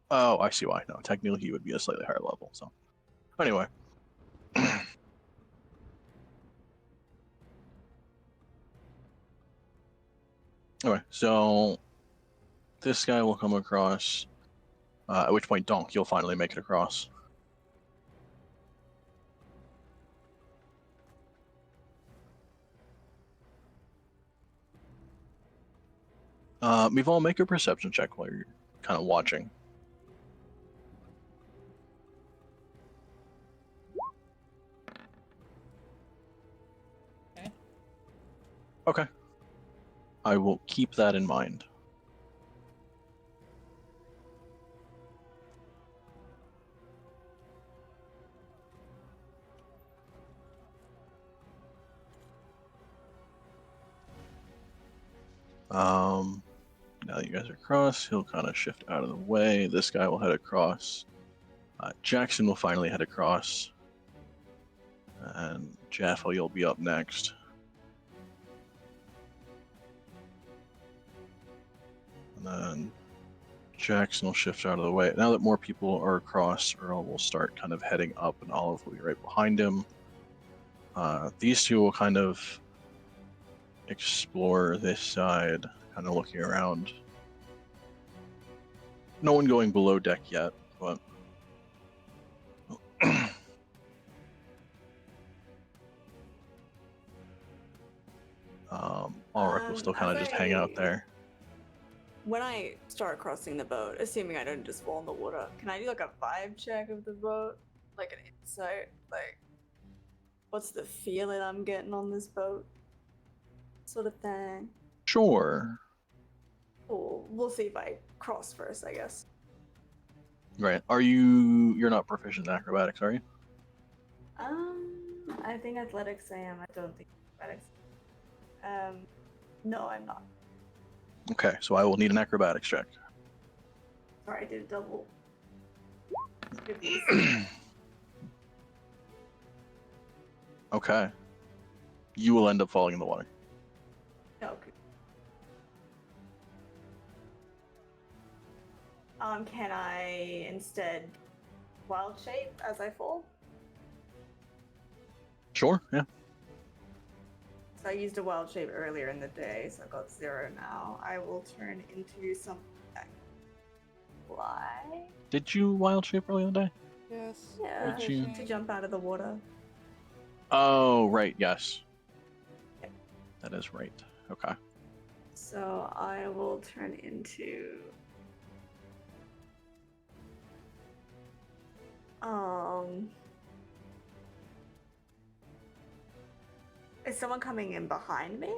Oh, I see why. No, technically he would be a slightly higher level. So, anyway. Anyway, so this guy will come across. At which point, Donk, you'll finally make it across. Mivon, make a perception check while you're kind of watching. Okay. Okay. I will keep that in mind. Now that you guys are across, he'll kind of shift out of the way. This guy will head across. Jackson will finally head across. And Jaffa, you'll be up next. And then Jackson will shift out of the way. Now that more people are across, Earl will start kind of heading up, and Olive will be right behind him. These two will kind of explore this side, kind of looking around. No one going below deck yet, but Ulrich will still kind of as just hang out I- there. When I start crossing the boat, assuming I don't just fall in the water, can I do like a vibe check of the boat? Like an insight? Like, what's the feeling I'm getting on this boat? Sort of thing. Sure. Cool. We'll see if I cross first, I guess. Right. You're not proficient in acrobatics, are you? I think athletics I am. I don't think athletics. No, I'm not. Okay, so I will need an acrobatics check. Sorry, I did a double. Okay. You will end up falling in the water. Okay. Can I instead wild shape as I fall? Sure, yeah. So I used a wild shape earlier in the day, so I got 0 now. I will turn into something that can fly. Did you wild shape early in the day? Yes. Yeah, Did you- to jump out of the water. Oh, right, yes. Yep. That is right. Okay. So I will turn into is someone coming in behind me?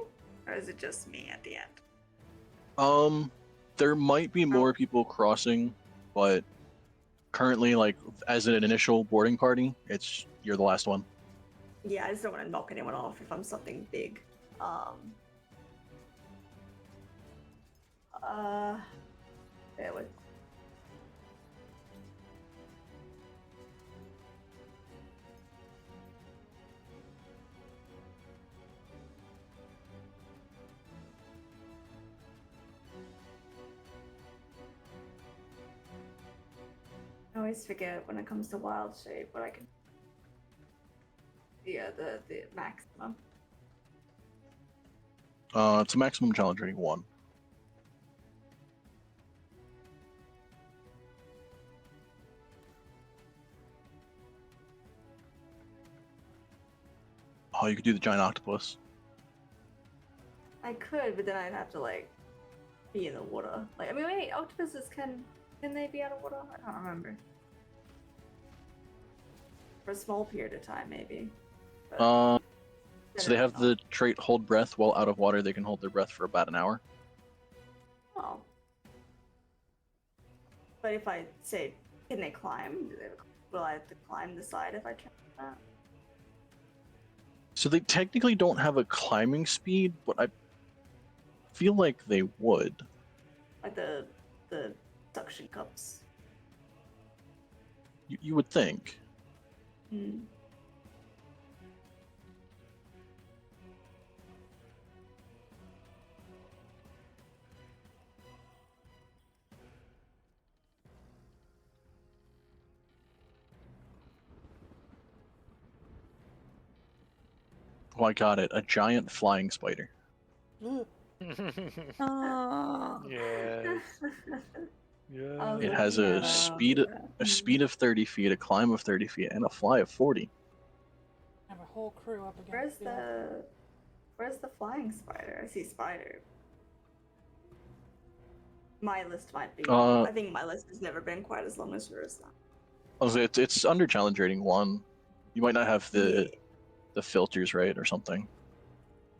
Or is it just me at the end? There might be more people crossing, but currently, like, as an initial boarding party, you're the last one. Yeah, I just don't want to knock anyone off if I'm something big. Bear with. I always forget when it comes to wild shape what I can. Yeah, the maximum. It's a maximum challenge rating 1. Oh, you could do the giant octopus. I could, but then I'd have to like be in the water. Like, I mean, wait, octopuses can they be out of water? I can't remember. For a small period of time, maybe. But So they have the trait hold breath while out of water. They can hold their breath for about an hour. Oh. But if I say, can they climb? Will I have to climb the side if I try that? So they technically don't have a climbing speed, but I feel like they would. Like the suction cups. You would think. Hmm. Oh, I got it. A giant flying spider. Oh, Yes. Yeah. I was It looking has at, a speed of 30 feet, a climb of 30 feet, and a fly of 40. Have a whole crew up Where's against you. where's the flying spider? I see spider. My list might be long. I think my list has never been quite as long as yours. Also, it's under challenge rating 1. You might not have the filters right or something.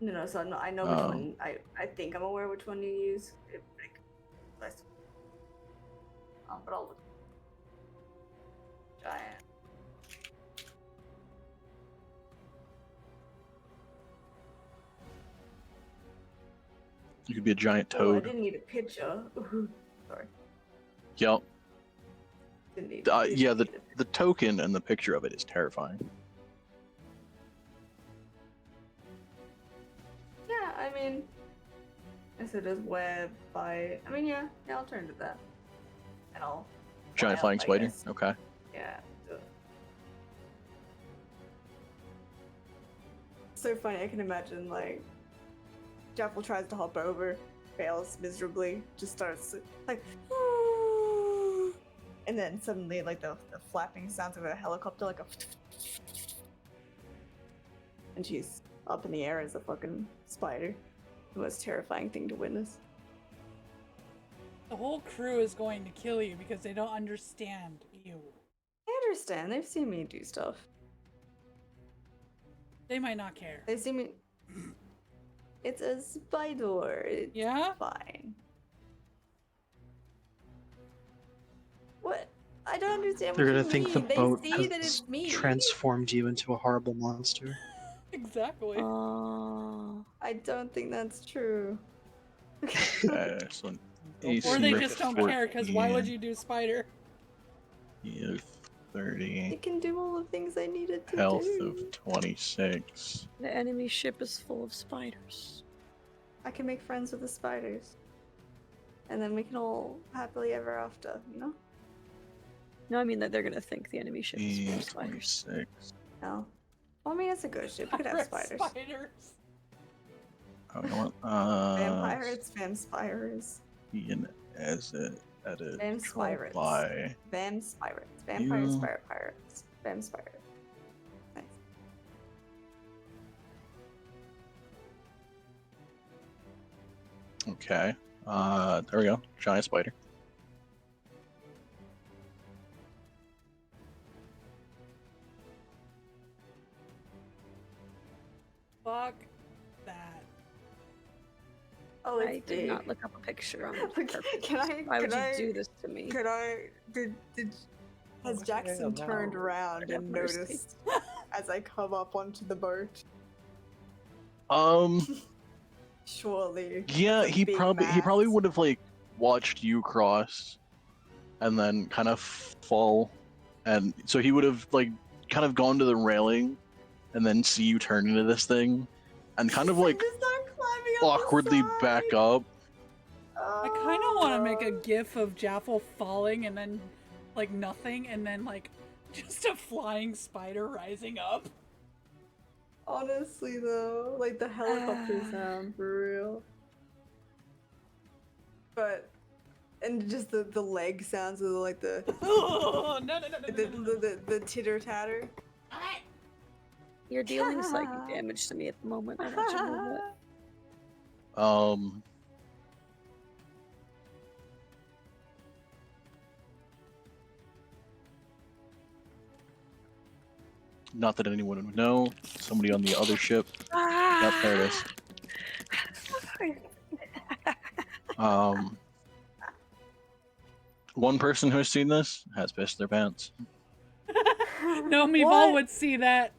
No, so I know which one. I think I'm aware which one you use. But I'll look. Giant. You could be a giant Oh, I toad. didn't need a picture. Sorry. Yep. Didn't need, Yeah, didn't the need a- the token and the picture of it is terrifying. Yeah, I mean, I said as web by. I mean, yeah, I'll turn to that. And I'll. Giant fly flying up, I spider. guess. Okay. Yeah. So funny. I can imagine like Jaffel tries to hop over, fails miserably, just starts like, and then suddenly like the flapping sounds of a helicopter, like a, and she's up in the air as a fucking spider. The most terrifying thing to witness. The whole crew is going to kill you because they don't understand you. I understand. They've seen me do stuff. They might not care. They've seen me. It's a spider. It's Yeah? fine. What? I don't understand They're what gonna you think the mean. They boat see that has it's me. transformed you into a horrible monster. Exactly. I don't think that's true. Excellent. Or they AC just don't care, because why would you do spider? Yeah, I 30. can do all the things I needed to Health do. of 26. The enemy ship is full of spiders. I can make friends with the spiders. And then we can all happily ever after, you know? No, I mean that they're gonna think the enemy ship is full of spiders. 26. No. Well, I mean, it's a good ship. We could have spiders. Spiders. Oh, you know what? Vampires, vampires. Ian as it edit. Vampires. By Vampires. Vampires, You- pirates. Vampires. Nice. okay. There we go. Giant spider. Fuck that. Oh, it's I did big. not look up a picture on the Okay, purpose. can I? Why would can you I, do this to me? Could I? Has Jackson turned around Have and mercy. noticed as I come up onto the boat? Surely. Yeah, It's a he big probably mast. would have like watched you cross, and then kind of fall, and so he would have like kind of gone to the railing, and then see you turn into this thing, and kind of like Just start climbing up the awkwardly back side. up. I kind of want to make a gif of Jaffel falling and then, like, nothing, and then, like, just a flying spider rising up. Honestly, though, like the helicopter sound for real. But, and just the leg sounds of like the Oh, no, no, no, no, no, no, no. the titter tatter. You're dealing psychic damage to me at the moment. I want you to know that. Not that anyone would know. Somebody on the other ship. Yep, there it is. One person who has seen this has pissed their pants. No, Meatball What? would see that.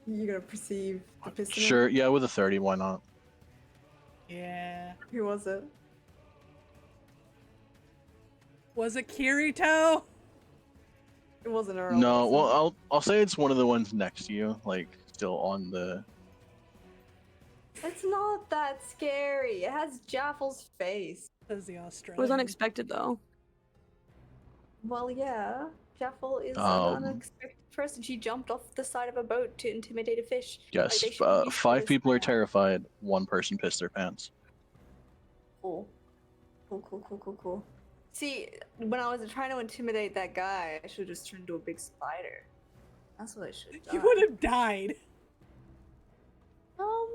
You're gonna perceive the piston? Sure, yeah, with a 30, why not? Yeah. Who was it? Was it Kirito? It wasn't Earl. No, was it? well, I'll say it's one of the ones next to you, like still on the. It's not that scary. It has Jaffel's face. Says the It Australian. was unexpected though. Well, yeah. Jaffel is Um, an unexpected person. She jumped off the side of a boat to intimidate a fish. Yes, they shouldn't be 5 this people are bad. terrified. One person pissed their pants. Cool. Cool. See, when I was trying to intimidate that guy, I should have just turned into a big spider. That's what I should have done. You would have died. Um,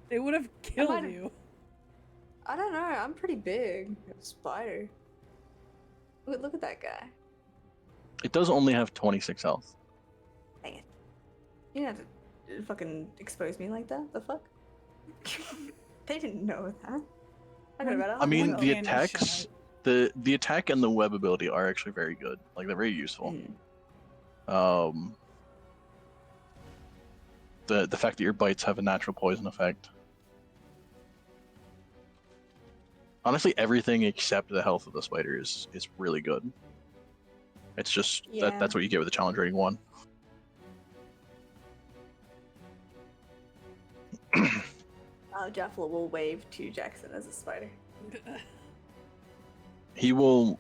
They would have killed might've- you. I don't know. I'm pretty big. A spider. Look at that guy. It does only have 26 health. Dang it. You didn't have to fucking expose me like that. The fuck? They didn't know that. I could have I mean, One the candy attacks, shot. the attack and the web ability are actually very good. Like they're very useful. Mm. the fact that your bites have a natural poison effect. Honestly, everything except the health of the spider is really good. It's just Yeah. that's what you get with the challenge rating 1. Jaffle will wave to Jackson as a spider. He will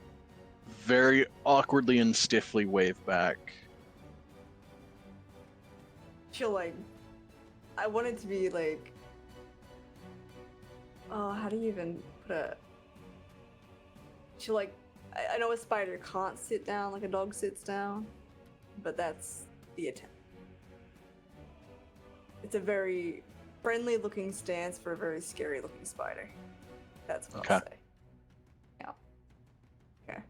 very awkwardly and stiffly wave back. She'll like. I want it to be like. Oh, how do you even put it? She'll like. I know a spider can't sit down like a dog sits down, but that's the attempt. It's a very friendly looking stance for a very scary looking spider. That's what I'll Okay. say. Yeah. Okay.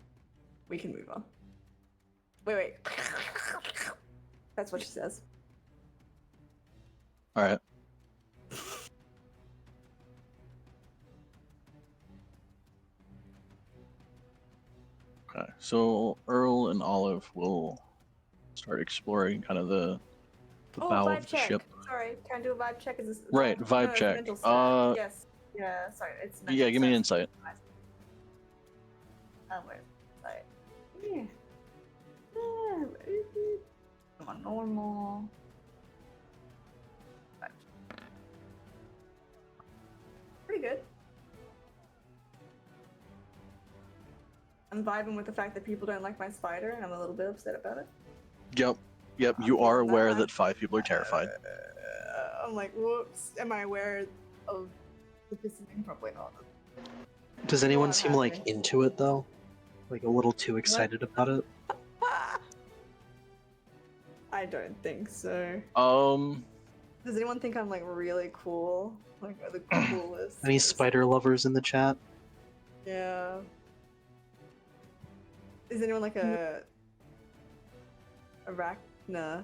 We can move on. Wait. That's what she says. All right. Okay. So Earl and Olive will start exploring kind of the Oh, bow vibe of the check. ship. Sorry, can I do a vibe check? Is this Right, no, vibe it's check. mental stat. Yes. Yeah. Sorry, it's mental Yeah, give me an stat. insight. Wait. Sorry. Yeah. Come on, normal. Vibe check. Pretty good. I'm vibing with the fact that people don't like my spider, and I'm a little bit upset about it. Yep. Yep. I'm You are feeling aware that. that 5 people are terrified. I'm like, whoops. Am I aware of the pissing? Probably not. Does anyone not seem like happy. into it though? Like a little too excited about it? I don't think so. Does anyone think I'm like really cool? Like the coolest? Any 'Cause- spider lovers in the chat? Yeah. Is anyone like a arachna?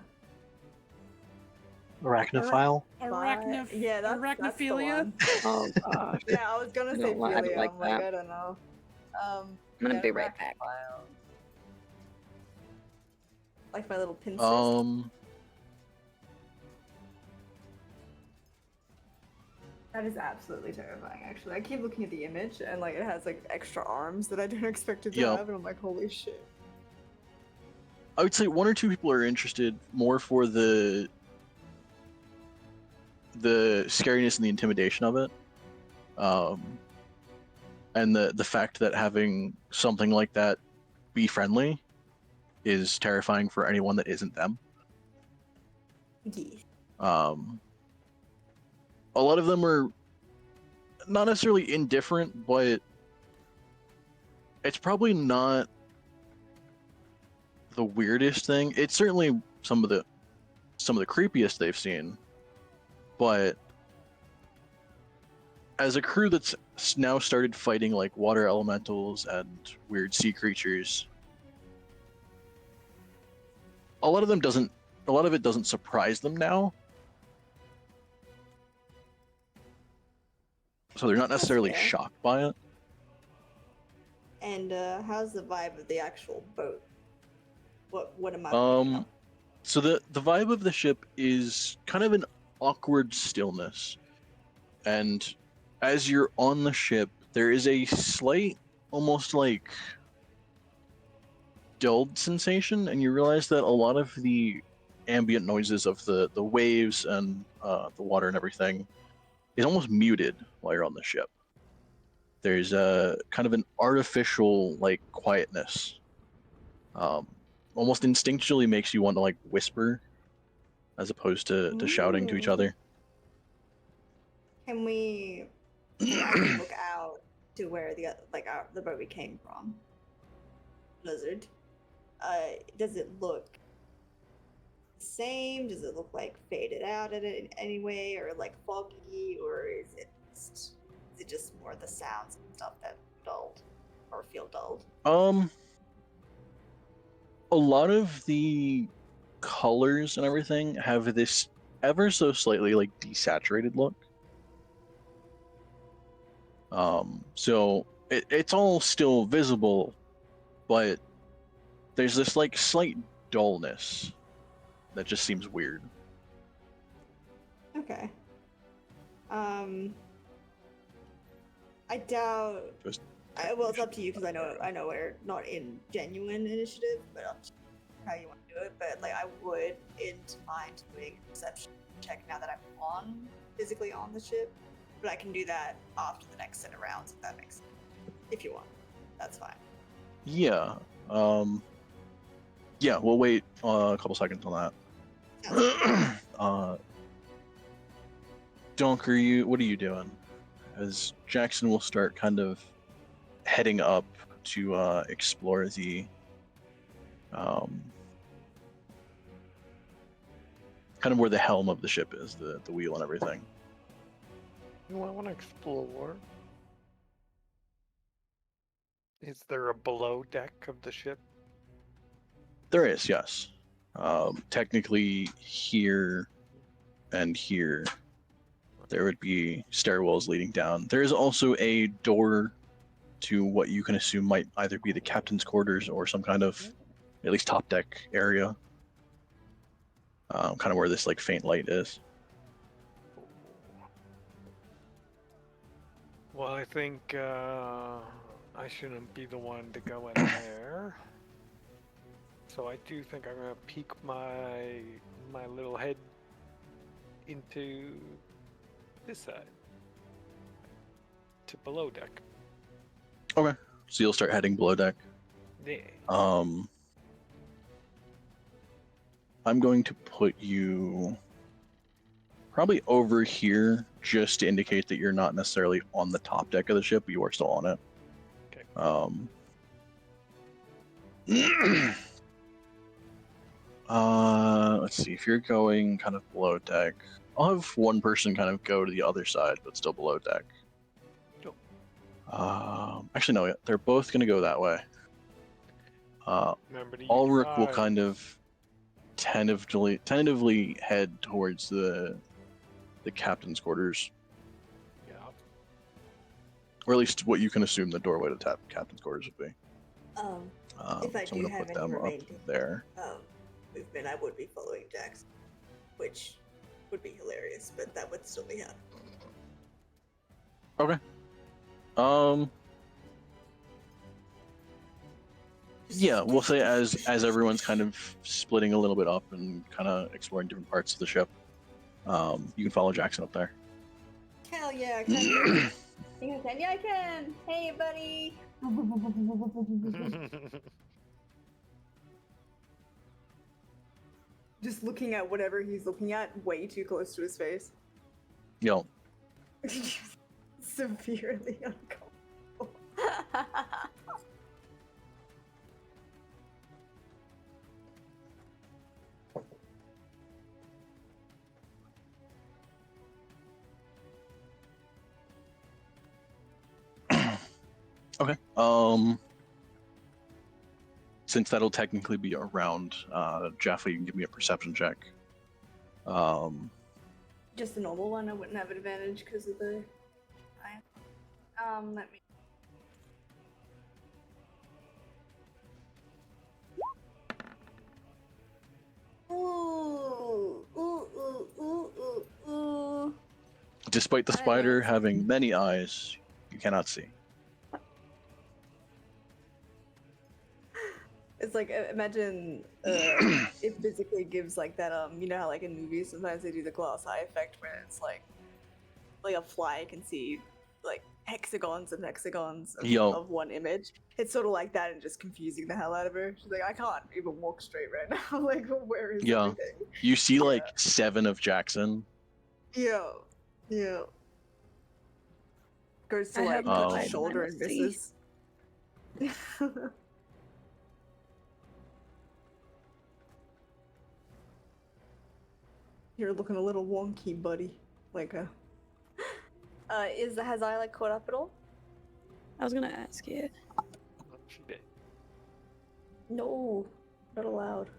Arachnophile? Yeah, that's Arachnophilia? the one. Oh gosh. Yeah, I was gonna I say don't li- I don't philia. like I'm like, that. I don't know. I'm gonna yeah, be right back. arachnophile. Like my little pincers. That is absolutely terrifying, actually. I keep looking at the image and like it has like extra arms that I didn't expect it to Yep. have, and I'm like, holy shit. I would say 1 or 2 people are interested more for the scariness and the intimidation of it, and the fact that having something like that be friendly is terrifying for anyone that isn't them. Yeah. A lot of them are not necessarily indifferent, but it's probably not the weirdest thing. It's certainly some of the creepiest they've seen, but as a crew that's now started fighting like water elementals and weird sea creatures, a lot of it doesn't surprise them now. So they're not That's necessarily fair. shocked by it. And how's the vibe of the actual boat? What am I? So the vibe of the ship is kind of an awkward stillness. And as you're on the ship, there is a slight, almost like dulled sensation, and you realize that a lot of the ambient noises of the waves and the water and everything is almost muted while you're on the ship. There's a kind of an artificial like quietness. Almost instinctually makes you want to like whisper as opposed to shouting to each Ooh. other. Can we actually look out to where the boat we came from? Blizzard. Does it look the same? Does it look like faded out in any way, or like foggy, or is it just more the sounds and stuff that dulled or feel dulled? A lot of the colors and everything have this ever so slightly like desaturated look. So it's all still visible, but there's this like slight dullness that just seems weird. Okay. I doubt. Just Well, it's up to you because I know we're not in genuine initiative, but up to how you want to do it. But like, I wouldn't mind doing a perception check now that I'm physically on the ship. But I can do that after the next set of rounds if that makes sense. If you want, that's fine. Yeah. Yeah, we'll wait a couple seconds on that. Donker, what are you doing? As Jackson will start kind of heading up to explore the kind of where the helm of the ship is, the wheel and everything. You want to explore? Is there a below deck of the ship? There is, yes. Technically, here and here, there would be stairwells leading down. There is also a door to what you can assume might either be the captain's quarters or some kind of, at least top deck area. Kind of where this like faint light is. Well, I think I shouldn't be the one to go in there. So I do think I'm gonna peek my little head into this side, to below deck. Okay, so you'll start heading below deck. Yeah. I'm going to put you probably over here just to indicate that you're not necessarily on the top deck of the ship, but you are still on it. Okay. Let's see, if you're going kind of below deck, I'll have one person kind of go to the other side, but still below deck. Cool. Actually, no, they're both going to go that way. Remember to use Ulrich your will eyes. kind of tentatively head towards the captain's quarters, Yeah. or at least what you can assume the doorway to captain's quarters would be. If I So I'm do going to have put any them up remaining there. movement, I would be following Jackson, which would be hilarious, but that would still be happening. Okay. Yeah, we'll say as everyone's kind of splitting a little bit up and kind of exploring different parts of the ship, you can follow Jackson up there. Hell yeah, I can. You can. Yeah, I can. Hey, buddy. Just looking at whatever he's looking at way too close to his face. Yo, Severely uncomfortable. okay. Since that'll technically be around, Jaffa, you can give me a perception check. Just the normal one. I wouldn't have an advantage because of the. Let me. Ooh, ooh, ooh, ooh, ooh, ooh. Despite the I spider know. having many eyes, you cannot see. It's like imagine it physically gives like that you know how like in movies sometimes they do the glass eye effect where it's like a fly can see like hexagons and hexagons of one image. It's sort of like that and just confusing the hell out of her. She's like, I can't even walk straight right now. Like, where is everything? You see like 7 of Jackson. Yeah. Goes to I like have no touch eye, his shoulder and see. misses. You're looking a little wonky, buddy. Like has I like caught up at all? I was gonna ask you. She did. No, not allowed.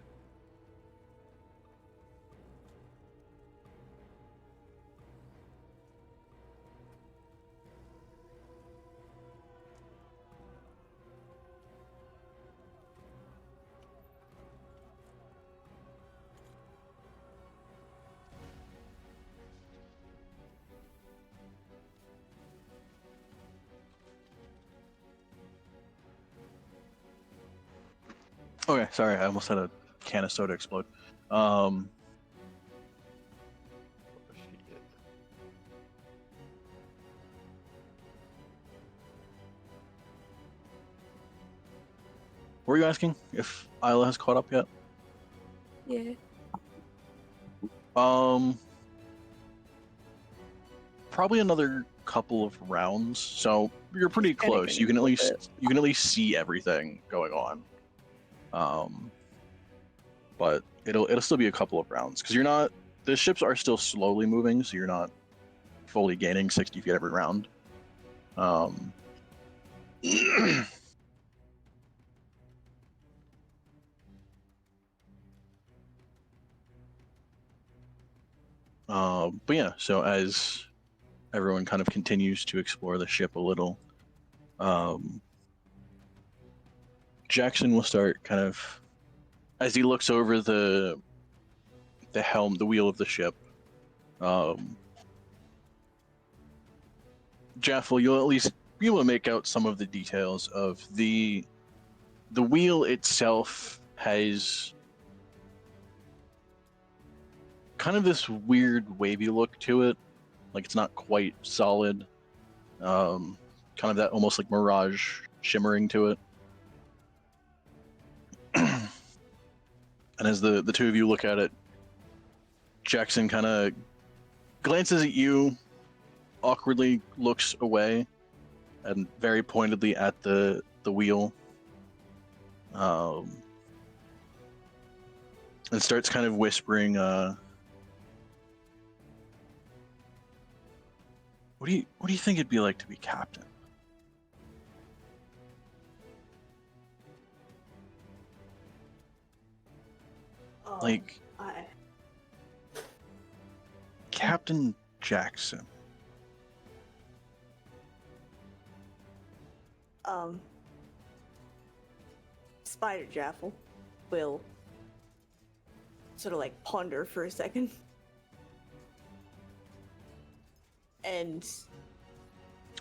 Okay, sorry, I almost had a can of soda explode. Um, what were you asking? If Isla has caught up yet? Yeah. Probably another couple of rounds. So you're pretty Kinda close. You getting can at a little least see everything going on. But it'll still be a couple of rounds because the ships are still slowly moving, so you're not fully gaining 60 feet every round. But yeah, so as everyone kind of continues to explore the ship a little, Jackson will start kind of, as he looks over the helm, the wheel of the ship. Jaffel, you'll at least be able to make out some of the details of the wheel itself has kind of this weird wavy look to it, like it's not quite solid. Kind of that almost like mirage shimmering to it. And as the two of you look at it, Jackson kind of glances at you, awkwardly looks away, and very pointedly at the wheel, and starts kind of whispering, what do you think it'd be like to be captain? Like, Captain Jackson. Spider Jaffel will sort of like ponder for a second. And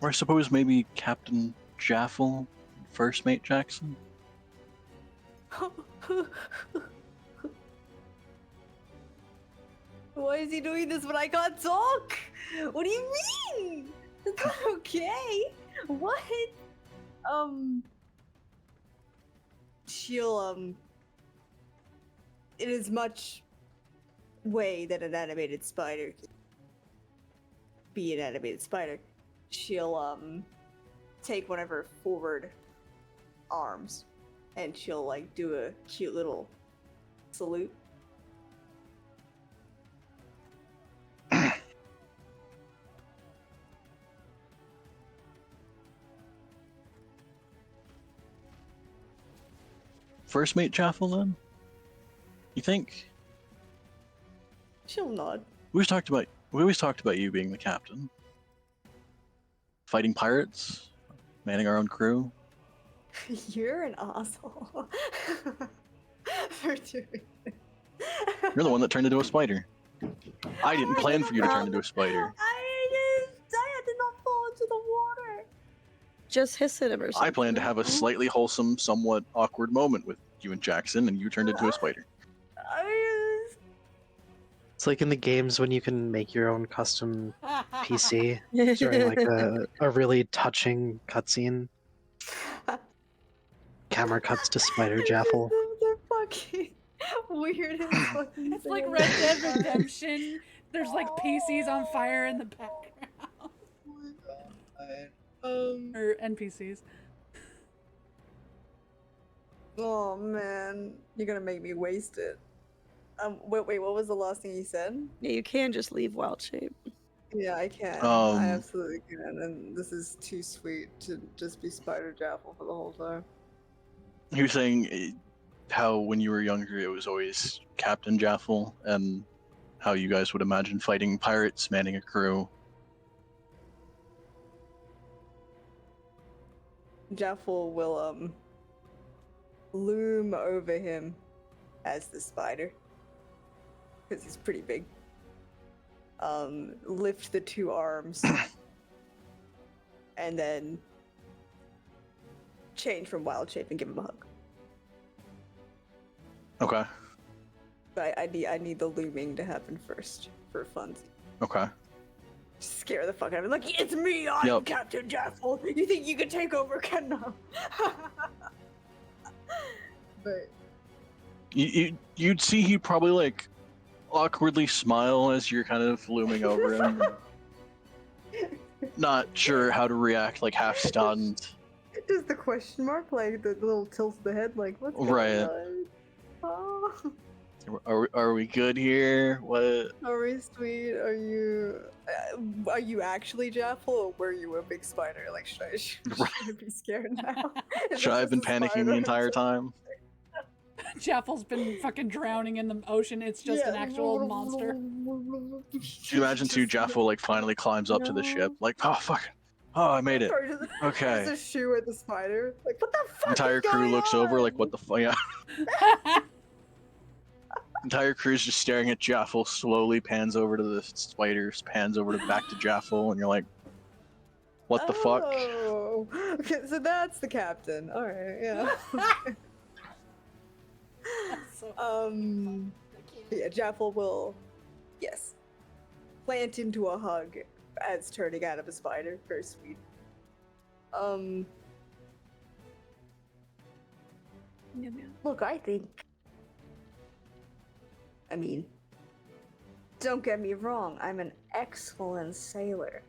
Or I suppose maybe Captain Jaffel, First Mate Jackson? why is he doing this when I can't talk? What do you mean? That's not okay. What? She'll in as much way that an animated spider can be an animated spider, she'll take one of her forward arms and she'll like do a cute little salute. First Mate Jaffel, then? You think? She'll nod. We always talked about you being the captain. Fighting pirates, manning our own crew. You're an asshole for doing this. You're the one that turned into a spider. I didn't plan for you to turn into a spider. I had to not fall into the water. Just hiss at him or something. I planned to have a slightly wholesome, somewhat awkward moment with you and Jackson, and you turned into a spider. It's like in the games when you can make your own custom PC during like a really touching cutscene. Camera cuts to Spider Jaffel. The fucking weirdest fucking It's like thing. Red Dead Redemption. There's like PCs on fire in the background. Or NPCs. Oh man, you're gonna make me waste it. Wait, what was the last thing you said? Yeah, you can just leave wild shape. Yeah, I can. Um, I absolutely can. And this is too sweet to just be Spider Jaffel for the whole time. You were saying how when you were younger it was always Captain Jaffel, and how you guys would imagine fighting pirates, manning a crew. Jaffel will loom over him as the spider, because he's pretty big. Lift the two arms and then change from wild shape and give him a hug. Okay. But I need the looming to happen first for fun. Okay. Scare the fuck out of me. Like, it's me, I'm Yep. Captain Jaffel. You think you can take over? No. But You'd see he probably like awkwardly smile as you're kind of looming over him. Not sure how to react, like half stunned. just the question mark, like the little tilt of the head, like what's going Right. on? Oh, Are we good here? What? are we sweet? Are you actually Jaffel, or were you a big spider? Like, should I be scared now? Is Should this I have been just a panicking the spider? entire time? Jaffel's been fucking drowning in the ocean. It's just an actual monster. Do you imagine too? Jaffel like finally climbs up to the ship, like, oh fuck, oh I made it. Sorry, just Okay. a shoe at the spider. Like, what the fuck? Entire is crew going looks over, like, on? what the fuck? Yeah. Entire crew's just staring at Jaffel. Slowly pans over to the spiders, pans over to back to Jaffel, and you're like, what the fuck? Oh, okay, so that's the captain. All right, yeah. Yeah, Jaffel will, yes, plant into a hug as turning out of a spider. Very sweet. Look, I mean, don't get me wrong, I'm an excellent sailor.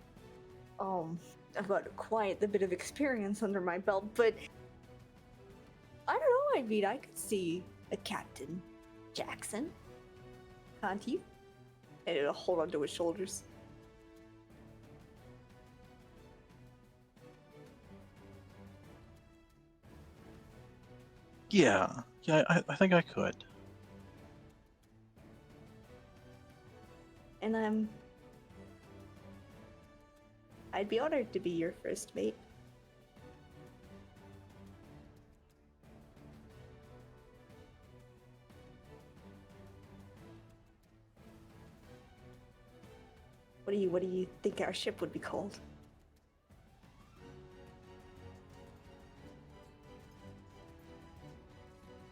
I've got quite a bit of experience under my belt, but I don't know, I mean, I could see a Captain Jackson. Can't you? And it'll hold onto his shoulders. Yeah, I think I could. And I'd be honored to be your first mate. What do you think our ship would be called?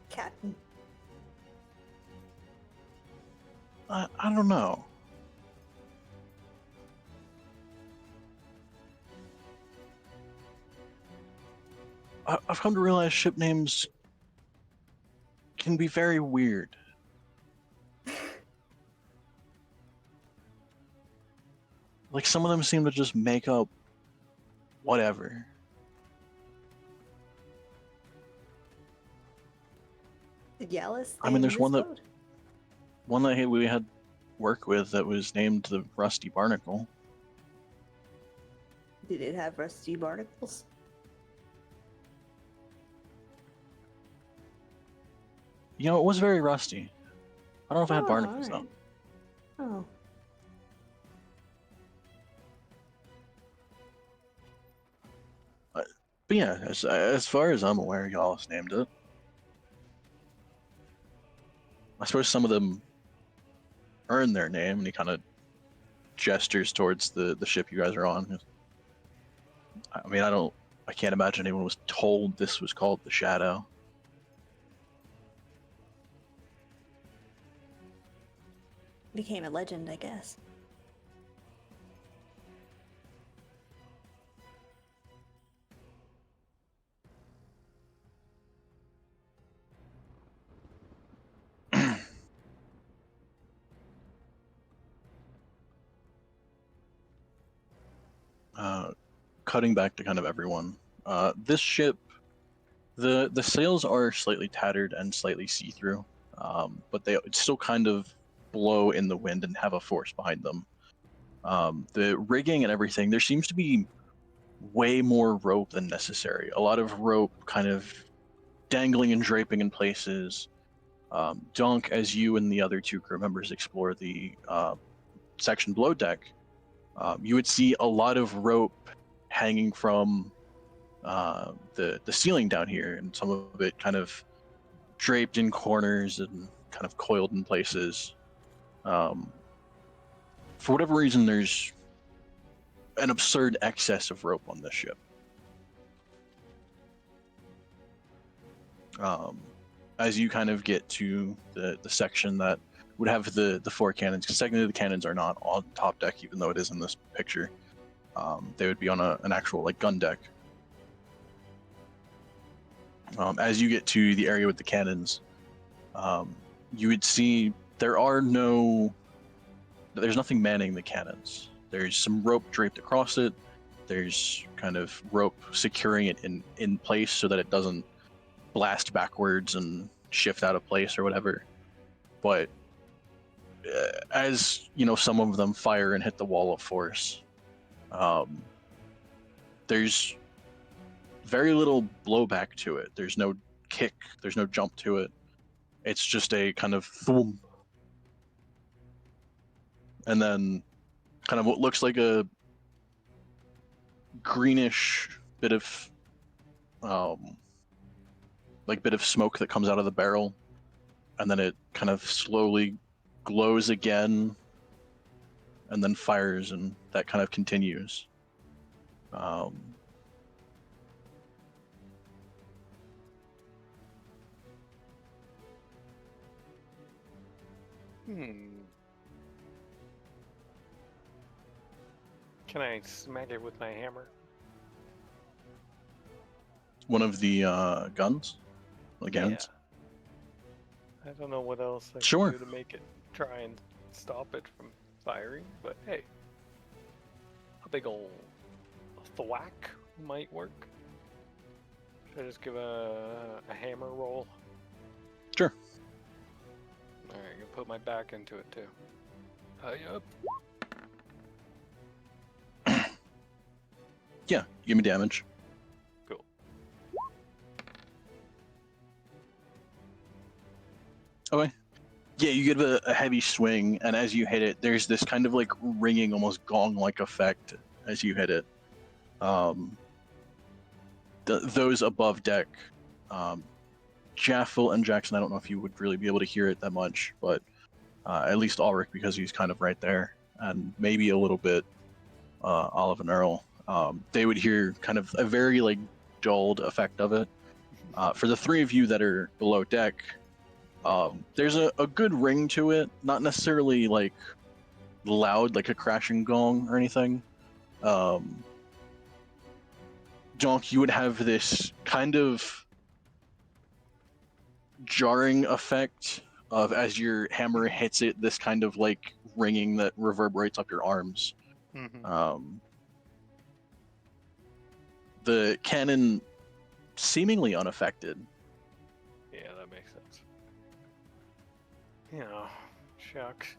Captain. I don't know. I've come to realize ship names can be very weird. Like, some of them seem to just make up whatever. Did Yalis? I mean, there's one that we had work with that was named the Rusty Barnacle. Did it have rusty barnacles? You know, it was very rusty. I don't know if it had barnacles alright. Oh. But yeah, as far as I'm aware, Yalis named it. I suppose some of them earn their name, and he kind of gestures towards the ship you guys are on. I mean, I can't imagine anyone was told this was called the Shadow. Became a legend, I guess. Cutting back to kind of everyone. This ship, the sails are slightly tattered and slightly see-through, but they still kind of blow in the wind and have a force behind them. The rigging and everything, there seems to be way more rope than necessary. A lot of rope kind of dangling and draping in places. Dunk, as you and the other two crew members explore the section below deck, you would see a lot of rope hanging from the ceiling down here, and some of it kind of draped in corners and kind of coiled in places. For whatever reason, there's an absurd excess of rope on this ship. as you kind of get to the section that would have the 4 cannons, because technically the cannons are not on top deck, even though it is in this picture. They would be on an actual like gun deck. As you get to the area with the cannons, you would see there's nothing manning the cannons. There's some rope draped across it. There's kind of rope securing it in place so that it doesn't blast backwards and shift out of place or whatever. But as you know, some of them fire and hit the wall of force. There's very little blowback to it. There's no kick. There's no jump to it. It's just a kind of thump. And then kind of what looks like a greenish bit of smoke that comes out of the barrel, and then it kind of slowly glows again and then fires, and that kind of continues. Can I smack it with my hammer? One of the guns? The cannons? Yeah. I don't know what else I Sure. can do to make it try and stop it from firing, but hey. A big ol' thwack might work. Should I just give a hammer roll? Sure. Alright, I'm gonna put my back into it too. Yup. Yeah, give me damage. Cool. Okay. Yeah, you give a heavy swing, and as you hit it, there's this kind of like ringing, almost gong-like effect as you hit it. Those above deck, Jaffel and Jackson, I don't know if you would really be able to hear it that much, but at least Ulrich, because he's kind of right there, and maybe a little bit Olive and Earl. They would hear kind of a very like dulled effect of it. For the 3 of you that are below deck, there's a good ring to it, not necessarily like loud like a crashing gong or anything. Jonk, you would have this kind of jarring effect of, as your hammer hits it, this kind of like ringing that reverberates up your arms. The cannon seemingly unaffected. Yeah, that makes sense. Yeah, shucks.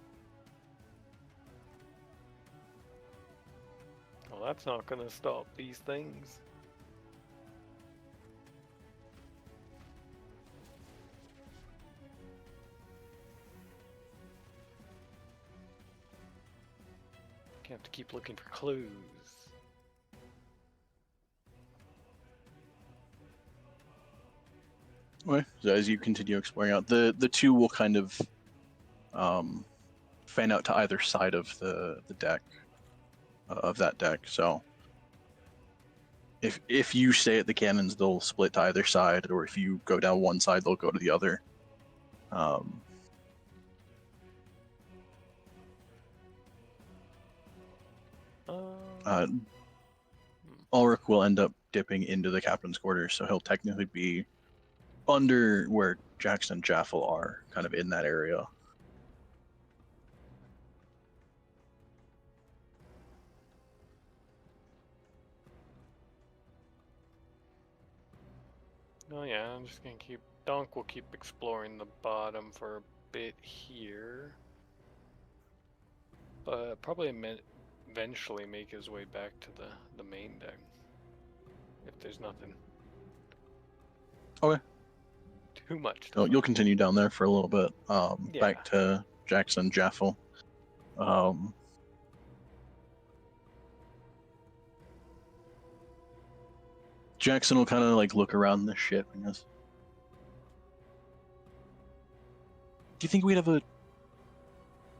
Well, that's not gonna stop these things. Have to keep looking for clues. Okay. So as you continue exploring out, the 2 will kind of fan out to either side of the deck of that deck. So if you stay at the cannons, they'll split to either side, or if you go down one side, they'll go to the other. Ulrich will end up dipping into the captain's quarters, so he'll technically be under where Jackson and Jaffel are, kind of in that area. Oh yeah, I'm just gonna keep... Donk will keep exploring the bottom for a bit here. But probably eventually make his way back to the main deck. If there's nothing. Okay. Too much. So you'll continue down there for a little bit. Yeah. Back to Jackson, Jaffel. Jackson will kind of like look around the ship and goes, "Do you think we'd have a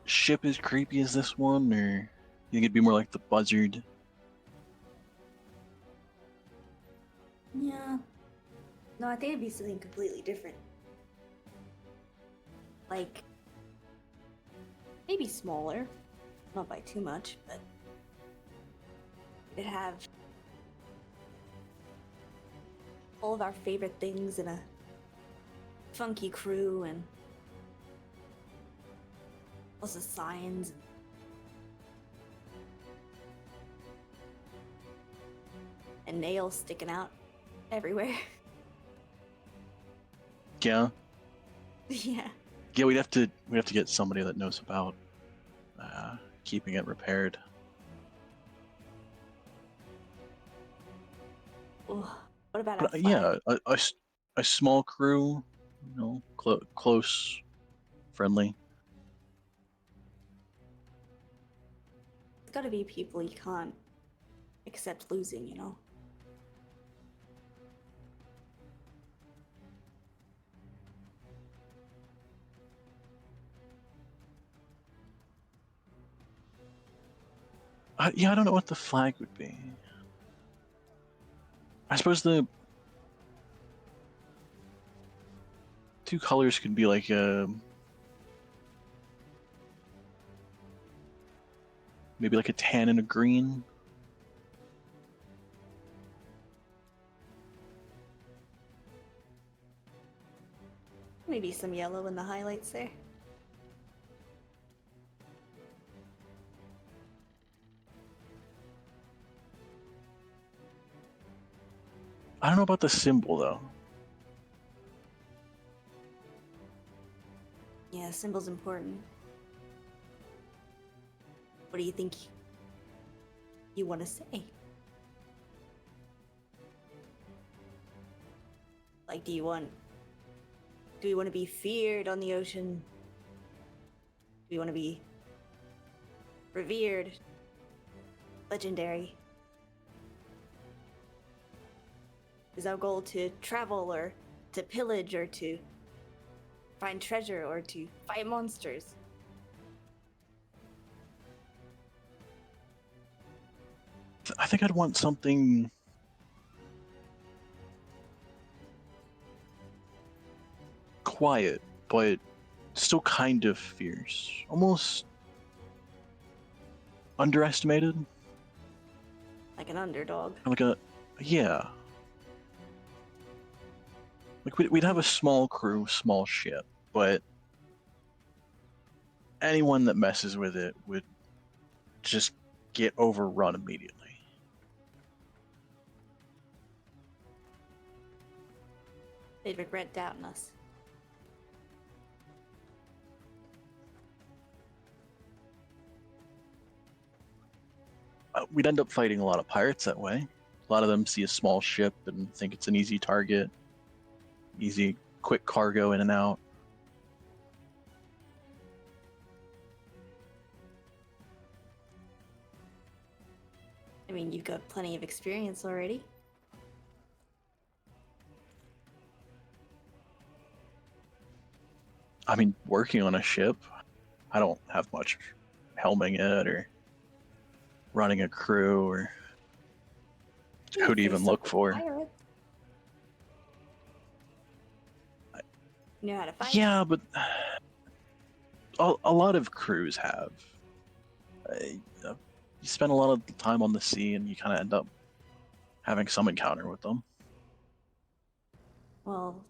ship as creepy as this one, or you think it'd be more like the Buzzard?" Yeah. No, I think it'd be something completely different. like maybe smaller, not by too much, but it'd have all of our favorite things in a funky crew and lots of signs. And nails sticking out everywhere. Yeah. Yeah. Yeah, we'd have to get somebody that knows about keeping it repaired. Ugh. What about But our yeah, flag? a small crew, close, friendly. It's gotta be people you can't accept losing, you know? Yeah, I don't know what the flag would be. I suppose the two colors could be like maybe like a tan and a green. Maybe some yellow in the highlights there. I don't know about the symbol though. Yeah, symbol's important. What do you think you want to say? Like, do you want to be feared on the ocean? Do you want to be revered? Legendary? Is our goal to travel or to pillage or to find treasure or to fight monsters? I think I'd want something quiet, but still kind of fierce. Almost underestimated. Like an underdog. Like yeah. Like we'd have a small crew, small ship, but anyone that messes with it would just get overrun immediately. They'd regret doubting us. We'd end up fighting a lot of pirates that way. A lot of them see a small ship and think it's an easy target, easy, quick cargo in and out. I mean, you've got plenty of experience already. I mean, working on a ship, I don't have much helming it or running a crew or who to even look for. You know how to fight? Yeah, but a lot of crews have. You spend a lot of the time on the sea and you kind of end up having some encounter with them. Well,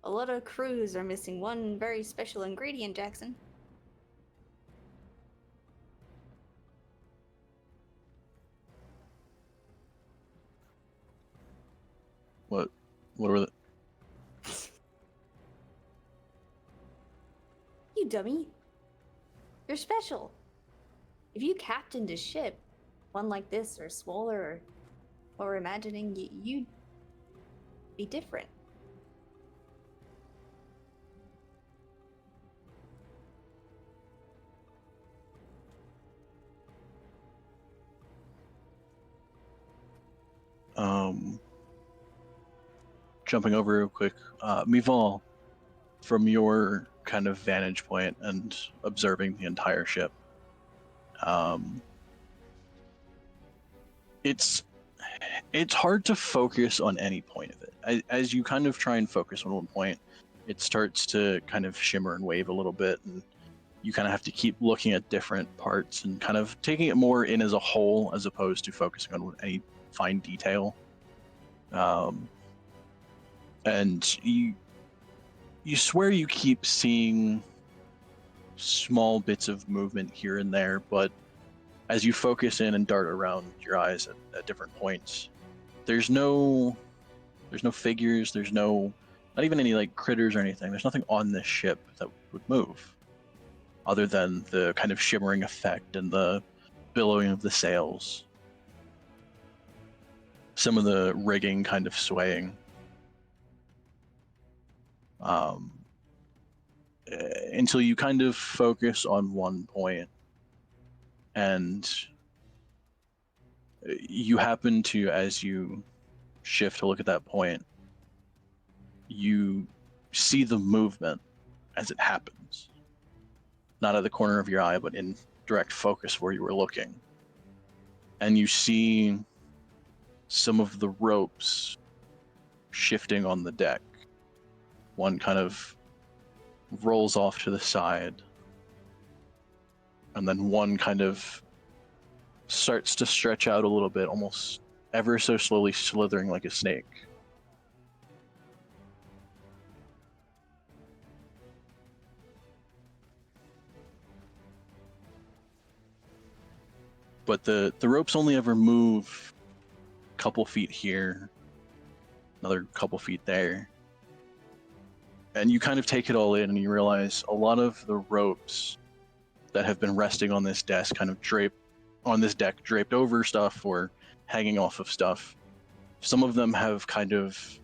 a lot of crews are missing one very special ingredient, Jackson. What were the... You dummy. You're special. If you captained a ship, one like this or smaller or what we're imagining, you'd be different. Jumping over real quick, Mival, from your kind of vantage point and observing the entire ship, it's hard to focus on any point of it. As you kind of try and focus on one point, it starts to kind of shimmer and wave a little bit, and you kind of have to keep looking at different parts and kind of taking it more in as a whole as opposed to focusing on any fine detail. And you swear you keep seeing small bits of movement here and there, but as you focus in and dart around your eyes at different points, there's no figures, there's not even any like critters or anything. There's nothing on this ship that would move other than the kind of shimmering effect and the billowing of the sails. Some of the rigging kind of swaying. Until you kind of focus on one point, and you happen to, as you shift to look at that point, you see the movement as it happens. Not at the corner of your eye, but in direct focus where you were looking. And you see some of the ropes shifting on the deck. One kind of rolls off to the side, and then one kind of starts to stretch out a little bit, almost ever so slowly slithering like a snake. But the ropes only ever move a couple feet here, another couple feet there. And you kind of take it all in and you realize a lot of the ropes that have been resting on this desk, kind of draped over stuff or hanging off of stuff. Some of them have kind of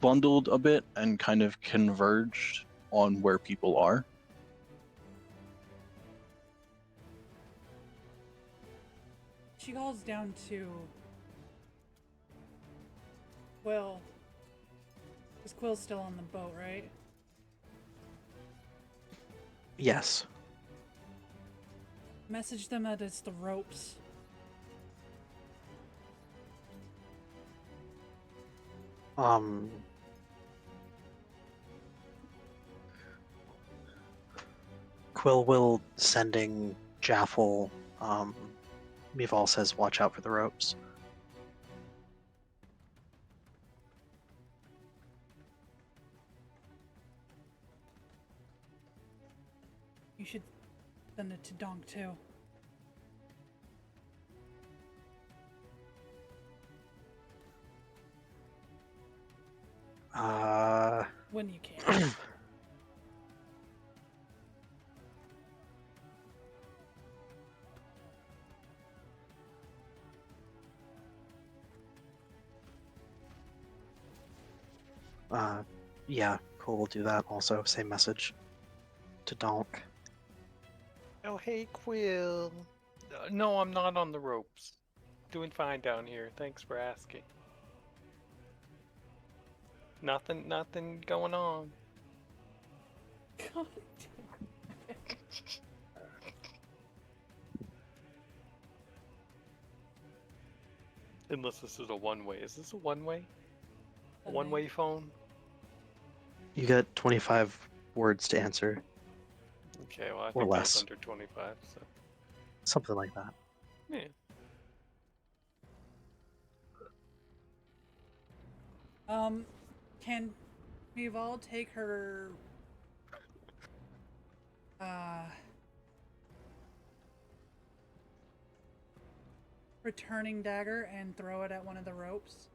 bundled a bit and kind of converged on where people are. She calls down to Quill. Is Quill still on the boat, right? Yes. Message them that it's the ropes. Quill will sending Jaffel. Mival says, "Watch out for the ropes." You should send it to Donk too. When you can. Yeah, cool, we'll do that also. Same message to Donk. Oh, hey, Quill. No, I'm not on the ropes. Doing fine down here. Thanks for asking. Nothing going on. God Unless this is a one-way. Is this a one-way? A damn. one-way phone? You get 25 words to answer, Okay, well, I Or think less. that's under 25, so... something like that. Yeah. Can Mival take her returning dagger and throw it at one of the ropes?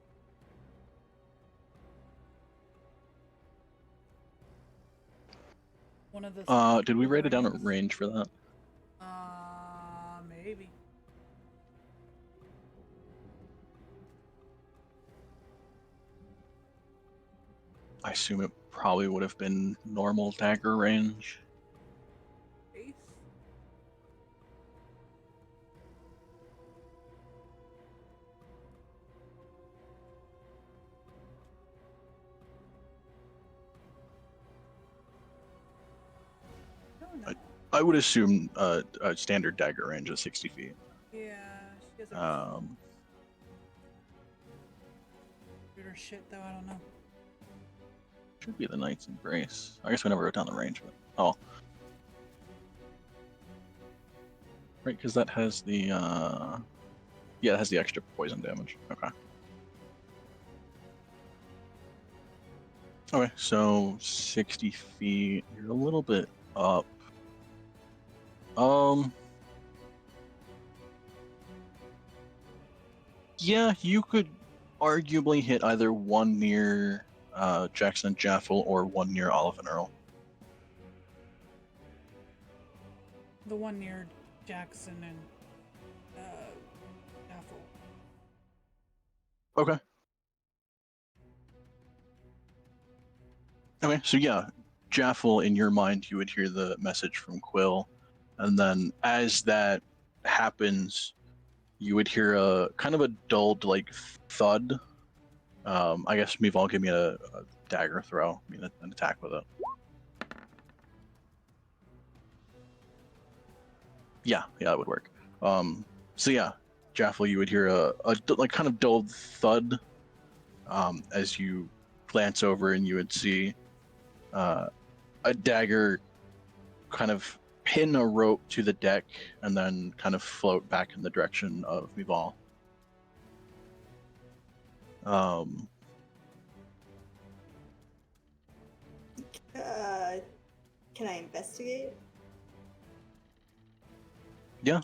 One of the Did we write it down at rings? range for that? Maybe. I assume it probably would have been normal dagger range. Ace? I don't know. I would assume a standard dagger range is 60 feet. Yeah, she has a Um, shooter shit, though. I don't know. Should be the Knight's Embrace. I guess we never wrote down the range, but oh, right, because that has the yeah, it has the extra poison damage. Okay. Okay, so 60 feet. You're a little bit up. Yeah, you could arguably hit either one near Jackson and Jaffel or one near Olive and Earl. The one near Jackson and Jaffel. Okay. Okay, so yeah, Jaffel, in your mind, you would hear the message from Quill, and then as that happens, you would hear a kind of a dulled like thud. I guess Mival, give me a dagger throw. I mean, an attack with it. Yeah, that would work. So yeah, Jaffel, you would hear a like kind of dulled thud as you glance over, and you would see a dagger kind of pin a rope to the deck and then kind of float back in the direction of Mival. Can I investigate? Yeah.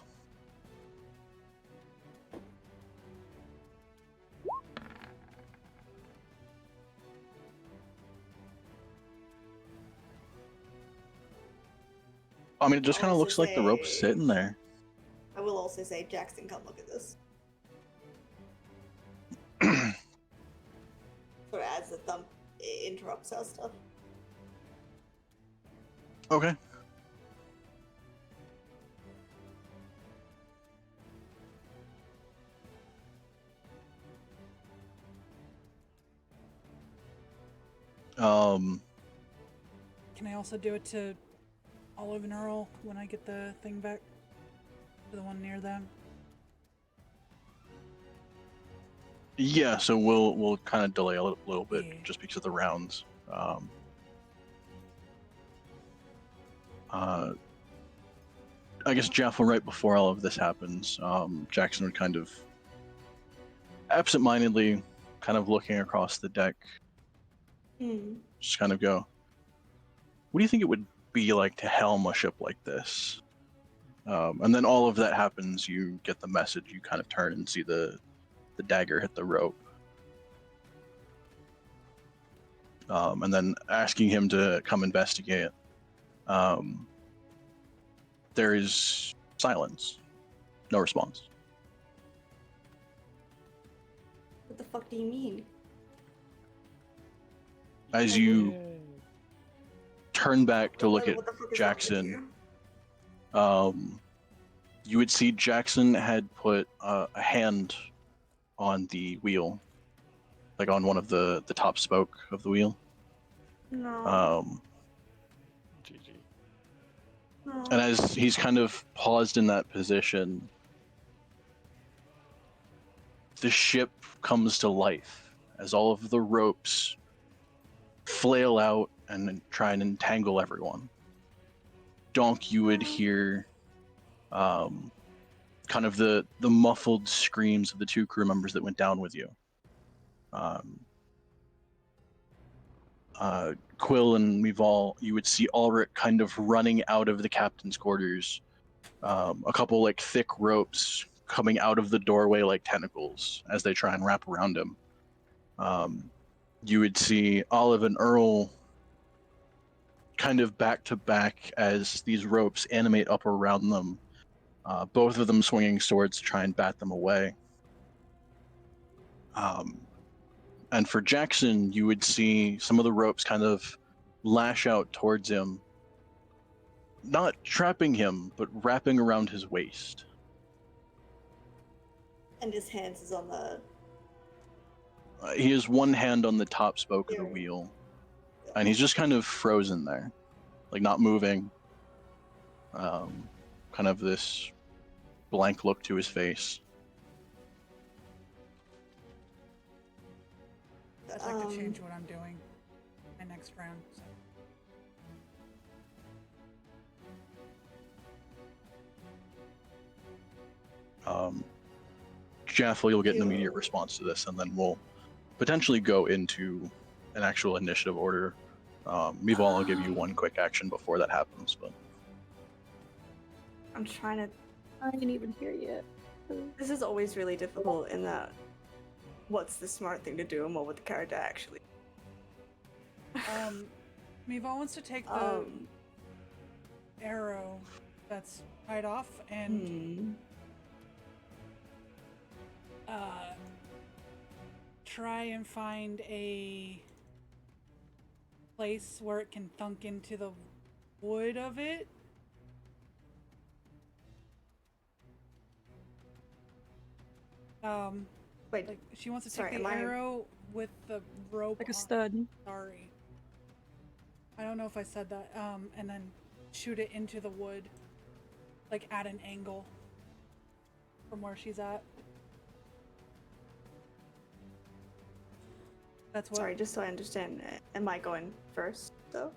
I mean, it just kind of Also looks like the rope's say- sitting there. I will also say, Jackson, come look at this. Sort of adds the thump, interrupts our stuff. Okay. Can I also do it to Olive and Earl when I get the thing back? To the one near them? Yeah, so we'll kind of delay a little bit Yeah. just because of the rounds. I guess Jaffel, right before all of this happens, Jackson would kind of absentmindedly kind of looking across the deck, just kind of go, what do you think it would be like to helm a ship like this? And then all of that happens, you get the message, you kind of turn and see the dagger hit the rope. And then asking him to come investigate. There is silence. No response. What the fuck do you mean? As you turn back to look at What the fuck is Jackson, up with you would see Jackson had put a hand on the wheel, like on one of the top spoke of the wheel. you? No. GG. No. And as he's kind of paused in that position, the ship comes to life as all of the ropes flail out and try and entangle everyone. Donk, you would hear kind of the muffled screams of the two crew members that went down with you. Quill and Mival, you would see Ulrich kind of running out of the captain's quarters. A couple like thick ropes coming out of the doorway like tentacles as they try and wrap around him. You would see Olive and Earl kind of back to back as these ropes animate up around them, both of them swinging swords to try and bat them away. And for Jackson, you would see some of the ropes kind of lash out towards him, not trapping him, but wrapping around his waist. And his hands is on the. He has one hand on the top spoke of the Yeah. wheel, and he's just kind of frozen there, like not moving. Kind of this blank look to his face. guess I could change what I'm doing my next round. So. Jaffel, you'll get an immediate response to this, and then we'll potentially go into an actual initiative order. Meval, I'll give you one quick action before that happens, but I'm trying to. I didn't even hear yet. This is always really difficult in that. What's the smart thing to do, and what would the character actually? Meval wants to take the arrow that's tied off and try and find a place where it can thunk into the wood of it. Wait, like she wants to take sorry, the arrow with the rope Like a on- stud. Sorry. I don't know if I said that. And then shoot it into the wood, like at an angle from where she's at. That's what. Sorry, just so I understand, am I going first, though?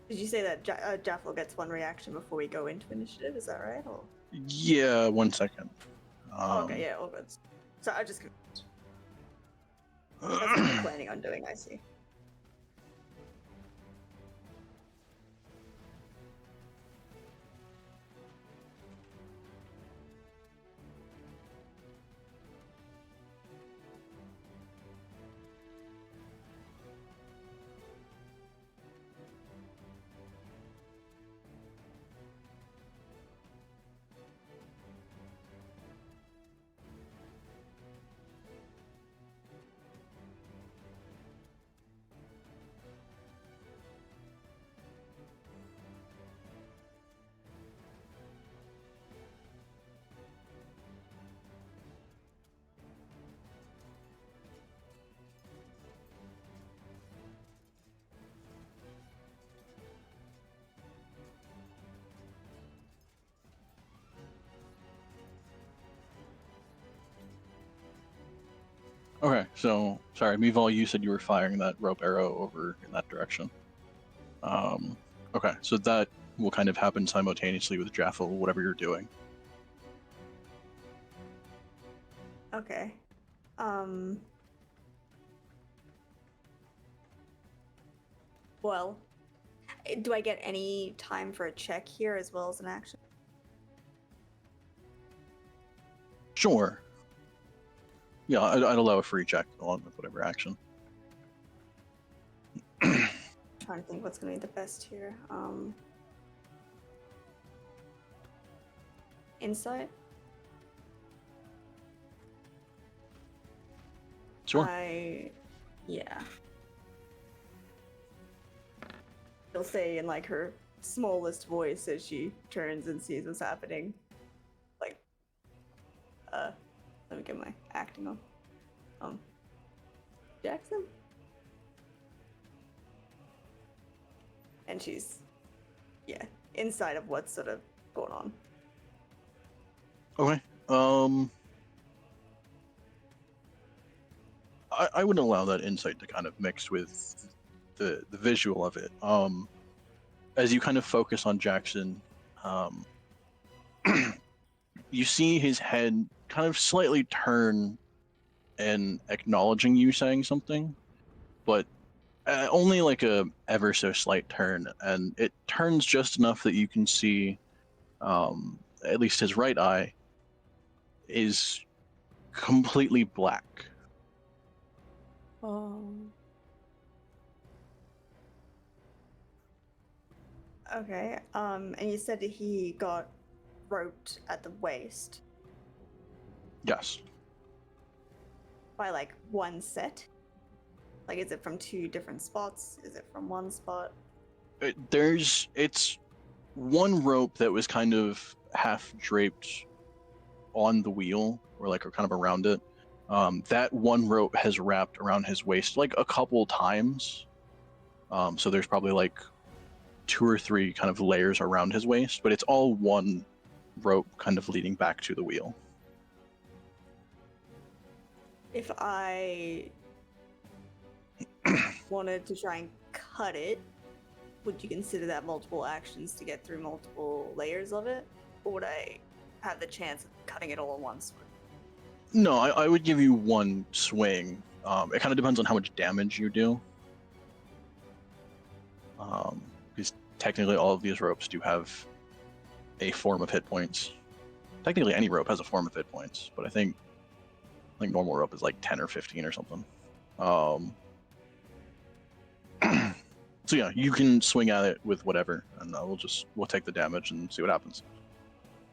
Did you say that Jaffel gets one reaction before we go into initiative? Is that right? Or... yeah, 1 second. okay, yeah, all good. So I just... That's what I'm planning on doing, I see. Okay, so sorry, Meval, you said you were firing that rope arrow over in that direction. Okay, so that will kind of happen simultaneously with Jaffel, whatever you're doing. Okay. Well, do I get any time for a check here as well as an action? Sure. Yeah, I'd allow a free check along with whatever action. Trying to think what's gonna be the best here. Insight? Sure. Yeah. She'll say in like her smallest voice as she turns and sees what's happening. Like, let me get my acting on. Jackson? And she's, yeah, inside of what's sort of going on. Okay. I would allow that insight to kind of mix with the visual of it. As you kind of focus on Jackson, you see his head kind of slightly turn and acknowledging you saying something, but only like a ever so slight turn, and it turns just enough that you can see at least his right eye is completely black. Okay, and you said that he got roped at the waist Yes. by like one set? Like, is it from two different spots? Is it from one spot? It's one rope that was kind of half draped on the wheel, or kind of around it. That one rope has wrapped around his waist like a couple times. So there's probably like 2 or 3 kind of layers around his waist, but it's all one rope kind of leading back to the wheel. if I wanted to try and cut it, would you consider that multiple actions to get through multiple layers of it? Or would I have the chance of cutting it all at once? No, I would give you one swing. It kind of depends on how much damage you do. Because technically all of these ropes do have a form of hit points. Technically any rope has a form of hit points, but I think normal rope is like 10 or 15 or something. So yeah, you can swing at it with whatever, and we'll take the damage and see what happens.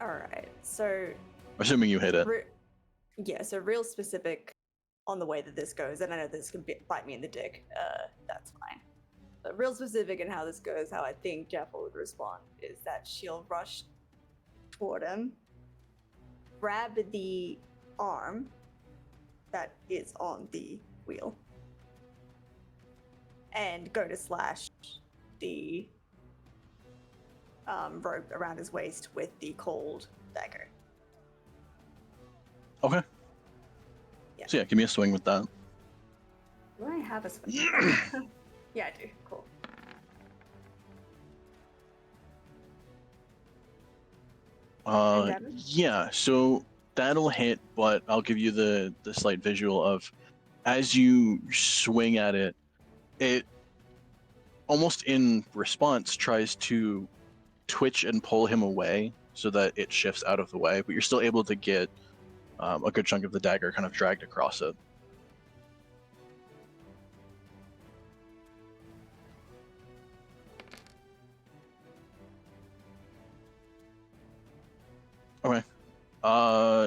All right. So Assuming you hit it. yeah. So real specific on the way that this goes, and I know this can bite me in the dick. That's fine. But real specific in how this goes, how I think Jaffel would respond is that she'll rush toward him, grab the arm that is on the wheel, and go to slash the rope around his waist with the cold dagger. Okay. Yeah. So yeah, give me a swing with that. Do I have a swing? Yeah, I do. Cool. Damage? Yeah, so that'll hit, but I'll give you the slight visual of as you swing at it, it almost in response tries to twitch and pull him away so that it shifts out of the way, but you're still able to get a good chunk of the dagger kind of dragged across it. Okay.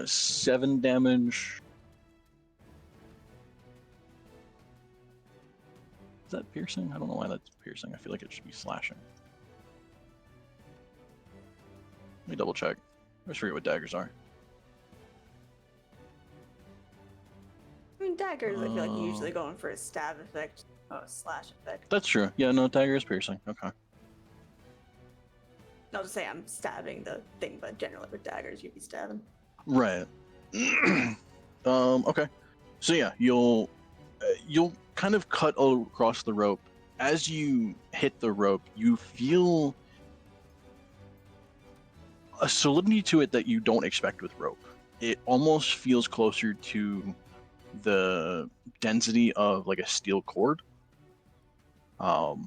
7 damage. Is that piercing? I don't know why that's piercing. I feel like it should be slashing. Let me double check. I just forget what daggers are. I mean, daggers, I feel like you're usually going for a stab effect or a slash effect. That's true. Yeah, no, dagger is piercing. Okay. Not to say I'm stabbing the thing, but generally with daggers, you'd be stabbing. Right. Okay. So yeah, you'll kind of cut across the rope. As you hit the rope, you feel a solidity to it that you don't expect with rope. It almost feels closer to the density of like a steel cord. Or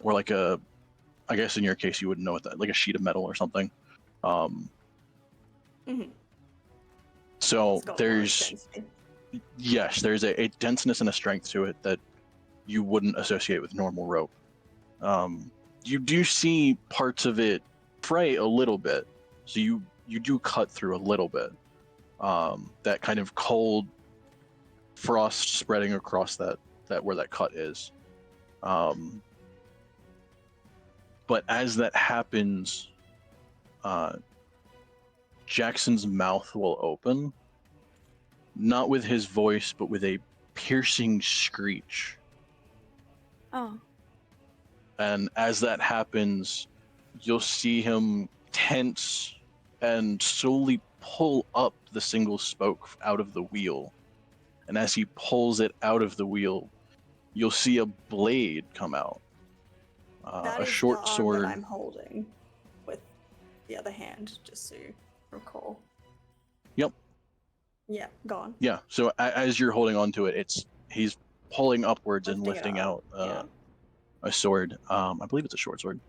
like I guess in your case you wouldn't know what that, like a sheet of metal or something. So It's got more there's density. yes, there's a denseness and a strength to it that you wouldn't associate with normal rope. You do see parts of it fray a little bit, so you do cut through a little bit. That kind of cold frost spreading across that where that cut is. But as that happens, Jackson's mouth will open, not with his voice, but with a piercing screech. Oh. And as that happens, you'll see him tense and slowly pull up the single spoke out of the wheel. And as he pulls it out of the wheel, you'll see a blade come out. That A is short the arm sword. that I'm holding with the other hand, just so you recall. Yep. Yeah, go on. Yeah. So as you're holding onto it, he's pulling upwards and Lifting it lifting out up, yeah. a sword. I believe it's a short sword.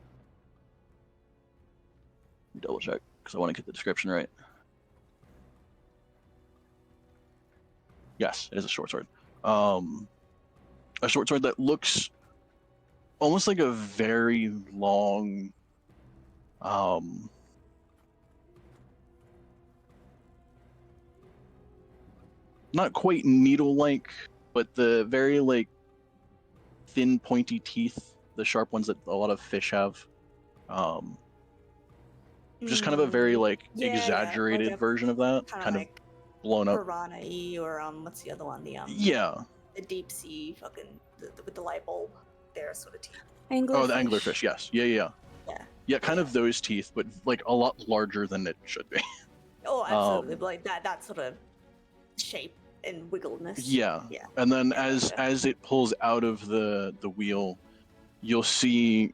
Let me double check because I want to get the description right. Yes, it is a short sword. A short sword that looks almost like a very long, not quite needle-like, but the very like thin, pointy teeth, the sharp ones that a lot of fish have. Just kind of a very like Yeah, exaggerated like a version of that, kind kind of of like blown up. piranha-y, or what's the other one? Yeah. The deep sea fucking with the light bulb, there sort of teeth. Anglerfish. Oh, the anglerfish. Yes. Yeah. Yeah. Yeah, kind Yeah. of those teeth, but like a lot larger than it should be. Oh, absolutely. But like that sort of shape and wiggleness. Yeah. Yeah. And then Yeah, as gotcha. as it pulls out of the wheel, you'll see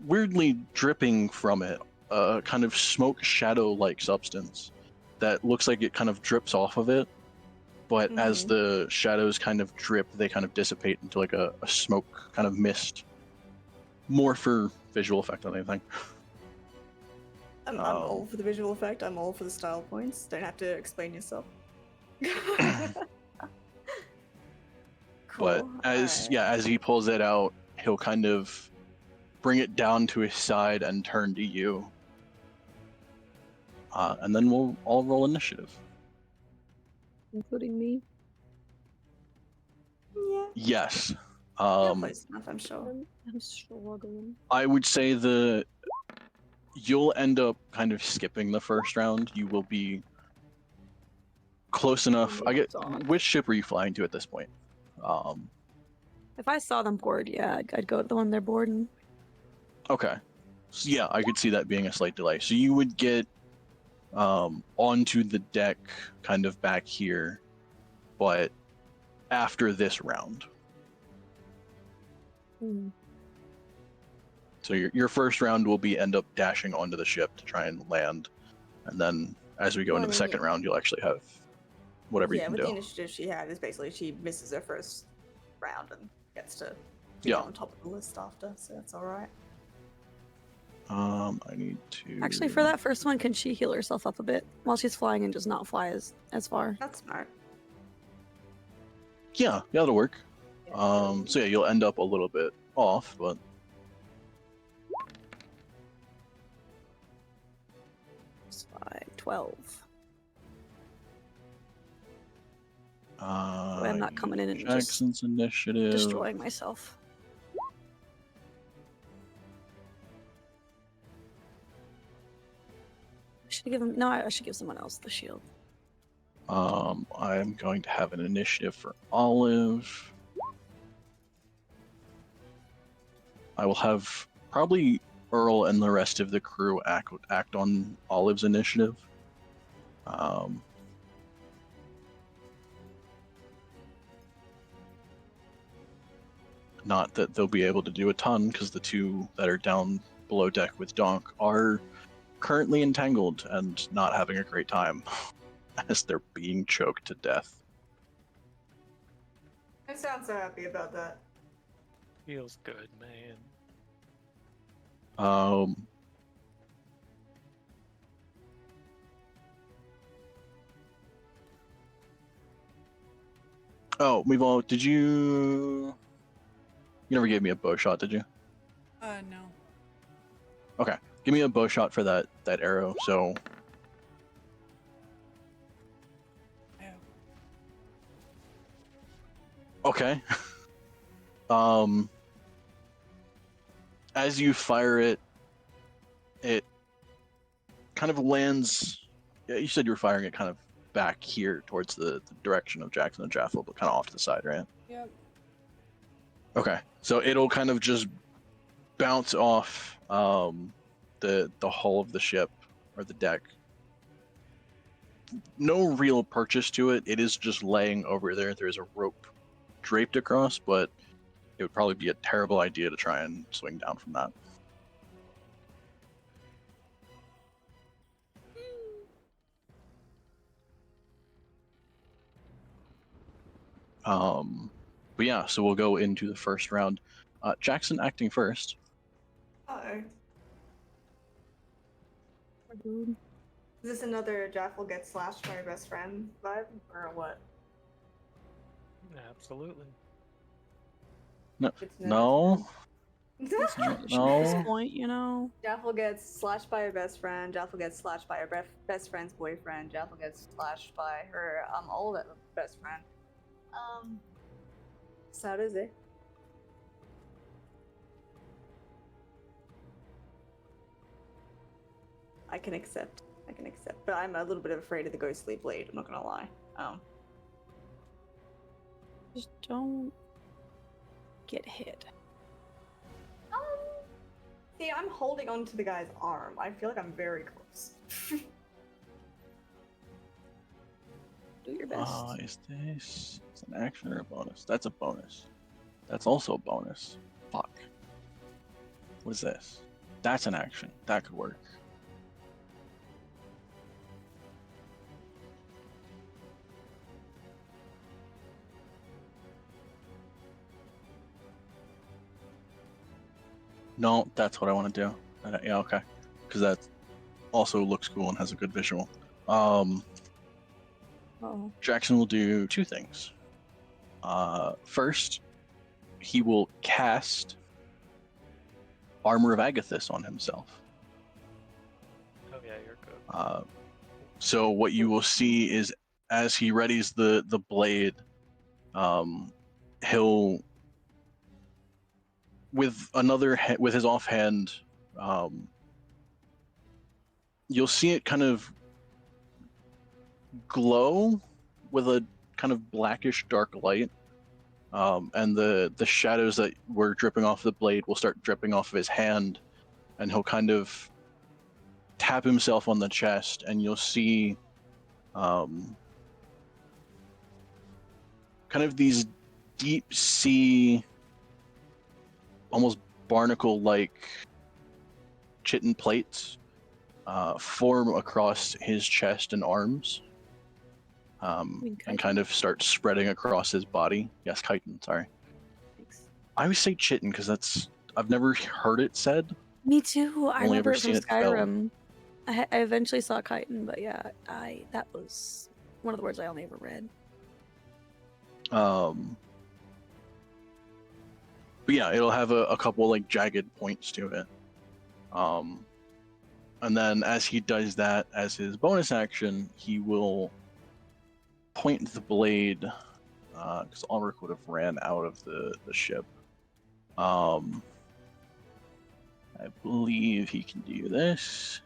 weirdly dripping from it a kind of smoke shadow like substance that looks like it kind of drips off of it, but as Mhm. the shadows kind of drip, they kind of dissipate into like a smoke kind of mist, more for visual effect than anything. I'm Um, all for the visual effect. I'm all for the style points. Don't have to explain yourself. but Cool. as Alright. yeah, as he pulls it out, he'll kind of bring it down to his side and turn to you. And then we'll all roll initiative. Including me. Yeah. Yes. You're close enough, I'm sure. I'm struggling. I would say you'll end up kind of skipping the first round. You will be close enough. Which ship are you flying to at this point? If I saw them board, yeah, I'd go to the one they're boarding. Okay. So yeah, I could see that being a slight delay. So you would get onto the deck kind of back here, but after this round. Hmm. So your first round will be end up dashing onto the ship to try and land, and then as we go Well, into I the mean, second round, you'll actually have whatever you Yeah, can with do. the initiative she had is basically she misses her first round and gets to be Yeah. on top of the list after, so that's alright. I need to Actually, for that first one, can she heal herself up a bit while she's flying and just not fly as far? That's smart. Yeah, that'll work. So yeah, you'll end up a little bit off, but It's 12. I'm not coming in and just Jackson's initiative. destroying myself. I should give him. No, I should give someone else the shield. I'm going to have an initiative for Olive. I will have probably Earl and the rest of the crew act on Olive's initiative. Not that they'll be able to do a ton, because the two that are down below deck with Donk are currently entangled and not having a great time as they're being choked to death. I sound so happy about that. Feels good, man. Oh, we've all. Did you? You never gave me a bow shot, did you? No. Okay, give me a bow shot for that arrow. So Oh. okay. As you fire it, it kind of lands. Yeah, you said you were firing it kind of back here towards the direction of Jackson and Jaffel, but kind of off to the side, right? Yep. Okay, so it'll kind of just bounce off the hull of the ship or the deck. No real purchase to it. It is just laying over there. There's a rope draped across, but it would probably be a terrible idea to try and swing down from that. But yeah, so we'll go into the first round. Jackson acting first. Uh-oh. Rude. Is this another Jaffel gets slashed by your best friend vibe, or what? Absolutely. Good to No. At this No. point, you know. Jaffel gets slashed by her best friend. Jaffel gets slashed by her best friend's boyfriend. Jaffel gets slashed by her old best friend. So how does it? I can accept, but I'm a little bit afraid of the ghostly blade. I'm not gonna lie. Just don't get hit. See, I'm holding on to the guy's arm. I feel like I'm very close. Do your best. Is this it's an action or a bonus? That's a bonus. That's also a bonus. Fuck. What is this? That's an action. That could work. No, that's what I want to do. Yeah, okay. Because that also looks cool and has a good visual. Oh. Jackson will do two things. First, he will cast Armor of Agathis on himself. Oh yeah, you're good. So what you will see is as he readies the blade, he'll with his offhand, you'll see it kind of glow with a kind of blackish dark light, and the shadows that were dripping off the blade will start dripping off of his hand, and he'll kind of tap himself on the chest, and you'll see kind of these deep sea, almost barnacle-like chitin plates form across his chest and arms, and kind of start spreading across his body. Yes, chitin, sorry. Thanks. I always say chitin because I've never heard it said. Me too. I Only remember ever it from seen it spelled. Skyrim. I eventually saw chitin, but yeah, that was one of the words I only ever read. But yeah, it'll have a couple like jagged points to it. And then as he does that as his bonus action, he will point the blade, because Ulrich would have ran out of the ship. I believe he can do this.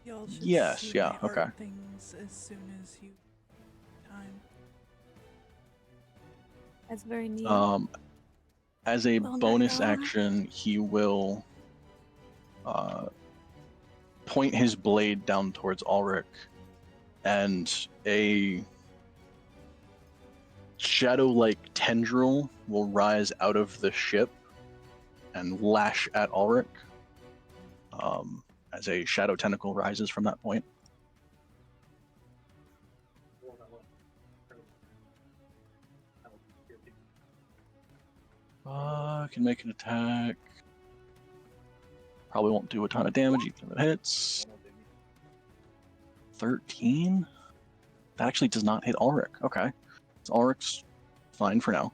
Y'all should Yes, see yeah, my art okay. things as soon as you time. That's very neat. As a Well, bonus Nana. action, he will point his blade down towards Ulrich, and a shadow-like tendril will rise out of the ship and lash at Ulrich, as a shadow tentacle rises from that point. Can make an attack. Probably won't do a ton of damage even if it hits. 13? That actually does not hit Ulrich. Okay. So Ulrich's fine for now.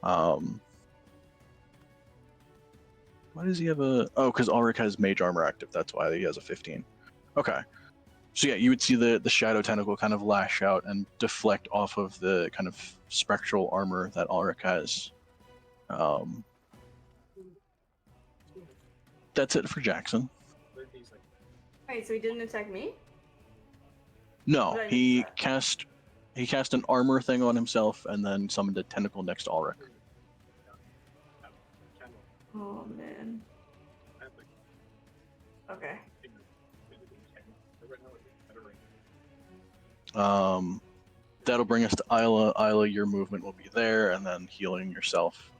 Why does he have a... Oh, because Ulrich has Mage Armor active. That's why he has a 15. Okay. So yeah, you would see the Shadow Tentacle kind of lash out and deflect off of the kind of spectral armor that Ulrich has. That's it for Jackson. Wait, so he didn't attack me? No, What did I he miss cast an armor thing on himself and then summoned a tentacle next to Ulrich. Oh man. Okay. That'll bring us to Isla. Isla, your movement will be there, and then healing yourself,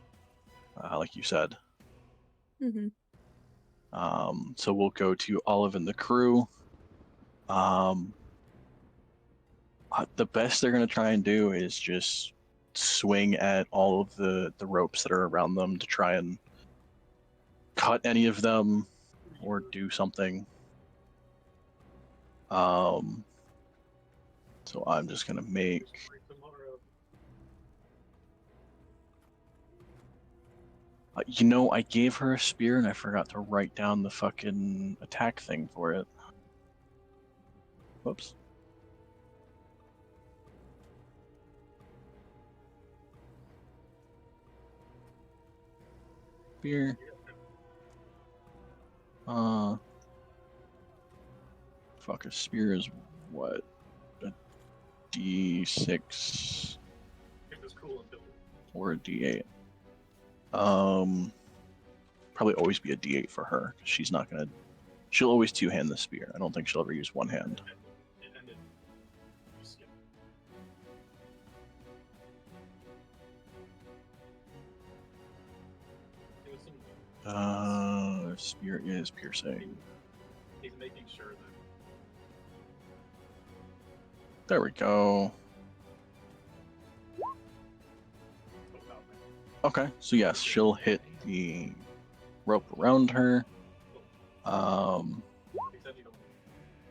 like you said. Mm-hmm. So we'll go to Olive and the crew. The best they're going to try and do is just swing at all of the ropes that are around them to try and cut any of them or do something. So I'm just going to make... I gave her a spear and I forgot to write down the fucking attack thing for it. Whoops. Spear. Fuck, a spear is what? A D6 or a D8. probably always be a D8 for her. She's not gonna. She'll always two-hand the spear. I don't think she'll ever use one hand. It ended. You skip. It was some. Spear is piercing. He's making sure that. There we go. Okay, so yes, she'll hit the rope around her. Except you don't.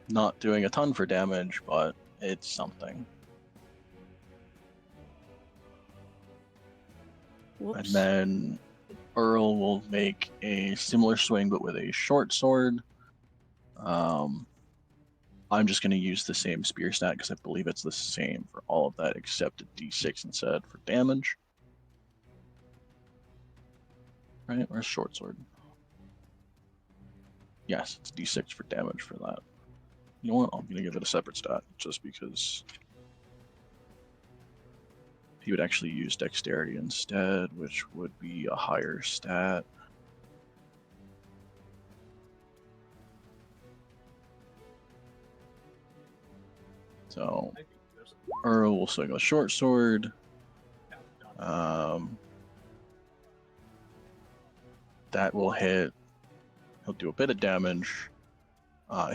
Not doing a ton for damage, but it's something. Whoops. And then Earl will make a similar swing, but with a short sword. I'm just going to use the same spear stat because I believe it's the same for all of that except a d6 instead for damage. Right? Or a short sword? Yes, it's d6 for damage for that. You know what? I'm going to give it a separate stat just because he would actually use dexterity instead, which would be a higher stat. So I think there's Earl will swing a short sword. That will hit. He'll do a bit of damage.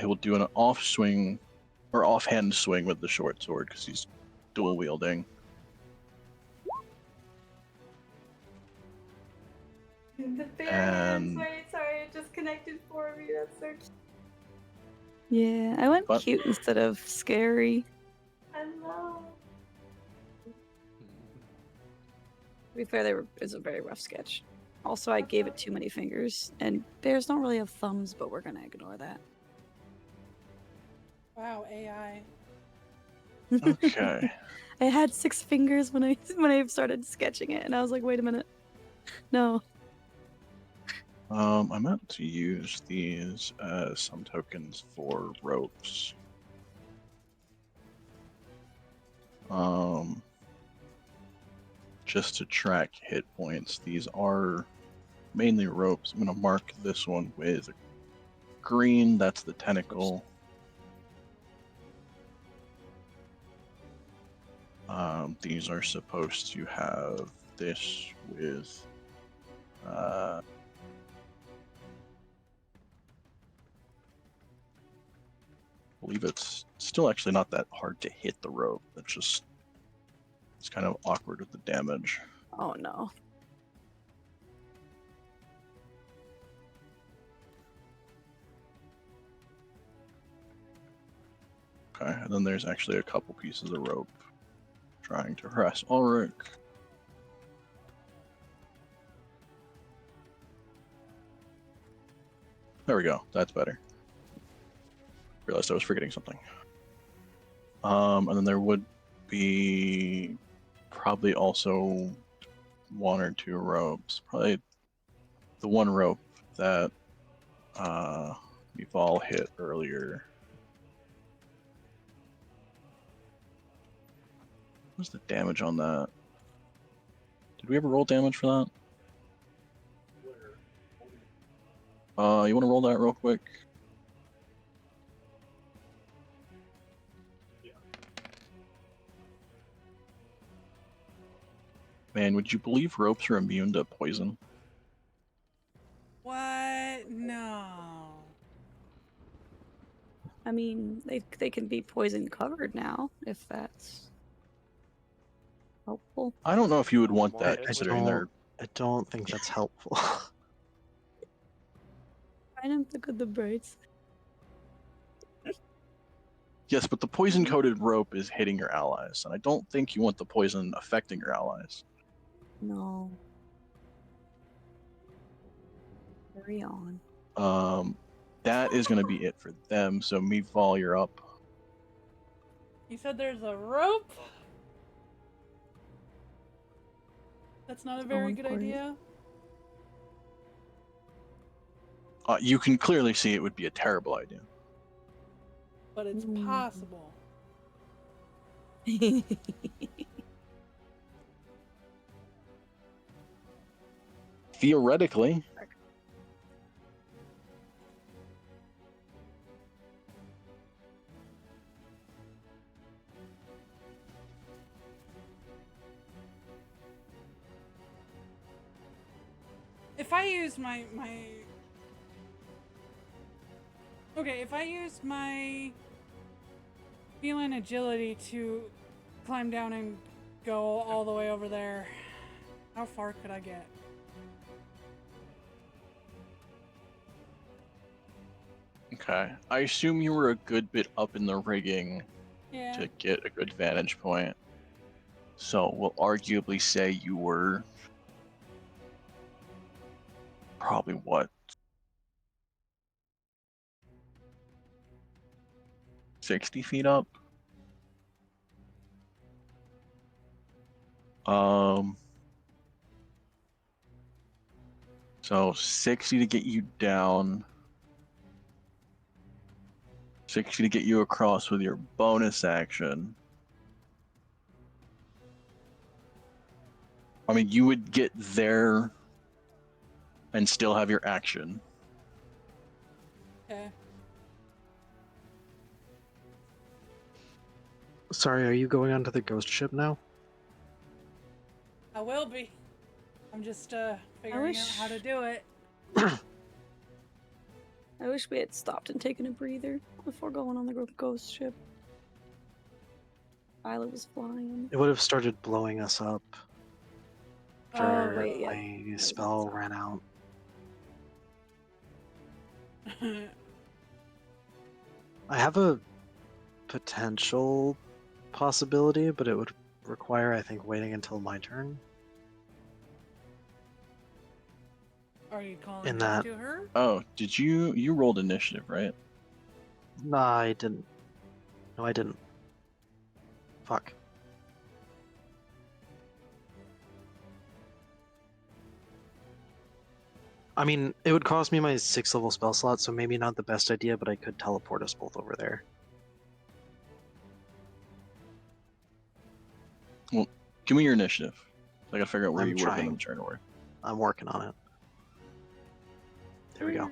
He will do an off swing or offhand swing with the short sword because he's dual wielding. The bear And- hands. Sorry, it just connected for me. That's so cute. Yeah, I went But- cute instead of scary. I know. To be fair, it's a very rough sketch. Also, I gave it too many fingers, and bears don't really have thumbs, but we're gonna ignore that. Wow, AI. Okay. I had 6 fingers when I started sketching it, and I was like, wait a minute, no. I meant to use these as some tokens for ropes. Just to track hit points. These are mainly ropes. I'm going to mark this one with green. That's the tentacle. These are supposed to have this with I believe it's still actually not that hard to hit the rope. It's kind of awkward with the damage. Oh no. Okay, and then there's actually a couple pieces of rope trying to harass Ulrich. There we go. That's better. Realized I was forgetting something. And then there would be probably also 1 or 2 ropes. Probably the one rope that we've all hit earlier. What was the damage on that? Did we ever roll damage for that? You want to roll that real quick? Yeah. Man, would you believe ropes are immune to poison? What? No. I mean, they can be poison covered now, if that's helpful. I don't know if you would want More that hit considering with- they're. I don't think that's helpful. I didn't think of the braids. Yes, but the poison coated rope is hitting your allies, and I don't think you want the poison affecting your allies. No. Carry on. That is going to be it for them. So Meatball, you're up. You said there's a rope? That's not a very good important. idea. You can clearly see it would be a terrible idea. But it's Mm. possible. Theoretically, if I use my okay, if I use my feline agility to climb down and go all the way over there, how far could I get? Okay. I assume you were a good bit up in the rigging Yeah. to get a good vantage point. So we'll arguably say you were probably what? 60 feet up? So 60 to get you down. 60 to get you across with your bonus action. I mean, you would get there and still have your action. Okay. Sorry, are you going onto the ghost ship now? I will be. I'm just figuring out how to do it. I wish we had stopped and taken a breather before going on the ghost ship. Violet was flying. It would have started blowing us up. For wait, yeah. my spell ran out. I have a potential possibility, but it would require, I think, waiting until my turn. Are you calling In back that- to her? Oh, did you rolled initiative, right? Nah, I didn't. No, I didn't. Fuck. I mean, it would cost me my 6th level spell slot, so maybe not the best idea, but I could teleport us both over there. Give me your initiative. I gotta figure out where I'm you would have been trying. in the turn order. I'm working on it. There we go.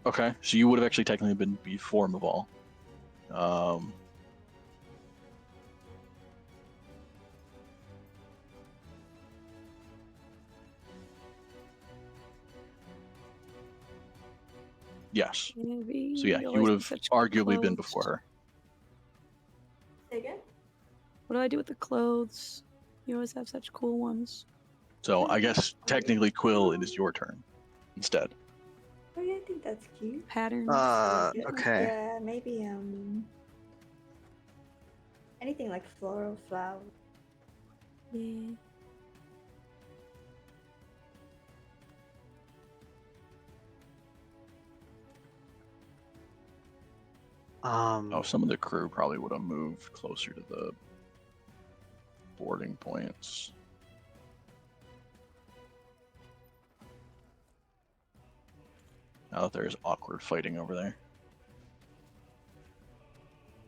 Okay, so you would have actually technically been before Maval. Yes. Maybe. So yeah, you would have arguably been before her. Say again? What do I do with the clothes? You always have such cool ones. So I guess technically, Quill, it is your turn instead. Oh yeah, I think that's cute. Patterns. Okay. Yeah, maybe anything like floral flower. Yeah. Oh, some of the crew probably would have moved closer to the boarding points. Now that there's awkward fighting over there.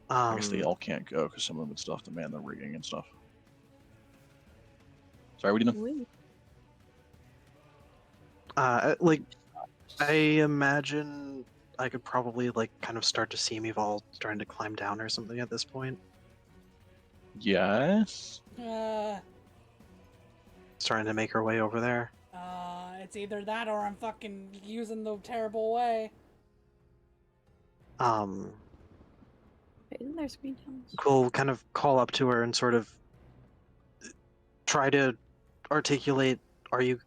I guess they all can't go because some of them would still have to man the rigging and stuff. Sorry, what are you doing? Wait. Like, I imagine I could probably, like, kind of start to see Meval starting to climb down or something at this point. Yes. Starting to make her way over there. It's either that or I'm fucking using the terrible way. Wait, isn't there screen towns? Cool, kind of call up to her and sort of try to articulate, are you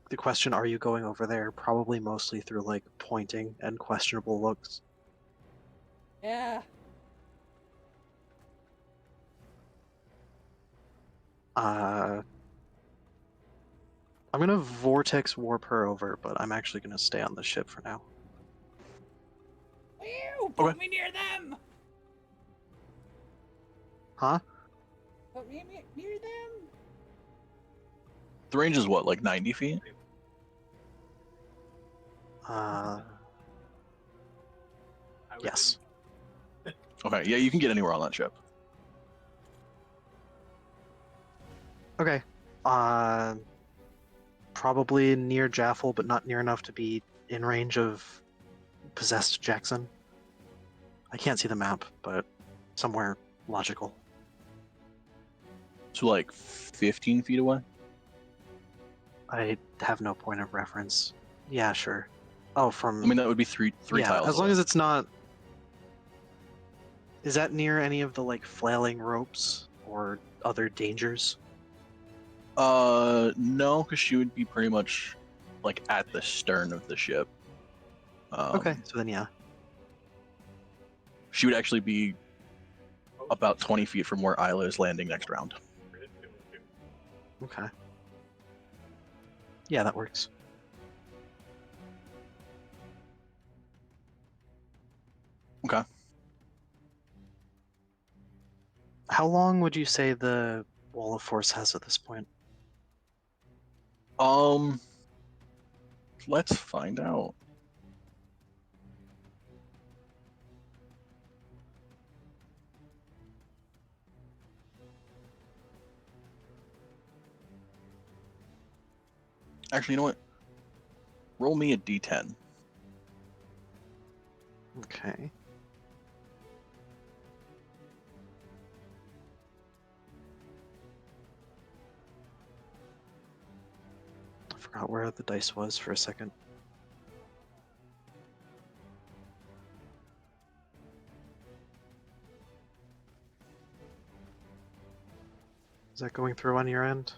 going over there? Probably mostly through, like, pointing and questionable looks. Yeah. I'm gonna vortex warp her over, but I'm actually gonna stay on the ship for now. Ew, put me near them! Huh? Put me near them? The range is what, like 90 feet? I would Yes. Okay, yeah, you can get anywhere on that ship. Okay. Probably near Jaffel, but not near enough to be in range of possessed Jackson. I can't see the map, but somewhere logical. So like 15 feet away? I have no point of reference. Yeah, sure. Oh, from I mean, that would be three yeah, tiles. as long away. as it's not. Is that near any of the like flailing ropes or other dangers? No, because she would be pretty much like at the stern of the ship. Okay, so then yeah. She would actually be about 20 feet from where Isla is landing next round. Okay. Yeah, that works. Okay. How long would you say the wall of force has at this point? Let's find out. Actually, you know what? Roll me a d10. Okay. I forgot where the dice was for a second. Is that going through on your end?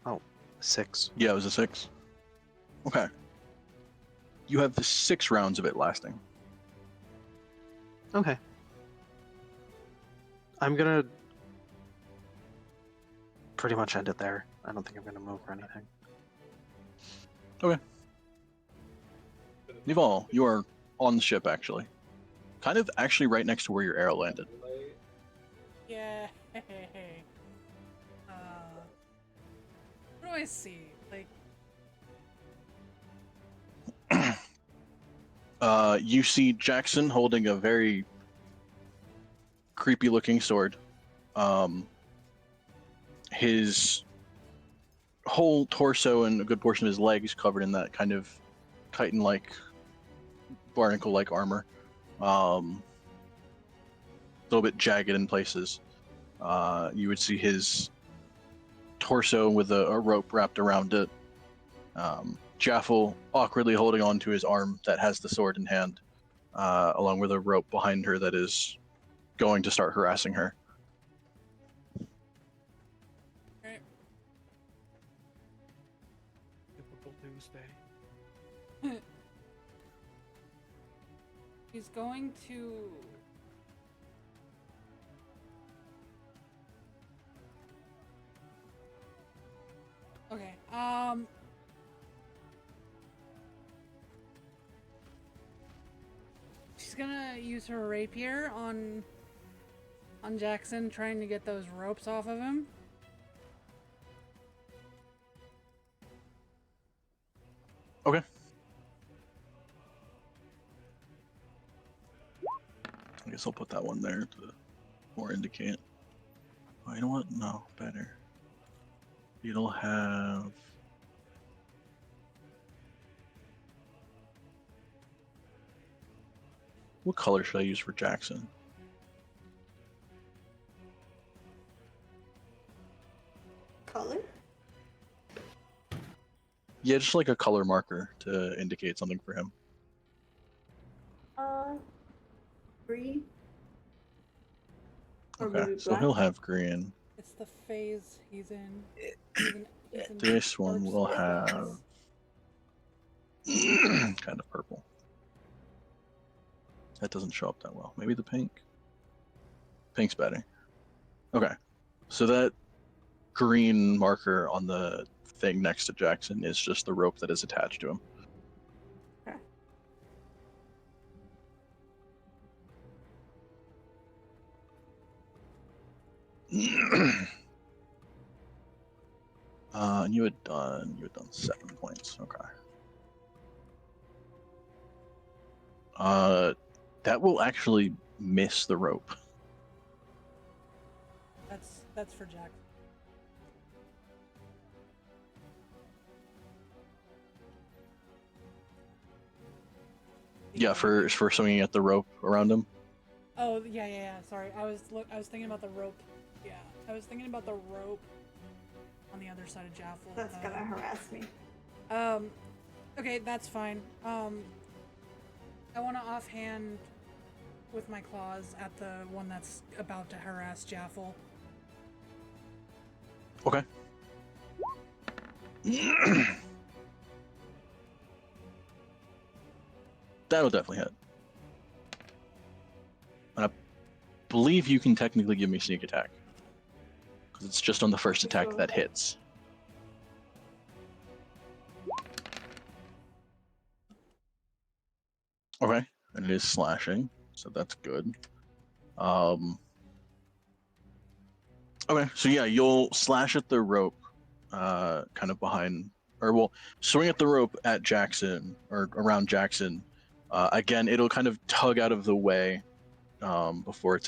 Oh, 6. Yeah, it was a 6. Okay. You have the 6 rounds of it lasting. Okay. I'm gonna pretty much end it there. I don't think I'm gonna move or anything. Nival, you are on the ship actually. Kind of actually right next to where your arrow landed. Yeah. What do I see? Like, You see Jackson holding a very creepy looking sword. His whole torso and a good portion of his legs covered in that kind of chitin-like, barnacle-like armor. A little bit jagged in places. You would see his torso with a rope wrapped around it. Jaffel awkwardly holding on to his arm that has the sword in hand, along with a rope behind her that is going to start harassing her. right. Typical Tuesday. He's going to. Okay. She's gonna use her rapier on Jackson, trying to get those ropes off of him. Okay. I guess I'll put that one there to more indicate. Oh, you know what? No, better. It'll have. What color should I use for Jackson? Color? Yeah, just like a color marker to indicate something for him. Green? Or Okay, maybe so black? he'll have green. It's the phase he's in. He's in This one first will phase. have kind of purple. That doesn't show up that well. Maybe the pink? Pink's better. Okay, so that green marker on the thing next to Jackson is just the rope that is attached to him. Okay. And you had done 7 points. Okay. That will actually miss the rope. That's for Jackson. Yeah, for swinging at the rope around him. Oh yeah. Sorry, I was thinking about the rope. Yeah, I was thinking about the rope on on the other side of Jaffel. That's gonna harass me. Okay, that's fine. I want to offhand with my claws at the one that's about to harass Jaffel. Okay. That'll definitely hit. And I believe you can technically give me sneak attack. Because it's just on the first attack that hits. Okay. And it is slashing, so that's good. Okay, so yeah, you'll slash at the rope, kind of behind, or well, swing at the rope at Jackson or around Jackson. Again, it'll kind of tug out of the way before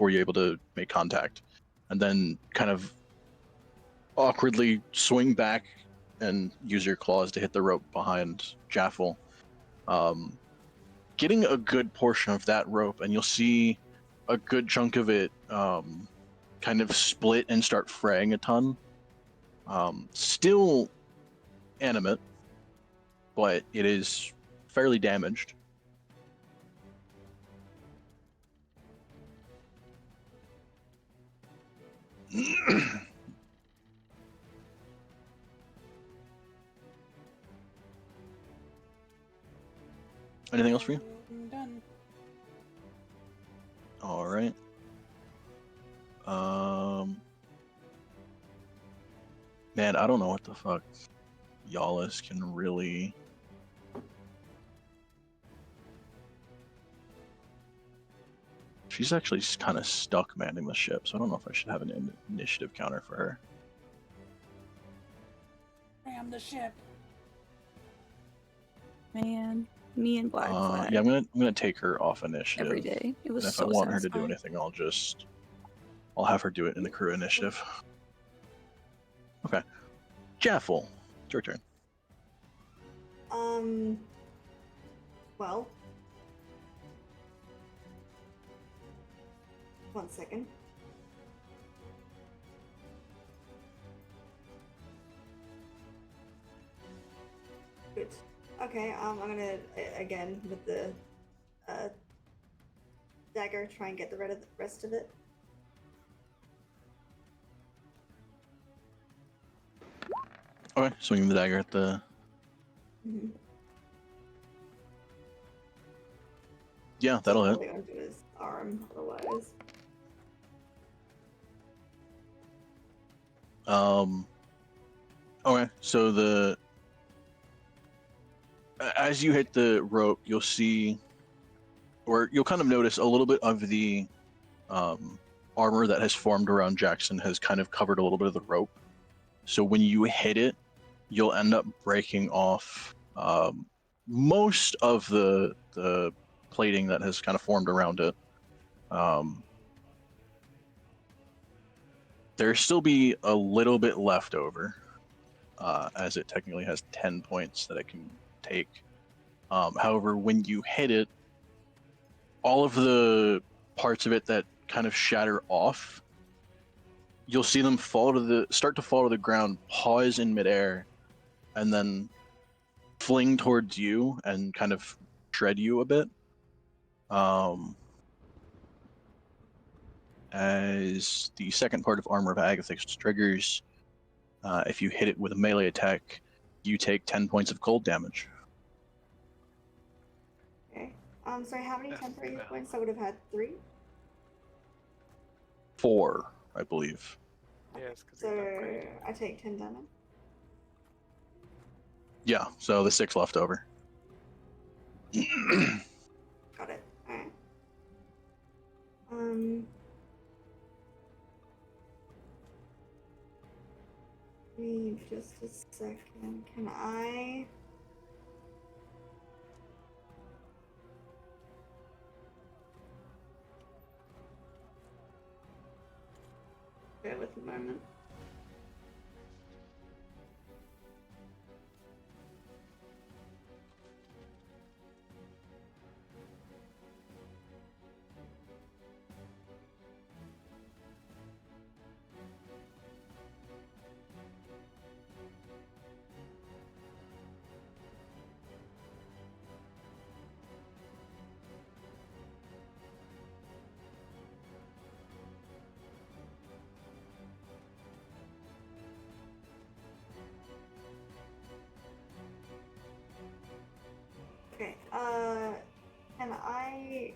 you're able to make contact, and then kind of awkwardly swing back and use your claws to hit the rope behind Jaffel. Getting a good portion of that rope, and you'll see a good chunk of it kind of split and start fraying a ton. Still animate, but it is fairly damaged. Anything else for you? I'm done. All right. Man, I don't know what the fuck Yalis can really. She's actually kind of stuck manning the ship, so I don't know if I should have an initiative counter for her. Ram the ship. Man, me and Black Flag Yeah, I'm gonna take her off initiative. every day. It was And if so I want her to do satisfying. anything, I'll have her do it in the crew initiative. Okay. Jaffel, it's your turn. Well. 1 second. Good. Okay, I'm gonna, again, with the dagger, try and get the rest of it. Okay, swinging the dagger at the. Mm-hmm. Yeah, that'll hit. Probably onto his arm, otherwise. Okay, so as you hit the rope, you'll see, or you'll kind of notice a little bit of the armor that has formed around Jackson has kind of covered a little bit of the rope. So when you hit it, you'll end up breaking off most of the plating that has kind of formed around it. There'll still be a little bit left over, as it technically has 10 points that it can take. However, when you hit it, all of the parts of it that kind of shatter off, you'll see them start to fall to the ground, pause in midair, and then fling towards you and kind of shred you a bit. As the second part of Armor of Agathix triggers, if you hit it with a melee attack, you take 10 points of cold damage. Okay. Sorry, how many temporary Well. points? I would have had 3? 4, I believe. Yes, because So I take 10 damage. Yeah, so the 6 left over. Got it. Alright. Give me just a second. Can I? Bear with me a moment. Okay. Can I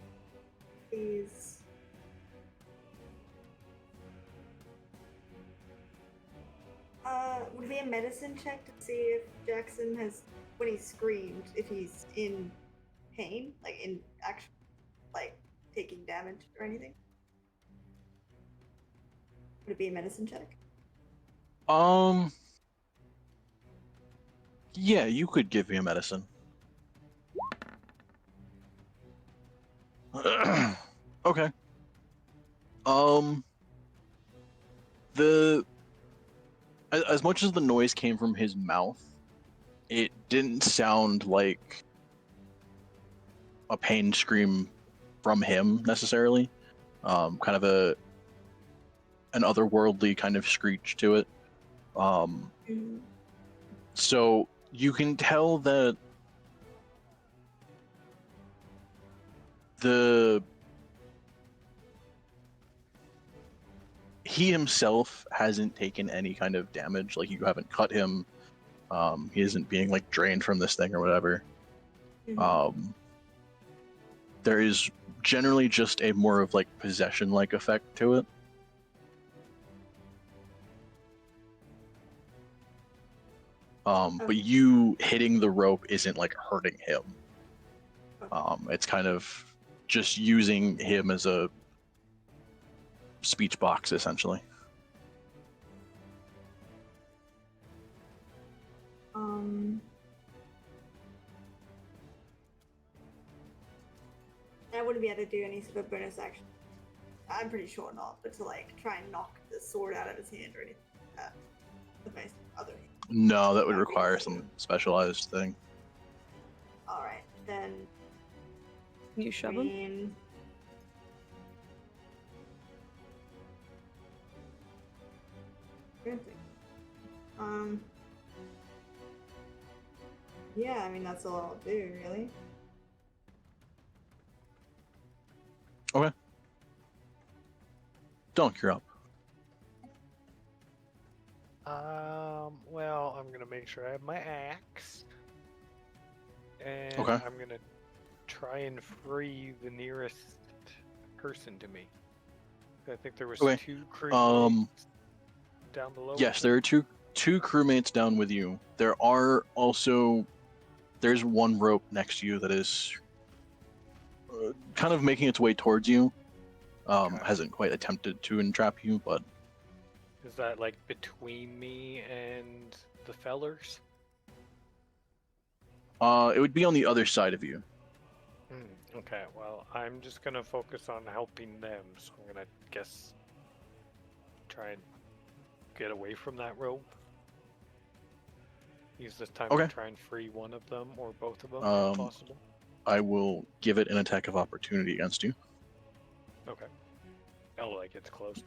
please? Would it be a medicine check to see if Jackson has, when he screamed, if he's in pain, like in actual, like taking damage or anything? Would it be a medicine check? Yeah, you could give me a medicine. Okay. The as much as the noise came from his mouth, it didn't sound like a pain scream from him necessarily. Kind of an otherworldly kind of screech to it. So you can tell that he himself hasn't taken any kind of damage. Like, you haven't cut him. He isn't being like drained from this thing or whatever. There is generally just a more of like possession like effect to it. But you hitting the rope isn't like hurting him. It's kind of just using him as a speech box, essentially. I wouldn't be able to do any sort of bonus action. I'm pretty sure not, but to like try and knock the sword out of his hand or anything like that. With my other hand. No, that would require some specialized thing. Alright, then. Can you shove him? Yeah, I mean that's all I'll do, really. Okay. Dunk, you're up. Well, I'm gonna make sure I have my axe. And Okay. I'm gonna try and free the nearest person to me. I think there was Okay. 2 crewmates down below. Yes, there are two crewmates down with you. There's one rope next to you that is kind of making its way towards you. Okay. Hasn't quite attempted to entrap you, but Is that like between me and the fellers? it would be on the other side of you. Okay, well, I'm just gonna focus on helping them, so I'm gonna guess try and get away from that rope. Use this time Okay. to try and free one of them or both of them if possible. I will give it an attack of opportunity against you. Okay. Oh, like it's close.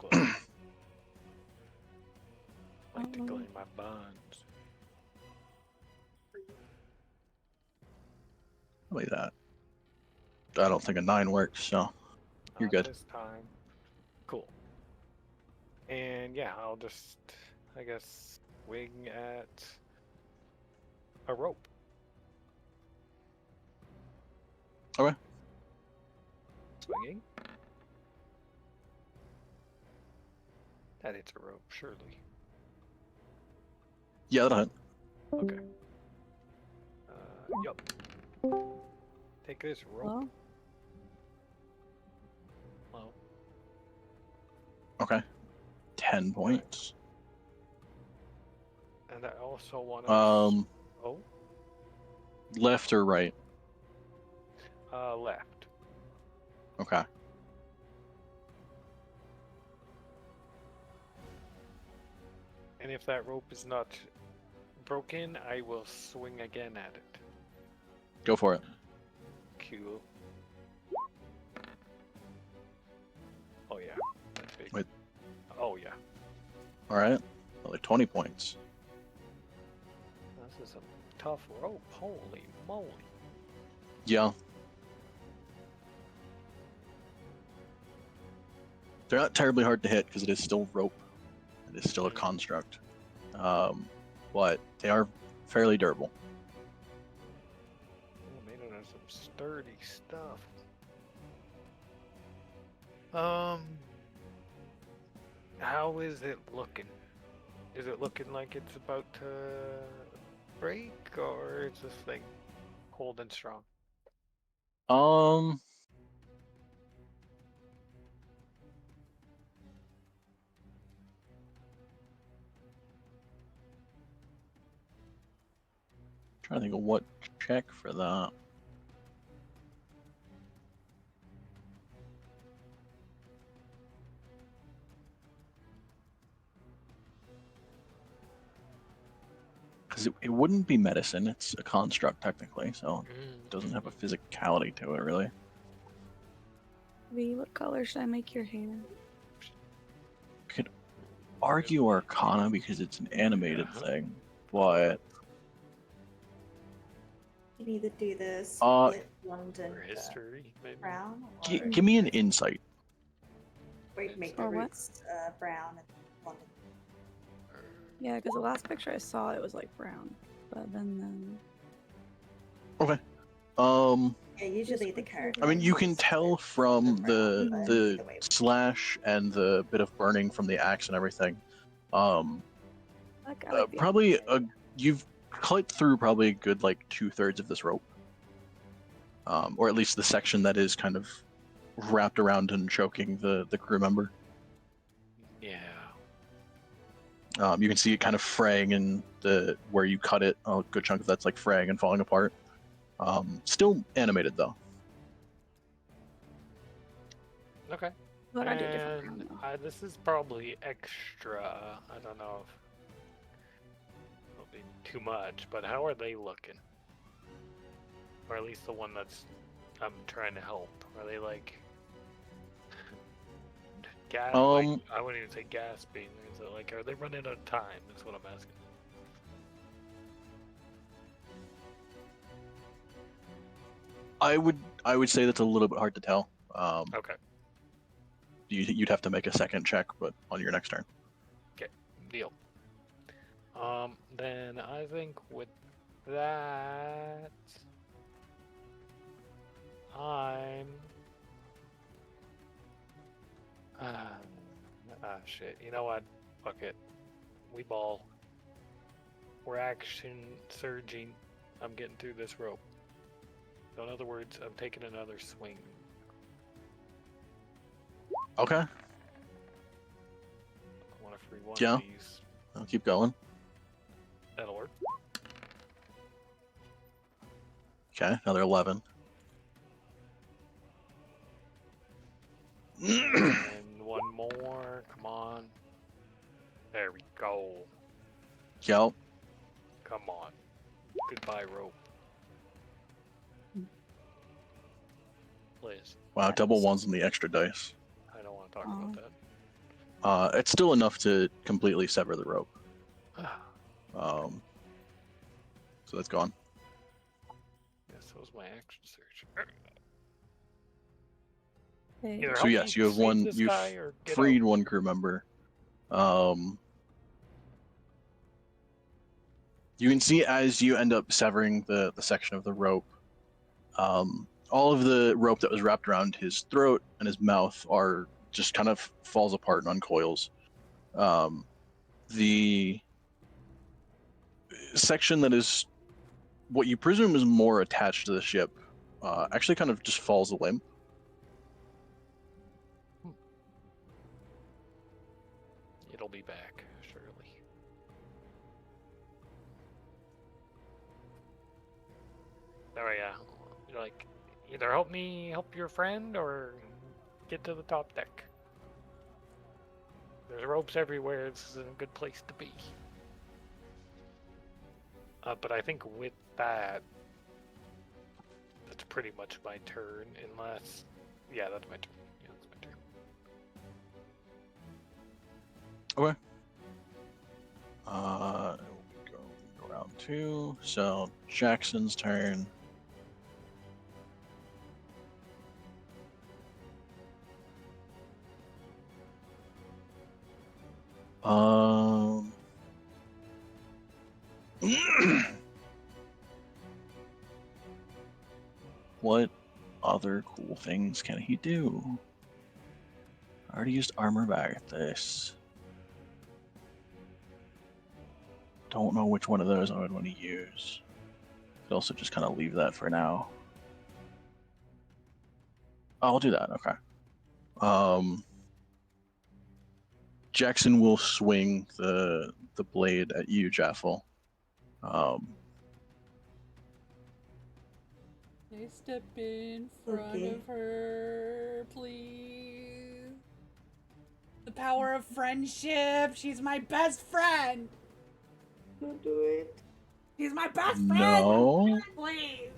Like to claim my bonds. Like that. I don't think a 9 works, so you're Not good. this time. Cool. And yeah, I'll just, I guess, swing at a rope. Okay. Swinging. That hits a rope, surely. Yeah, that'll hit. Okay. Yup. Take this rope. Well, Well, Okay. 10 points. and I also want to. Oh, Left or right? left. Okay. And if that rope is not broken, I will swing again at it. Go for it. Cool. Oh yeah, that's big. Wait. Oh yeah, Alright. Another 20 points. this is a tough rope. Holy moly! Yeah. They're not terribly hard to hit because it is still rope. It is still a construct. But they are fairly durable. Oh, made it as a dirty stuff. How is it looking? Is it looking like it's about to break, or is this thing cold and strong? Trying to think of what check for that. Because it wouldn't be medicine, it's a construct technically, so it doesn't have a physicality to it really. V, what color should I make your hair? Could argue Arcana because it's an animated thing, but You need to do this split London Or history, maybe. brown, or give me an insight. wait, make Or the what? roots brown and London. Yeah, because the last picture I saw, it was like brown. But then Okay. Yeah, usually the character. I mean, you can is tell from brown, but the either way. slash and the bit of burning from the axe and everything. I like the Probably you've cut through probably a good like 2/3 of this rope, or at least the section that is kind of wrapped around and choking the crew member. Yeah. You can see it kind of fraying in the where you cut it. A good chunk of that's like fraying and falling apart. Still animated though. Okay. But I do a different And brown, though. this is probably extra. I don't know if it'll be too much, but how are they looking? Or at least the one that's I'm trying to help. Are they like gas? I wouldn't even say gasping. Is it like, are they running out of time? That's what I'm asking. I would say that's a little bit hard to tell. Okay. You'd have to make a second check, but on your next turn. Deal. Then I think with that, I'm. Shit. You know what? Fuck it. We ball. We're action surging. I'm getting through this rope. So in other words, I'm taking another swing. Okay, I want to free one Yeah. of these. I'll keep going. That'll work. Okay, another 11. And one more. Come on. There we go. Yep. Come on. Goodbye, rope. Please. Wow, double ones on the extra dice. I don't want to talk about that. It's still enough to completely sever the rope. So that's gone. Yes, that was my action search. Hey, Either So help yes, me you have save one. this You've guy or get freed out. one crew member. You can see as you end up severing the section of the rope, all of the rope that was wrapped around his throat and his mouth are just kind of falls apart and uncoils. The section that is what you presume is more attached to the ship actually kind of just falls limp. It'll be back, surely. There we go. You're like, either help me help your friend or get to the top deck. There's ropes everywhere. This is a good place to be. But I think with that, that's pretty much my turn, unless... Yeah, that's my turn. Yeah, that's my turn. Okay. We go round 2. So Jackson's turn. What other cool things can he do? I already used armor back at this. Don't know which one of those I would want to use. Could also just kind of leave that for now. I'll do that. Okay. Jackson will swing the blade at you, Jaffel. They step in front Okay. of her, please. The power of friendship. She's my best friend. Don't do it. She's my best friend. No. Please.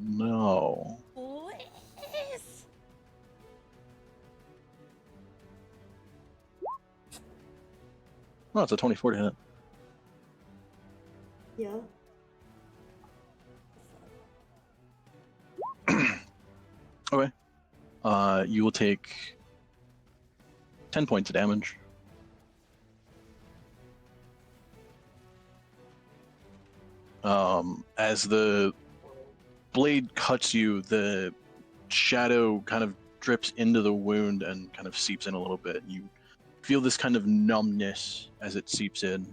No. Please. Oh, it's a 24 to hit. Yeah. Okay. You will take 10 points of damage. As the blade cuts you, the shadow kind of drips into the wound and kind of seeps in a little bit. You feel this kind of numbness as it seeps in.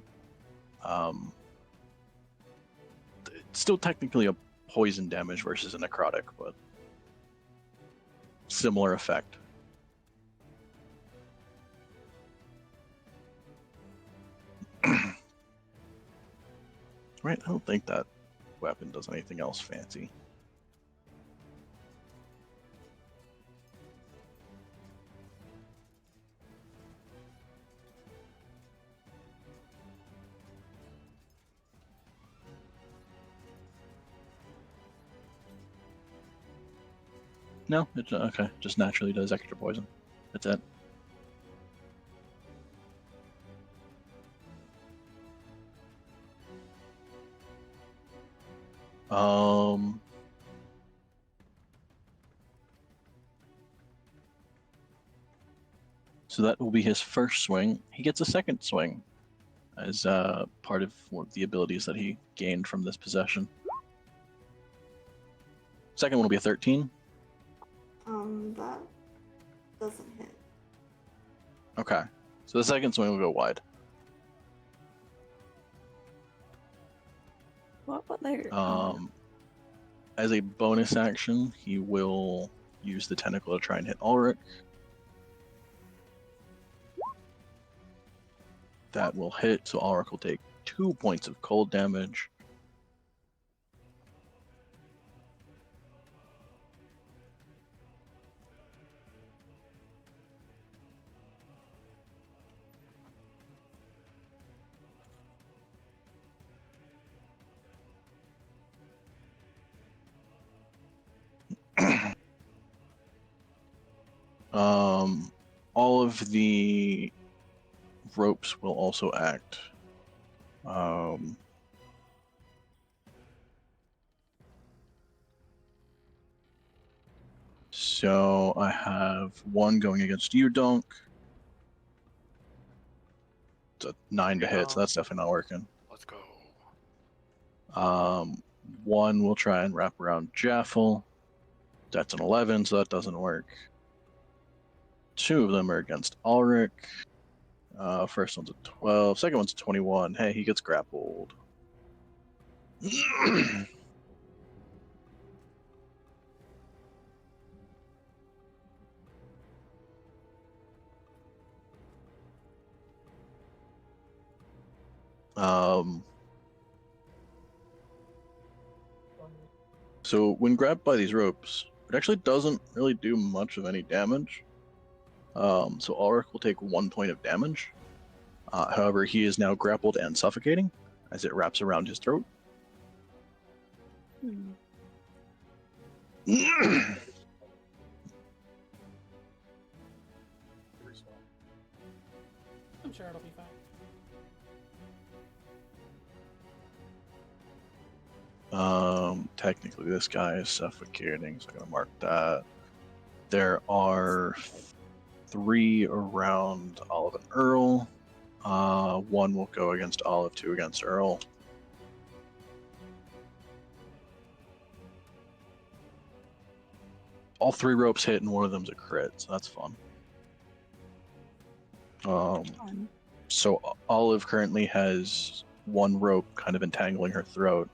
It's still technically a poison damage versus a necrotic, but similar effect. Right, I don't think that weapon does anything else fancy. No, it okay. Just naturally does extra poison. That's it. So that will be his first swing. He gets a second swing as part of one of the abilities that he gained from this possession. Second one will be a 13. That doesn't hit. Okay. So the second swing will go wide. What there? As a bonus action, he will use the tentacle to try and hit Ulrich. That will hit, so Ulrich will take 2 points of cold damage. All of the ropes will also act. So I have one going against you, Dunk. It's a 9 to hit, so that's definitely not working. Let's go. One will try and wrap around Jaffel. That's an 11, so that doesn't work. 2 of them are against Ulrich. First one's a 12, second one's a 21. Hey, he gets grappled. So when grabbed by these ropes, it actually doesn't really do much of any damage. So Ulrich will take 1 point of damage. However, he is now grappled and suffocating as it wraps around his throat. I'm sure it'll be fine. Technically this guy is suffocating, so I'm gonna mark that. There are 3 around Olive and Earl. 1 will go against Olive, 2 against Earl. all 3 ropes hit, and one of them's a crit, so that's fun. Fun. So Olive currently has 1 rope kind of entangling her throat.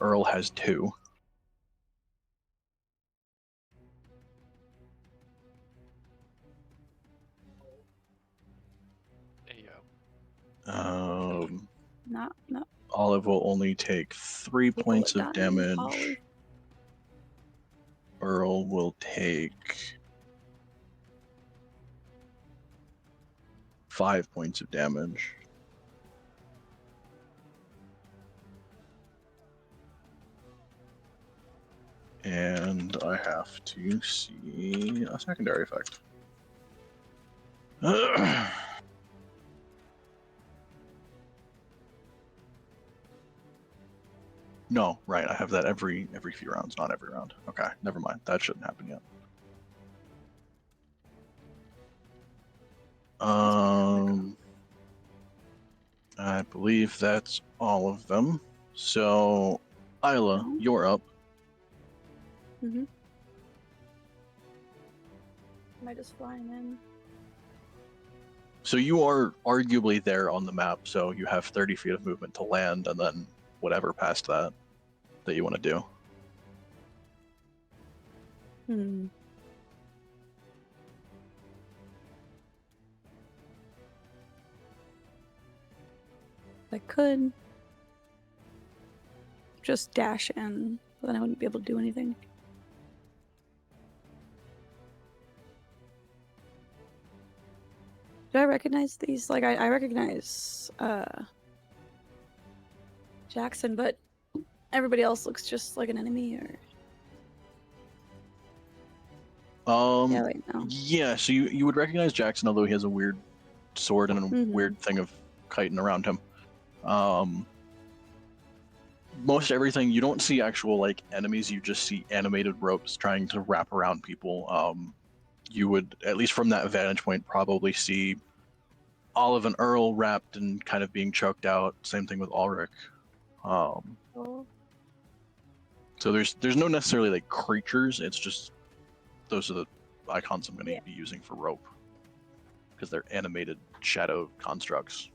Earl has 2. Ayo. Not Olive will only take 3 people points are of dying, damage. Ollie. Earl will take 5 points of damage. And I have to see a secondary effect. No, right, I have that every few rounds, not every round. Okay, never mind. That shouldn't happen yet. I believe that's all of them. So, Isla, Mhm. you're up. Am I just flying in? So you are arguably there on the map, so you have 30 feet of movement to land, and then whatever past that you want to do. Hmm. I could just dash in, but then I wouldn't be able to do anything. Do I recognize these? Like, I recognize Jackson, but everybody else looks just like an enemy, or... Yeah, wait, no. Yeah, so you would recognize Jackson, although he has a weird sword and a Mhm. weird thing of kiting around him. Most everything, you don't see actual like enemies, you just see animated ropes trying to wrap around people. You would, at least from that vantage point, probably see Olive and Earl wrapped and kind of being choked out. Same thing with Ulrich. Oh. So there's no necessarily like creatures, it's just those are the icons I'm going to Yeah. be using for rope, because they're animated shadow constructs.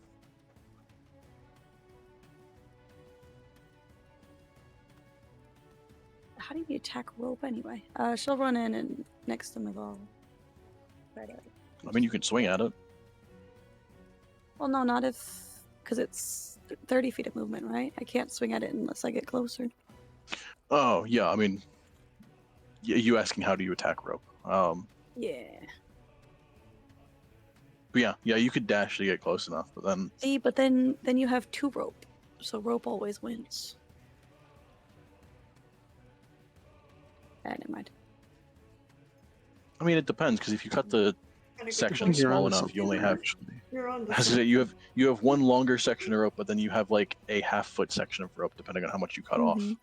How do you attack rope anyway? She'll run in and next to Miguel. Right. I mean, you can swing at it. Well, no, not if... Because it's 30 feet of movement, right? I can't swing at it unless I get closer. Oh, yeah, I mean, you asking how do you attack rope. Yeah. But yeah, you could dash to get close enough, but then... See, but then you have 2 rope. So rope always wins. Never mind. I mean, it depends, because if you cut the Kinda good section point. small onto enough, something you only have... You're on to As I say, something. you have one longer section of rope, but then you have like a half-foot section of rope, depending on how much you cut off. Mhm.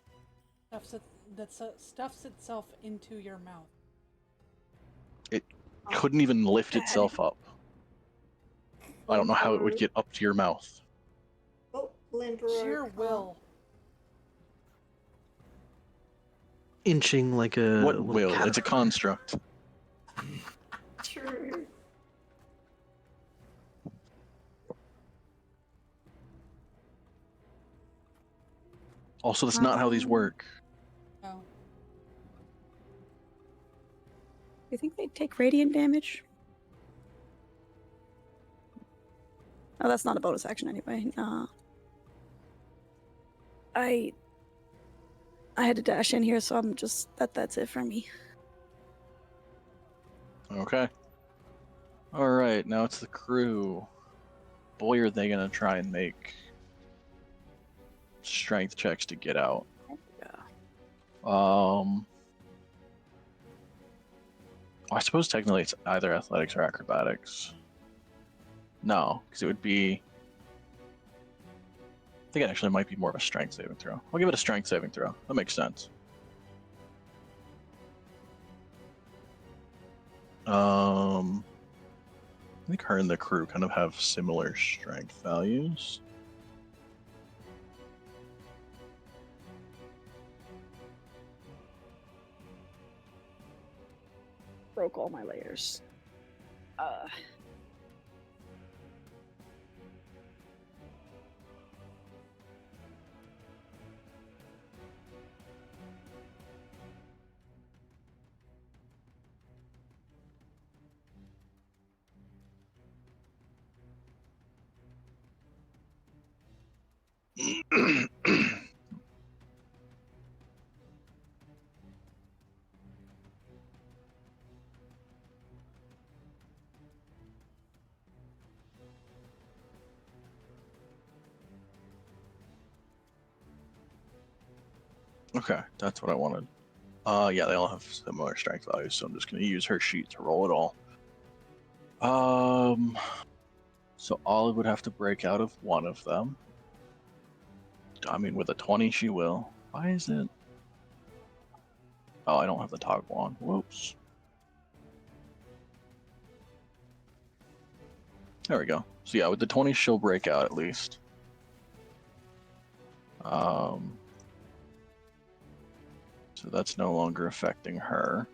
Stuffs itself into your mouth. Couldn't even lift Bad. itself up. I don't know how it would Limper. get up to your mouth. Oh, Limper. Sheer will. Inching like a What little will? It's a caterpillar. construct. True. Also, that's not how these work. No. You think they'd take radiant damage? Oh, that's not a bonus action anyway. I had to dash in here, so I'm just... That's it for me. Okay. Alright, now it's the crew. Boy, are they gonna try and make strength checks to get out. I suppose technically it's either athletics or acrobatics. No, because it would be... I think it actually might be more of a strength saving throw. I'll give it a strength saving throw. That makes sense. I think her and the crew kind of have similar strength values. broke all my layers. Okay, that's what I wanted. Yeah, they all have similar strength values, so I'm just gonna use her sheet to roll it all. So Olive would have to break out of one of them. I mean, with a 20, she will. Why is it? Oh, I don't have the toggle on. Whoops. There we go. So yeah, with the 20, she'll break out at least. So that's no longer affecting her.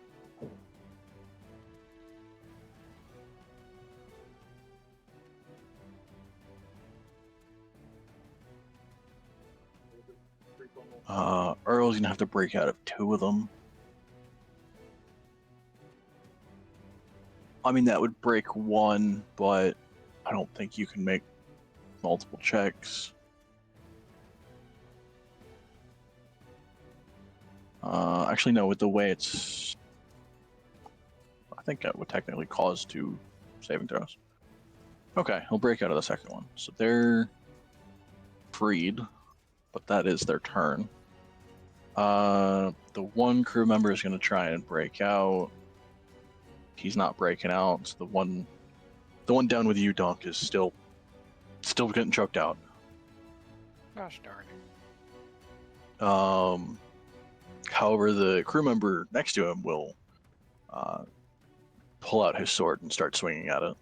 Earl's gonna have to break out of 2 of them. I mean, that would break 1, but I don't think you can make multiple checks. Actually, no, with the way it's... I think that would technically cause 2 saving throws. Okay, he'll break out of the second one. So they're freed, but that is their turn. The one crew member is going to try and break out. He's not breaking out, so the one down with you, Dunk, is still getting choked out. Gosh darn it. However, the crew member next to him will pull out his sword and start swinging at it.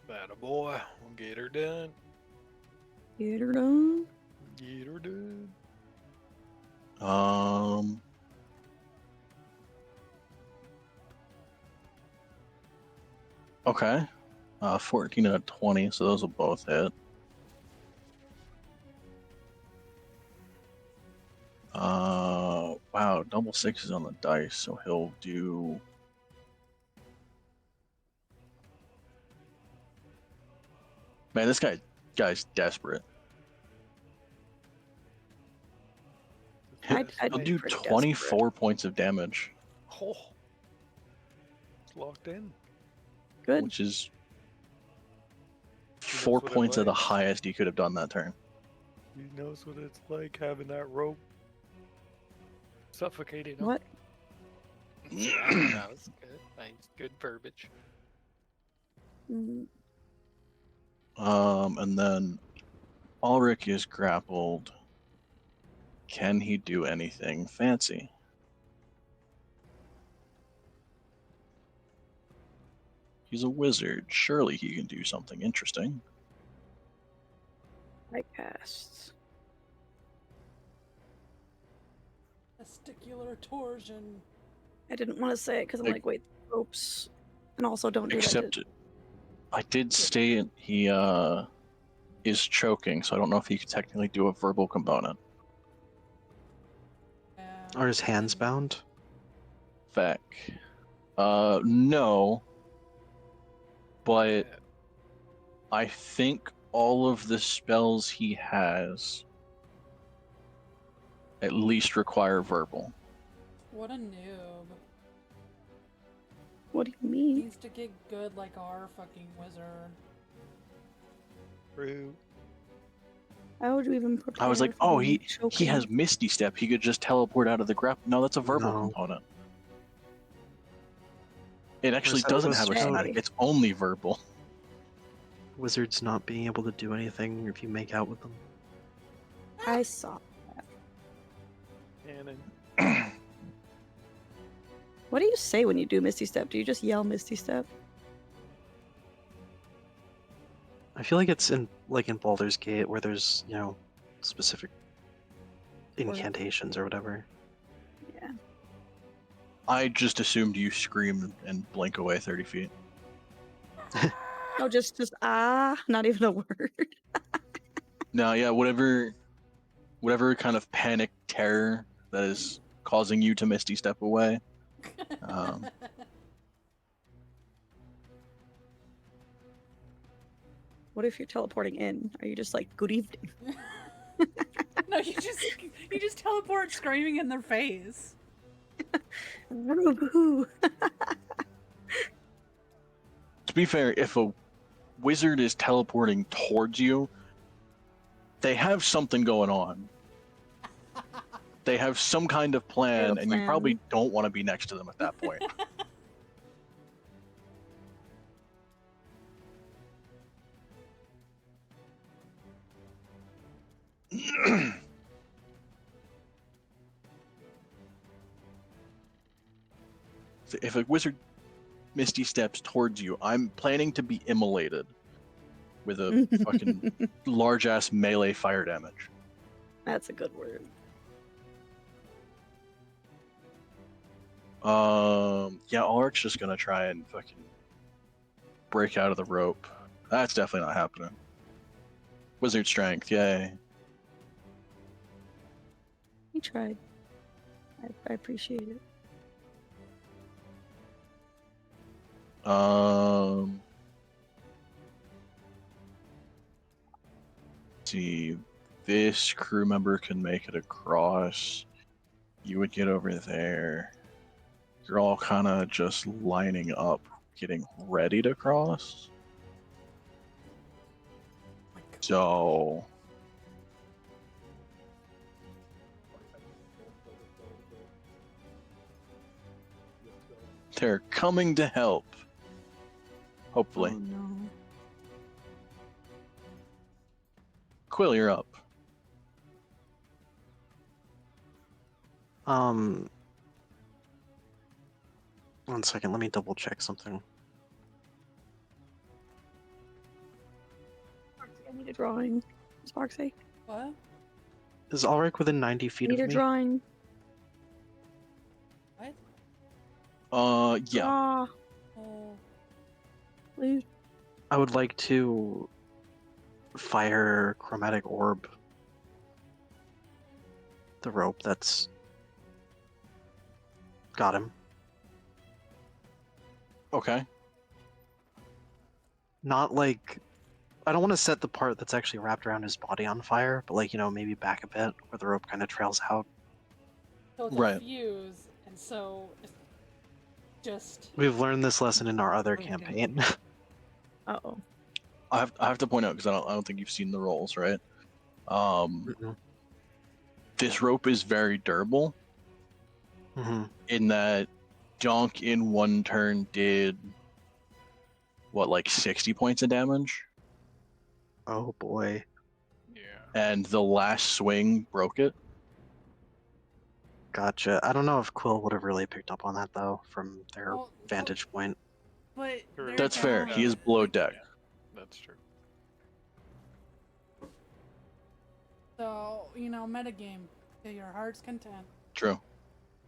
That a boy. We'll get her done. Get her done. Get her done. Okay. 14 and a 20, so those will both hit. Wow, double 6s on the dice, so he'll do... Man, this guy's desperate. I'd He'll be do pretty 24 desperate. points of damage, Oh. It's locked in. Good. which is He knows 4 what it points of the likes. highest he could have done that turn. He knows what it's like having that rope suffocating him. What? Yeah, that was good. Nice, good verbiage. Mm, And then Ulrich is grappled. Can he do anything fancy? He's a wizard. Surely he can do something interesting. I cast. Testicular torsion. I didn't want to say it because I'm Like- like, wait, ropes. And also don't do Except that. I did state he is choking, so I don't know if he could technically do a verbal component. Are his hands bound? Feck. No. But I think all of the spells he has at least require verbal. What a noob. What do you mean? Needs to get good like our fucking wizard. True. How would you even prepare? I was like, for oh, being he has choking? Misty Step. He could just teleport out of the grapple. No, that's a verbal No. component. It actually that doesn't was have a just- somatic. It's only verbal. Wizards not being able to do anything if you make out with them. I saw. Cannon. What do you say when you do Misty Step? Do you just yell Misty Step? I feel like it's in Baldur's Gate where there's, specific incantations or whatever. Yeah. I just assumed you scream and blink away 30 feet. No, just not even a word. No, yeah, whatever kind of panic terror that is causing you to misty step away. What if you're teleporting in? Are you just like, good evening? No, you just teleport screaming in their face. Woo-hoo. To be fair, if a wizard is teleporting towards you, they have something going on. They have some kind of plan, and you probably don't want to be next to them at that point. So if a wizard misty steps towards you, I'm planning to be immolated with a fucking large ass melee fire damage. That's a good word. Yeah, Ulrich's just gonna try and fucking break out of the rope. That's definitely not happening. Wizard strength, yay. He tried. I appreciate it. See, this crew member can make it across. You would get over there. You're all kind of just lining up, getting ready to cross. So, they're coming to help. Hopefully. Oh no. Quill, you're up. One second, let me double check something. I need a drawing. Sparksy. What? Is Ulrich within 90 I feet need of a me? drawing. What? Yeah. Ah, Oh. please. I would like to fire chromatic orb. The rope that's got him. Okay. Not like I don't want to set the part that's actually wrapped around his body on fire, but maybe back a bit where the rope kind of trails out. So it's Right. a fuse, and so it's just. We've learned this lesson in our other campaign. Uh-oh. I have to point out because I don't think you've seen the rolls, right? Mhm. This rope is very durable Mhm. in that Donk in one turn did what, 60 points of damage, Oh boy. Yeah. and the last swing broke it. Gotcha. I don't know if Quill would have really picked up on that though, from their Well, vantage point. But True. they're That's fair. down. He is below deck. That's true. So, metagame to your heart's content. True.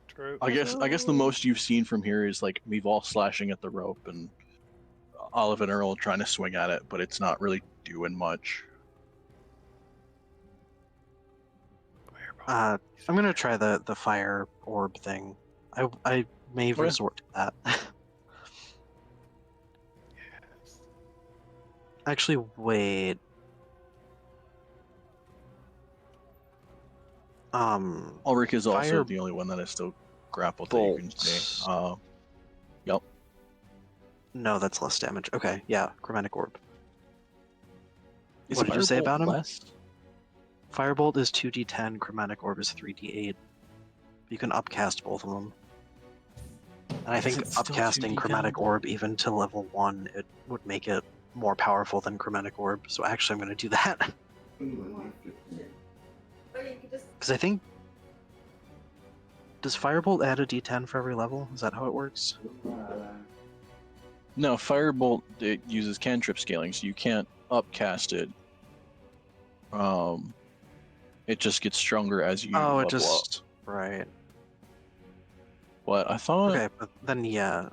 True. I guess the most you've seen from here is we've all slashing at the rope and Olive and Earl trying to swing at it, but it's not really doing much. I'm gonna try the fire orb thing. I may Okay. resort to that. Actually, wait. Ulrich is also Fire the only one that is still grappled that you can see. bolts. Yep. No, that's less damage. Okay, yeah, chromatic orb. Is What did you say Firebolt about him? less? Firebolt is 2d10, chromatic orb is 3d8. You can upcast both of them. And I Is think it still upcasting 2d10? chromatic orb even to level 1, it would make it more powerful than chromatic orb. So actually, I'm going to do that. Because I think... Does Firebolt add a d10 for every level? Is that how it works? No, Firebolt it uses cantrip scaling, so you can't upcasted. It just gets stronger as you Oh, level it just right. up. What I thought? Okay, but then yeah.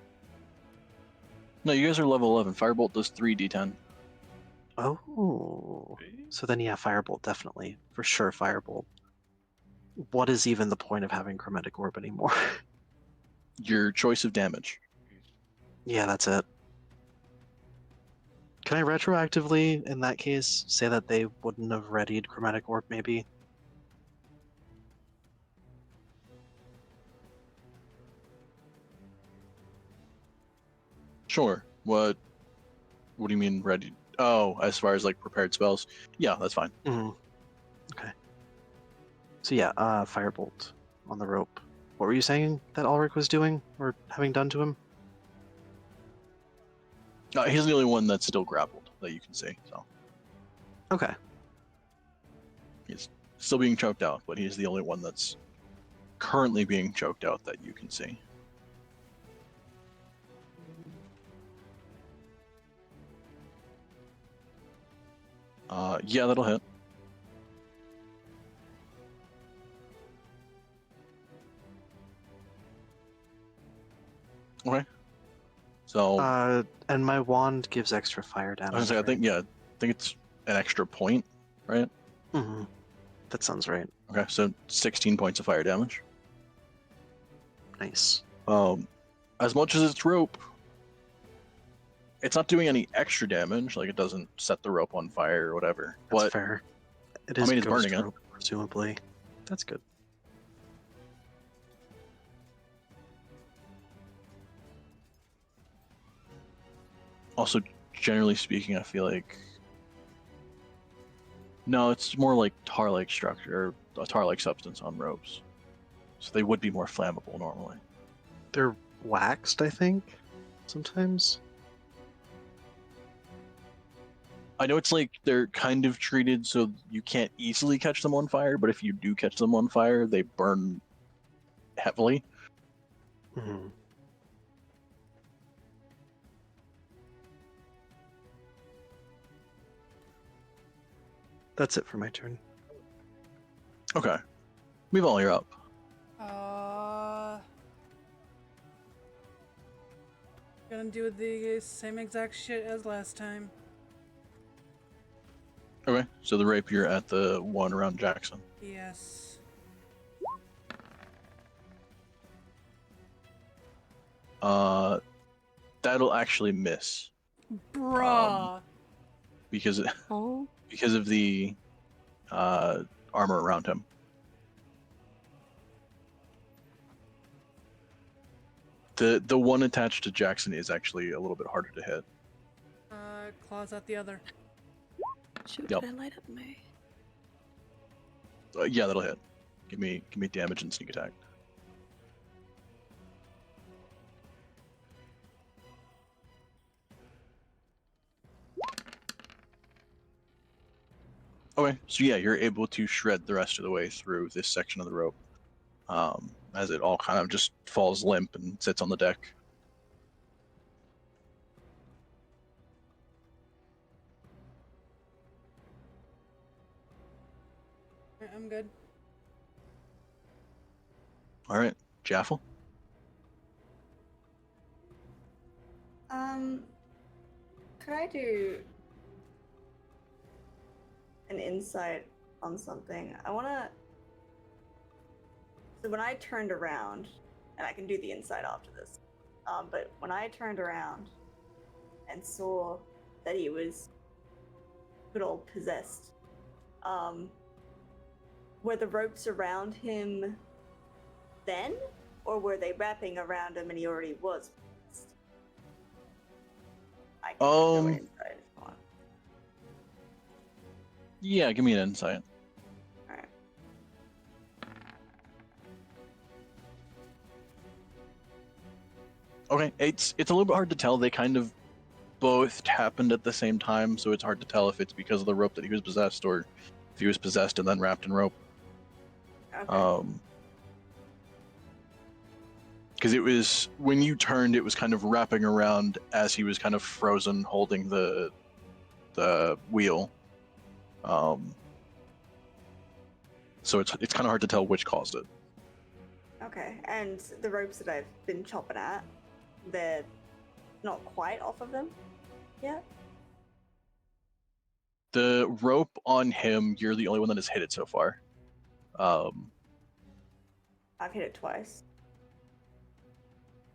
No, you guys are level 11. Firebolt does 3d10. Oh, so then yeah, Firebolt definitely for sure. Firebolt. What is even the point of having Chromatic Orb anymore? Your choice of damage. Yeah, that's it. Can I retroactively, in that case, say that they wouldn't have readied Chromatic Orb, maybe? Sure. What do you mean ready? Oh, as far as like prepared spells? Yeah, that's fine. Mm. Okay. So yeah, Firebolt on the rope. What were you saying that Ulrich was doing, or having done to him? He's the only one that's still grappled that you can see. So Okay. he's still being choked out, but he's the only one that's currently being choked out that you can see. Yeah, that'll hit. Okay. So And my wand gives extra fire I damage. think yeah, I think it's an extra point, right? Mm-hmm. That sounds right. Okay, so 16 points of fire damage. Nice. As much as it's rope, it's not doing any extra damage. Like it doesn't set the rope on fire or whatever. That's But fair. It I is mean, it's ghost burning it. rope, presumably. That's good. also, generally speaking, I feel like no, it's more like tar-like structure, or a tar-like substance on ropes, so they would be more flammable normally. They're waxed, I think, sometimes. I know it's like they're kind of treated so you can't easily catch them on fire, but if you do catch them on fire, they burn heavily. Mm-hmm. That's it for my turn. Okay. We've you're up. Gonna do the same exact shit as last time. Okay, so the rapier at the one around Jackson. Yes. That'll actually miss. Bruh. Because Oh, because of the armor around him. The one attached to Jackson is actually a little bit harder to hit. Claws at the other. shoot! Yep. Did I light up my? Yeah, that'll hit. Give me damage and sneak attack. Okay, so yeah, you're able to shred the rest of the way through this section of the rope, as it all kind of just falls limp and sits on the deck. I'm good. All right, Jaffel. Could I do an insight on something? I wanna. So when I turned around, and I can do the insight after this, but when I turned around and saw that he was good old possessed, were the ropes around him then, or were they wrapping around him and he already was possessed? I can go inside if you want. Yeah, give me an insight. Alright. Okay, it's a little bit hard to tell. They kind of both happened at the same time, so it's hard to tell if it's because of the rope that he was possessed or if he was possessed and then wrapped in rope. Okay. Because it was when you turned, it was kind of wrapping around as he was kind of frozen, holding the the wheel. So it's kind of hard to tell which caused it. Okay, and the ropes that I've been chopping at, they're not quite off of them yet? The rope on him, you're the only one that has hit it so far. I've hit it twice.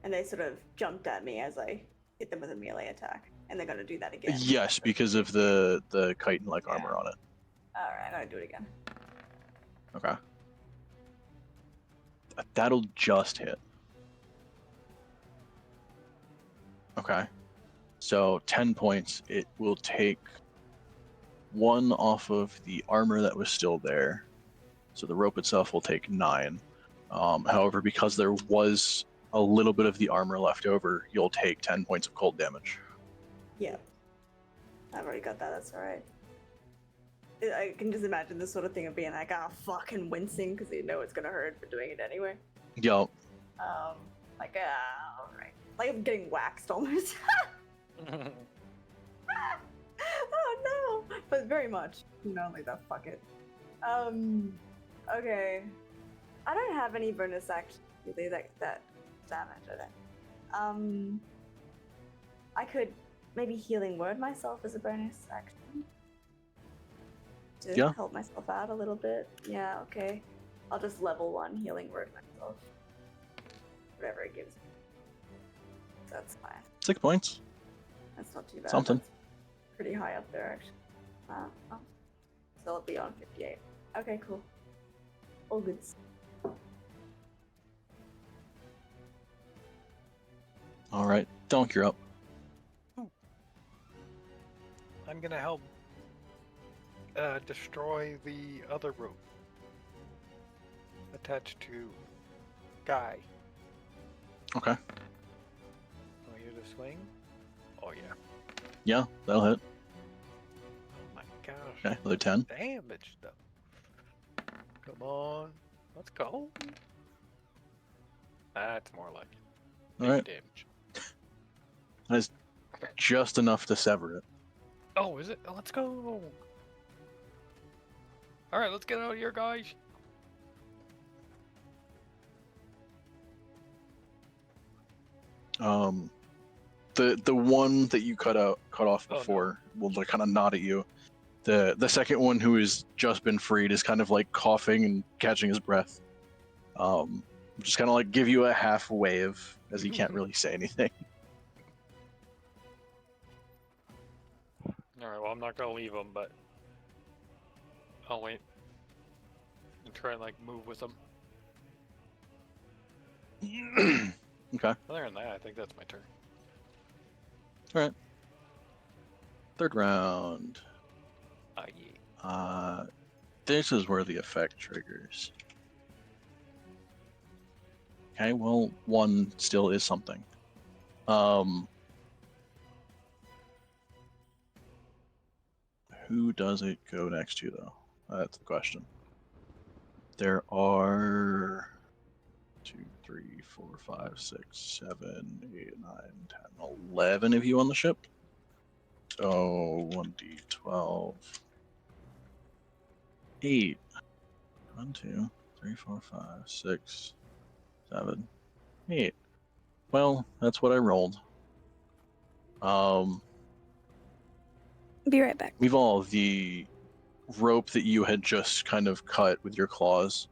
And they sort of jumped at me as I hit them with a melee attack. And they're gonna do that again. Yes, because of the chitin-like armor on it. Alright, I'm gonna do it again. Okay. That'll just hit. Okay. So 10 points. It will take 1 off of the armor that was still there. So the rope itself will take 9. However, because there was a little bit of the armor left over, you'll take 10 points of cold damage. Yeah. I've already got that, that's alright. I can just imagine this sort of thing of being like, fucking wincing, because you know it's gonna hurt for doing it anyway. Yo. Like, alright. Like I'm getting waxed almost. Oh no! But very much. Like that, fuck it. Okay. I don't have any bonus action really that damage, I don't. I could maybe healing word myself as a bonus action. To help myself out a little bit. Yeah, okay. I'll just level 1 healing word myself. Whatever it gives me. That's fine. 6 points. That's not too bad. Something. That's pretty high up there, actually. So it'll be on 58. Okay, cool. All good. Alright, Donk, you're up. I'm gonna help destroy the other rope attached to Guy. Okay. Oh, you to swing? Oh yeah. Yeah, that'll hit. Oh my gosh. Okay, another 10. Damage though. Come on. Let's go. That's more like it. Alright. Damage. That is just enough to sever it. Oh, is it? Oh, let's go. Alright, let's get out of here, guys. The one that you cut off before will like kind of nod at you. The second one, who has just been freed, is kind of like coughing and catching his breath. Just kind of like give you a half wave as he can't really say anything. Alright, well, I'm not gonna leave him, but I'll wait and try and like move with him. Okay. Other than that, I think that's my turn. Alright. Third round. Yeah. This is where the effect triggers. Okay, well, 1 still is something. Who does it go next to, though? That's the question. There are 2, 3, 4, 5, 6, 7, 8, 9, 10, 11 of you on the ship. So 1d12. 8. 1, 2, 3, 4, 5, 6, 7, 8. Well, that's what I rolled. Be right back. We've all the rope that you had just kind of cut with your claws.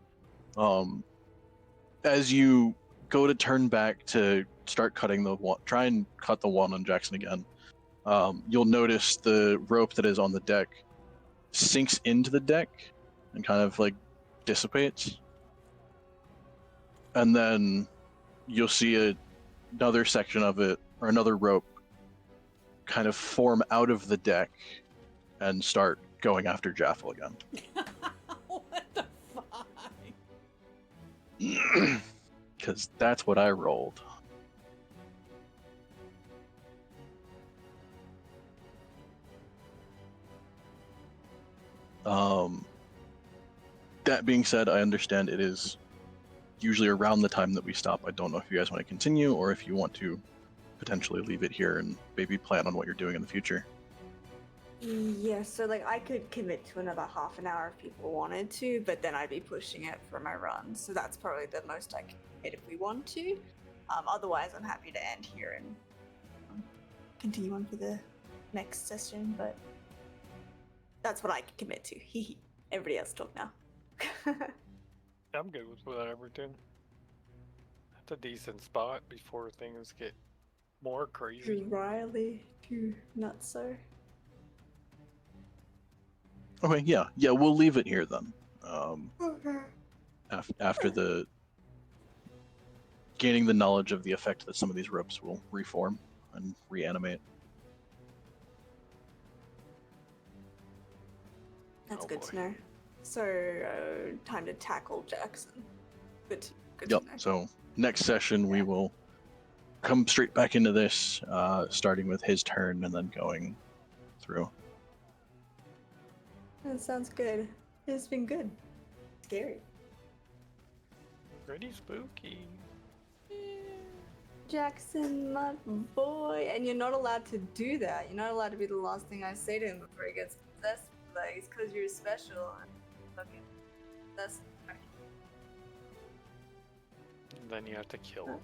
As you go to turn back to start cutting the one, try and cut the one on Jackson again. You'll notice the rope that is on the deck sinks into the deck and kind of like dissipates. And then you'll see another section of it, or another rope, kind of form out of the deck and start going after Jaffel again. What the fuck? Because that's what I rolled. That being said, I understand it is usually around the time that we stop. I don't know if you guys want to continue or if you want to potentially leave it here and maybe plan on what you're doing in the future. Yeah, so like I could commit to another half an hour if people wanted to, but then I'd be pushing it for my run. So that's probably the most I can commit if we want to. Otherwise, I'm happy to end here and continue on for the next session. But that's what I can commit to. Hee hee. Everybody else talk now. I'm good with whatever, dude. That's a decent spot before things get more crazy. Too Riley, too nutso. Okay, yeah, we'll leave it here then. Okay. After the gaining the knowledge of the effect that some of these ropes will reform and reanimate. That's Oh, good boy. to know. So, time to tackle Jackson. Good Yep. to know. So next session we will come straight back into this, starting with his turn and then going through. That sounds good. It's been good. Scary. Pretty spooky. Jackson, my boy. And you're not allowed to do that. You're not allowed to be the last thing I say to him before he gets possessed. Like, it's because you're special. And fucking. That's. And then you have to kill him.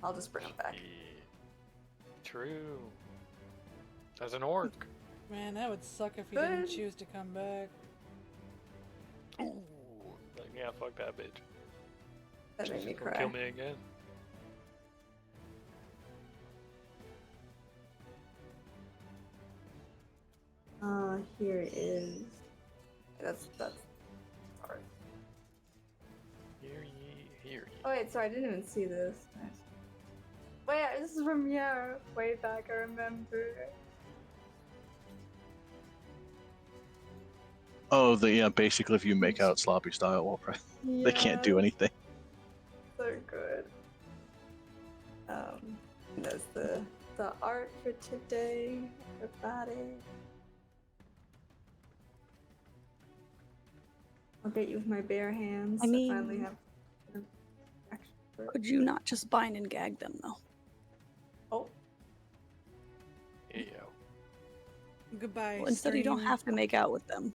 I'll just bring him back. Yeah. True. As an orc. Man, that would suck if he didn't Good. choose to come back. Ooh. Like, yeah, fuck that bitch. That made me She's gonna cry. kill me again. Here it is. That's. Alright. Hear ye, hear ye. Oh, wait, sorry, I didn't even see this. Wait, this is from way back, I remember. Oh, basically if you make out sloppy style, well, they can't do anything. So good. There's the art for today, everybody. I'll get you with my bare hands. I finally mean- have action for it. Could you not just bind and gag them though? Oh, Yeah. Goodbye. Well, instead, you don't stream. have to make out with them.